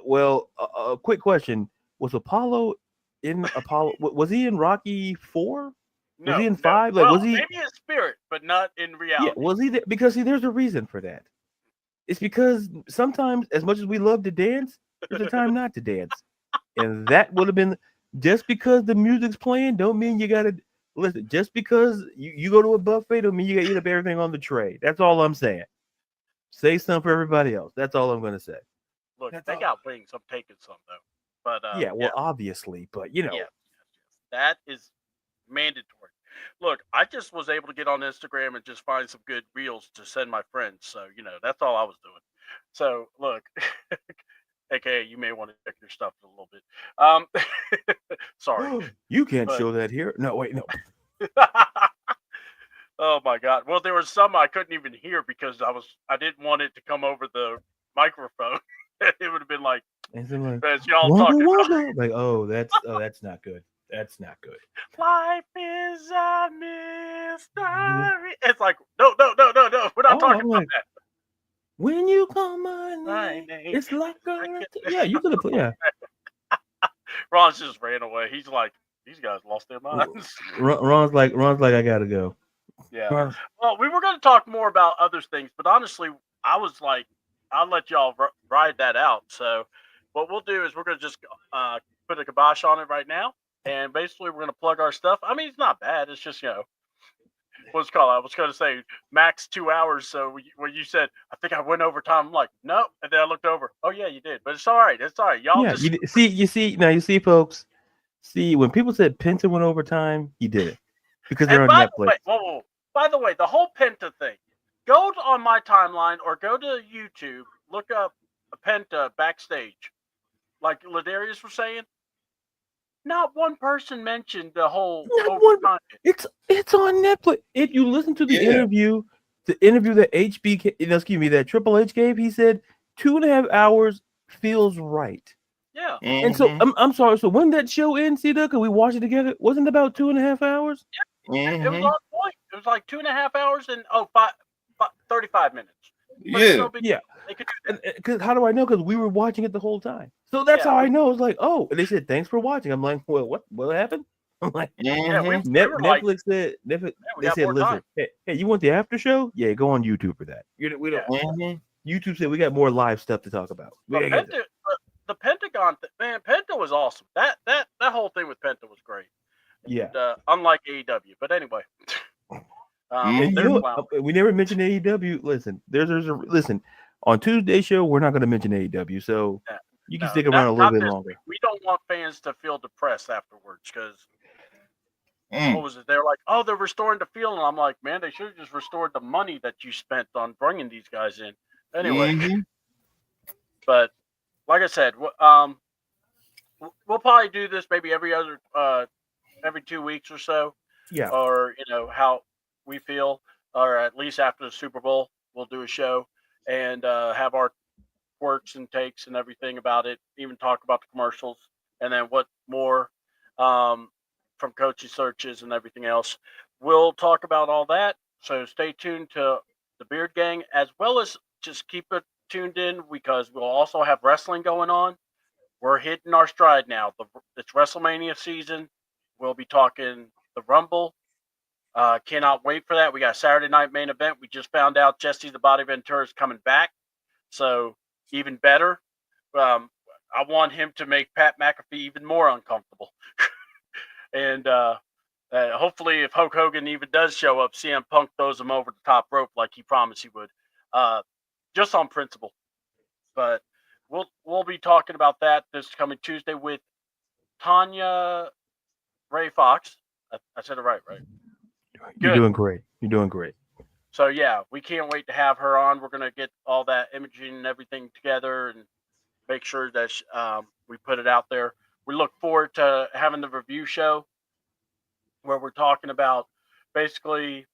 a quick question: was Apollo in Apollo? Was he in Rocky 4? Was he in 5? Like, was he? Maybe in spirit, but not in reality. Yeah, was he there? Because there's a reason for that. It's because sometimes, as much as we love to dance, there's a time not to dance. And that would have been just because the music's playing, don't mean you gotta listen. Just because you go to a buffet, don't mean you gotta eat up everything on the tray. That's all I'm saying. Say something for everybody else. That's all I'm gonna say. Look, they got wings. I'm taking some though. But obviously, but that is mandatory. Look, I just was able to get on Instagram and just find some good reels to send my friends. So that's all I was doing. So look. AKA, you may want to check your stuff a little bit. Sorry. You can't show that here. No, wait, no. Oh my God. Well, there was some I couldn't even hear because I didn't want it to come over the microphone. It would have been like, And so like, as y'all wonka, talking about, wonka. Like, that's not good. That's not good. life is a mystery. It's like, no. We're not talking I'm about like, that. when you call my My name, name. it's like yeah, you could have put yeah. Ron just ran away. He's like, these guys lost their minds. Ron's like, I gotta go. Yeah. Well, we were going to talk more about other things, but honestly, I was like, I'll let y'all ride that out. So, what we'll do is we're going to just put a kibosh on it right now, and basically we're going to plug our stuff. I mean, it's not bad. It's just what's it called? I was going to say max 2 hours. So when you said I think I went over time, I'm like, no, and then I looked over. Oh yeah, you did, but it's all right. It's all right. Y'all just you see, folks. See, when people said Penta went overtime, he did it because they're on Netflix. Whoa. By the way, the whole Penta thing. Go on my timeline or go to YouTube. Look up Penta backstage, like LaDarius was saying. Not one person mentioned the whole overtime. It's on Netflix. If you listen to the interview that that Triple H gave, he said 2.5 hours feels right. Yeah. And so I'm sorry. So when that show ends, Cedar, we watch it together? Wasn't it about 2.5 hours? Yeah. It was on point. It was like 2.5 hours and 35 minutes. But yeah. Because how do I know? Because we were watching it the whole time. So that's how I know. It's like, oh, and they said thanks for watching. I'm like, well, what happened? I'm like, Netflix said they said, listen, hey, you want the after show? Yeah, go on YouTube for that. We don't. YouTube said we got more live stuff to talk about. The Pentagon, man, Penta was awesome. That whole thing with Penta was great. Yeah. And, unlike AEW, but anyway. We never mentioned AEW. Listen, listen. On Tuesday's show, we're not going to mention AEW, so you can stick around a little bit longer. We don't want fans to feel depressed afterwards because what was it? They're like, oh, they're restoring the field, and I'm like, man, they should have just restored the money that you spent on bringing these guys in. Anyway, but like I said, we'll probably do this maybe every 2 weeks or so. Yeah. Or how we feel, or at least after the Super Bowl, we'll do a show and have our works and takes and everything about it. Even talk about the commercials and then what more from coaching searches and everything else. We'll talk about all that. So stay tuned to the Beard Gang, as well as just keep it tuned in because we'll also have wrestling going on. We're hitting our stride now. It's WrestleMania season. We'll be talking the Rumble. Cannot wait for that. We got Saturday night main event. We just found out Jesse the Body Ventura is coming back. So even better. I want him to make Pat McAfee even more uncomfortable. And hopefully if Hulk Hogan even does show up, CM Punk throws him over the top rope like he promised he would. Just on principle. But we'll be talking about that this coming Tuesday with Tanya Ray Fox. I said it right? You're doing great. You're doing great. So yeah, we can't wait to have her on. We're gonna get all that imaging and everything together and make sure that we put it out there. We look forward to having the review show where we're talking about basically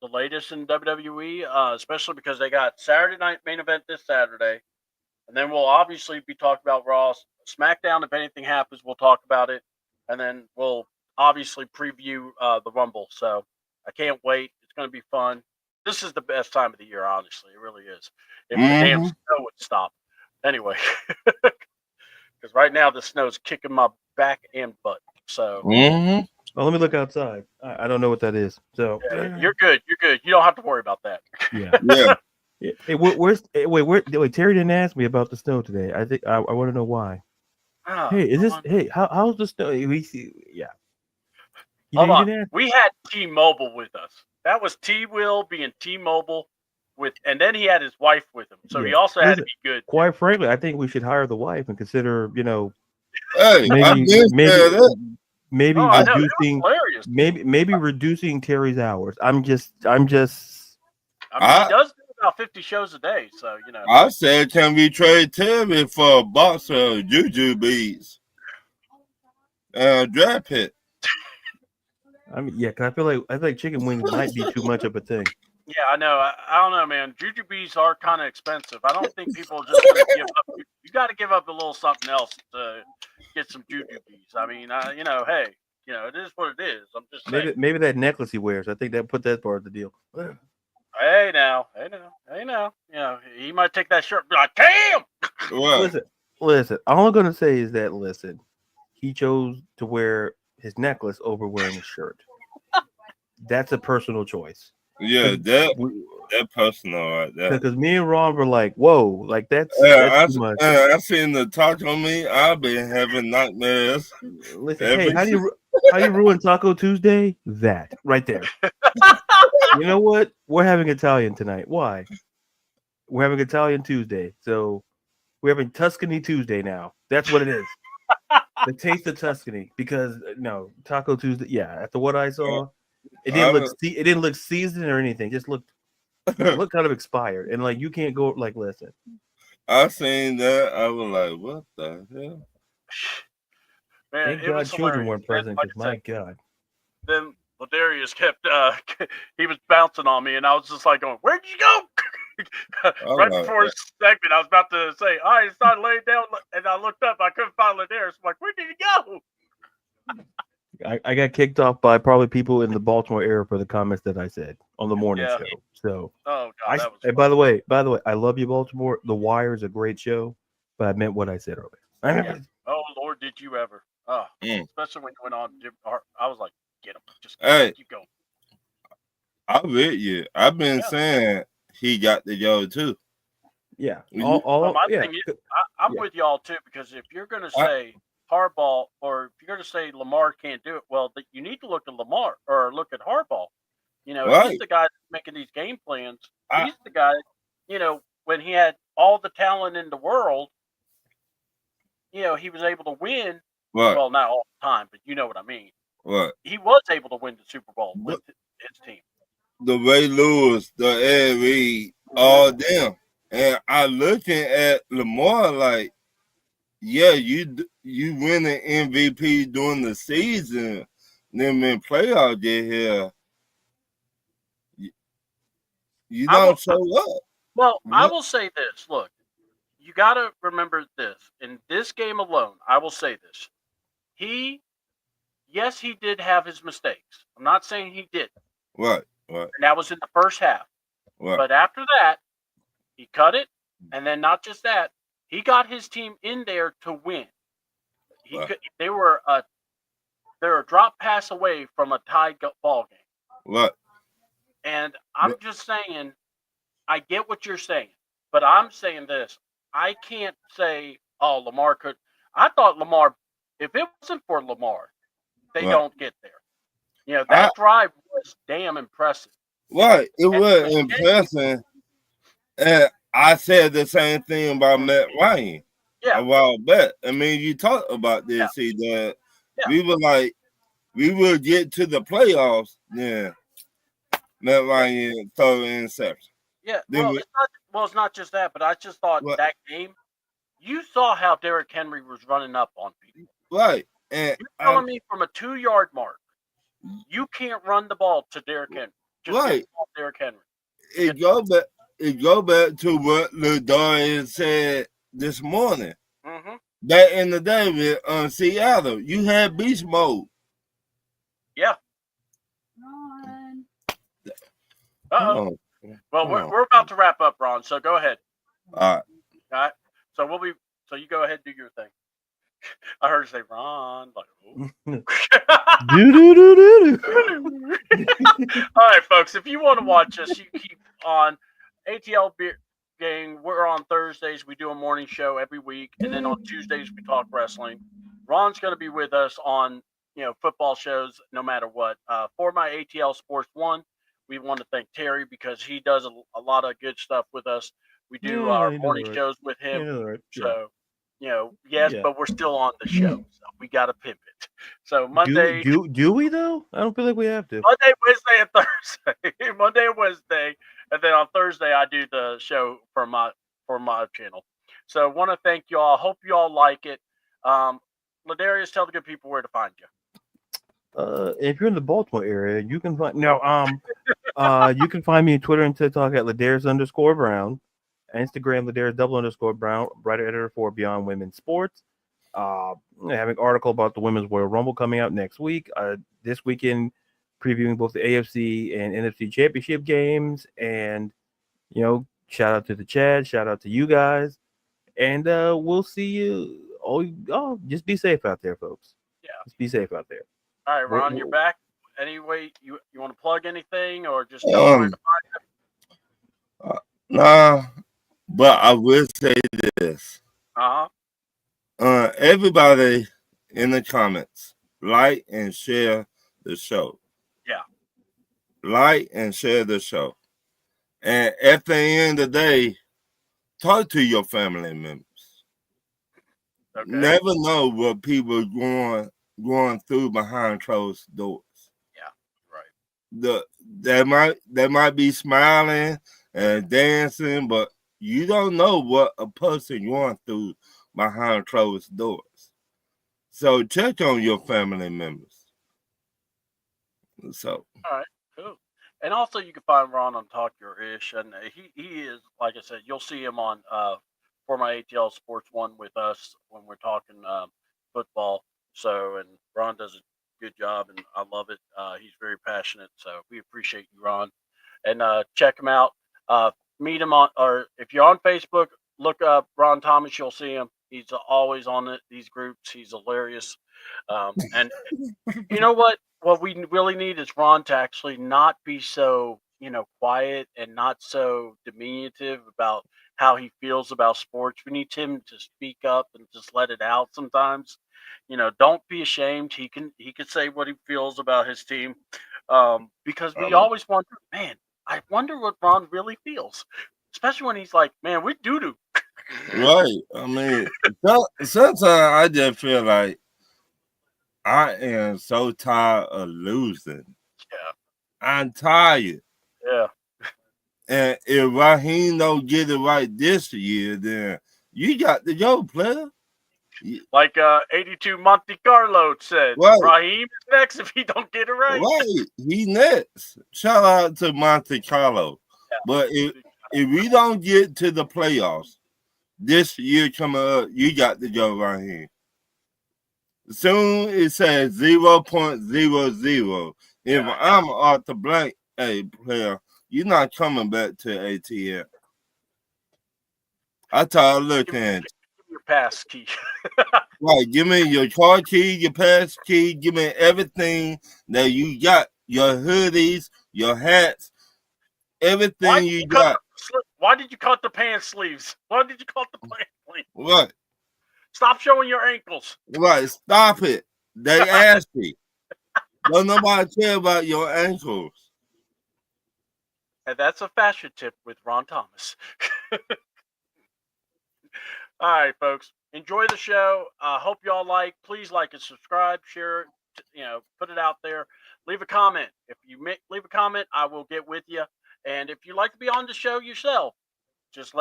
the latest in WWE, especially because they got Saturday night main event this Saturday, and then we'll obviously be talking about Raw, SmackDown. If anything happens, we'll talk about it, and then we'll obviously preview the Rumble. So I can't wait. It's going to be fun. This is the best time of the year, honestly. It really is. If the damn snow would stop. Anyway, because right now the snow's kicking my back and butt. So well, let me look outside. I don't know what that is. So you're good. You're good. You don't have to worry about that. Yeah. Hey, Terry didn't ask me about the snow today. I think I want to know why. How's the snow? Hold on. We had T-Mobile with us. That was T-Will being T-Mobile and then he had his wife with him. So he also had to be good. Quite frankly, I think we should hire the wife and consider, hey, maybe reducing Terry's hours. I mean, he does do about 50 shows a day, so I said, can we trade Terry for a box of Juju beads? Draft pick. I mean, yeah, because I feel like chicken wings might be too much of a thing. Yeah, I know. I don't know, man. Jujubes are kind of expensive. I don't think people are just going to give up. You got to give up a little something else to get some Jujubes. I mean, hey, it is what it is. I'm just saying. Maybe that necklace he wears. I think that put that part of the deal. Hey now. He might take that shirt and be like, damn! What? Listen. All I'm gonna say is that he chose to wear his necklace over wearing a shirt. That's a personal choice. Yeah, that personal right there. Because me and Ron were like, "Whoa, like that's too much." I seen the talk on me. I've been having nightmares. Listen, hey, how do you ruin Taco Tuesday? That right there. You know what? We're having Italian tonight. Why? We're having Italian Tuesday. So we're having Tuscany Tuesday now. That's what it is. The taste of Tuscany. Because no, Taco Tuesday. Yeah, after what I saw, it didn't look seasoned or anything. It looked kind of expired. And like you can't go like listen. I seen that. I was like, what the hell? Man, Thank God children weren't present because my God. Then LaDarius kept he was bouncing on me and I was just like going, where'd you go? Right before his segment, I was about to say, all right, started laying down and I looked up, I couldn't find LaDarius. I'm like, where did he go? I got kicked off by probably people in the Baltimore area for the comments that I said on the morning show. So, oh God, that was hey, by the way, I love you, Baltimore. The Wire is a great show, but I meant what I said earlier. Oh Lord, did you ever? Especially when you went on. I was like, get him, just keep going. I with you. I've been saying he got the go too. Yeah. My thing is, I'm with y'all too because if you're going to say Harbaugh, or if you're going to say Lamar can't do it, well, you need to look at Lamar or look at Harbaugh. He's the guy that's making these game plans. He's the guy, when he had all the talent in the world, he was able to win. Right. Well, not all the time, but you know what I mean. Right. He was able to win the Super Bowl with his team. The Ray Lewis, the Ed Reed, all them. And I looking at Lamar like, yeah, you win an MVP during the season. Then when playoff get here, you don't show up. Well, I will say this. Look, you got to remember this. In this game alone, I will say this. Yes, he did have his mistakes. I'm not saying he didn't. Right. And that was in the first half. Right. But after that, he cut it. And then not just that, he got his team in there to win. They were a drop pass away from a tied ball game. Right. And I'm just saying, I get what you're saying, but I'm saying this. I can't say, oh, Lamar could. I thought Lamar, if it wasn't for Lamar, they don't get there. That drive was damn impressive. Right. It was impressive. And I said the same thing about Matt Ryan a while back. I mean, you talked about this, that we were like, we will get to the playoffs, Matt Ryan throw an interception. Yeah, it's not just that, but I just thought that game, you saw how Derrick Henry was running up on people. Right. And you're telling me from a 2-yard mark, you can't run the ball to Derrick Henry. Just Derrick Henry. It go back to what LaDarius said this morning. Mm-hmm. Back in the day with Seattle, you had beast mode. Yeah. Uh-oh. Well, we're about to wrap up, Ron. So go ahead. All right. So So you go ahead and do your thing. I heard you say Ron. Like, all right, folks. If you want to watch us, you keep on ATL Game. We're on Thursdays. We do a morning show every week, and then on Tuesdays we talk wrestling. Ron's going to be with us on football shows no matter what. For my ATL Sports 1, we want to thank Terry because he does a lot of good stuff with us. We do our morning shows with him. So, but we're still on the show. So we got to pivot. So Monday. Do we though? I don't feel like we have to. Monday, Wednesday, and Thursday. Monday and Wednesday. And then on Thursday, I do the show for my channel. So I want to thank you all. Hope you all like it. LaDarius, tell the good people where to find you. If you're in the Baltimore area, you can find You can find me on Twitter and TikTok at LaDarius_Brown. Instagram, LaDarius_Brown, writer editor for Beyond Women's Sports. I have an article about the Women's Royal Rumble coming out next week. This weekend, previewing both the AFC and NFC Championship games. And, shout out to the chat. Shout out to you guys. And we'll see you. Oh, just be safe out there, folks. Yeah. Just be safe out there. All right, Ron, you're back. Anyway, you want to plug anything or just tell them where to find you? Nah, but I will say this. Everybody in the comments, like and share the show. Yeah. Like and share the show. And at the end of the day, talk to your family members. Okay. Never know what people are going through behind closed doors. Yeah, right. They might be smiling and dancing, but you don't know what a person going through behind closed doors. So check on your family members. So. All right, cool. And also you can find Ron on Talk Your Ish, and he is, like I said, you'll see him on for my ATL Sports One with us when we're talking football. So, and Ron does a good job, and I love it. He's very passionate, so we appreciate you, Ron. And check him out. Meet him on, or if you're on Facebook, look up Ron Thomas. You'll see him. He's always on these groups. He's hilarious. And you know what? What we really need is Ron to actually not be so, quiet and not so diminutive about how he feels about sports. We need him to speak up and just let it out sometimes. Don't be ashamed. He can say what he feels about his team. Because we always wonder, man, I wonder what Ron really feels. Especially when he's like, man, we doo-doo. Right. I mean, sometimes I just feel like I am so tired of losing. Yeah. I'm tired. Yeah. And if Raheem don't get it right this year, then you got to go, player. Like 82 Monte Carlo said, right. Raheem is next if he don't get it right. Right. He next. Shout out to Monte Carlo. Yeah. But if we don't get to the playoffs this year coming up, you got to go, Raheem. Soon it says 0.00. If I'm off the blank, hey, player, you're not coming back to ATL. I thought looking at your pass key. Right, give me your car key, your pass key, give me everything that you got. Your hoodies, your hats, everything you got. Why did you cut the pants sleeves? Why did you cut the pants sleeves? What? Stop showing your ankles. Right, stop it. They asked me. Don't nobody care about your ankles. And that's a fashion tip with Ron Thomas. All right, folks. Enjoy the show. Hope y'all please like and subscribe, share it, put it out there. Leave a comment. If you leave a comment, I will get with you. And if you'd like to be on the show yourself, just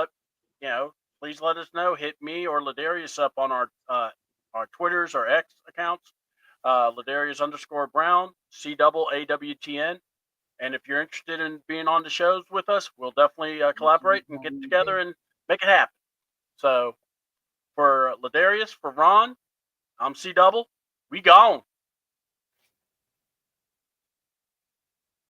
please let us know. Hit me or LaDarius up on our Twitters or X accounts. LaDarius_Brown, CDouble And if you're interested in being on the shows with us, we'll definitely collaborate and get together and make it happen. So for LaDarius, for Ron, I'm CDouble. We gone.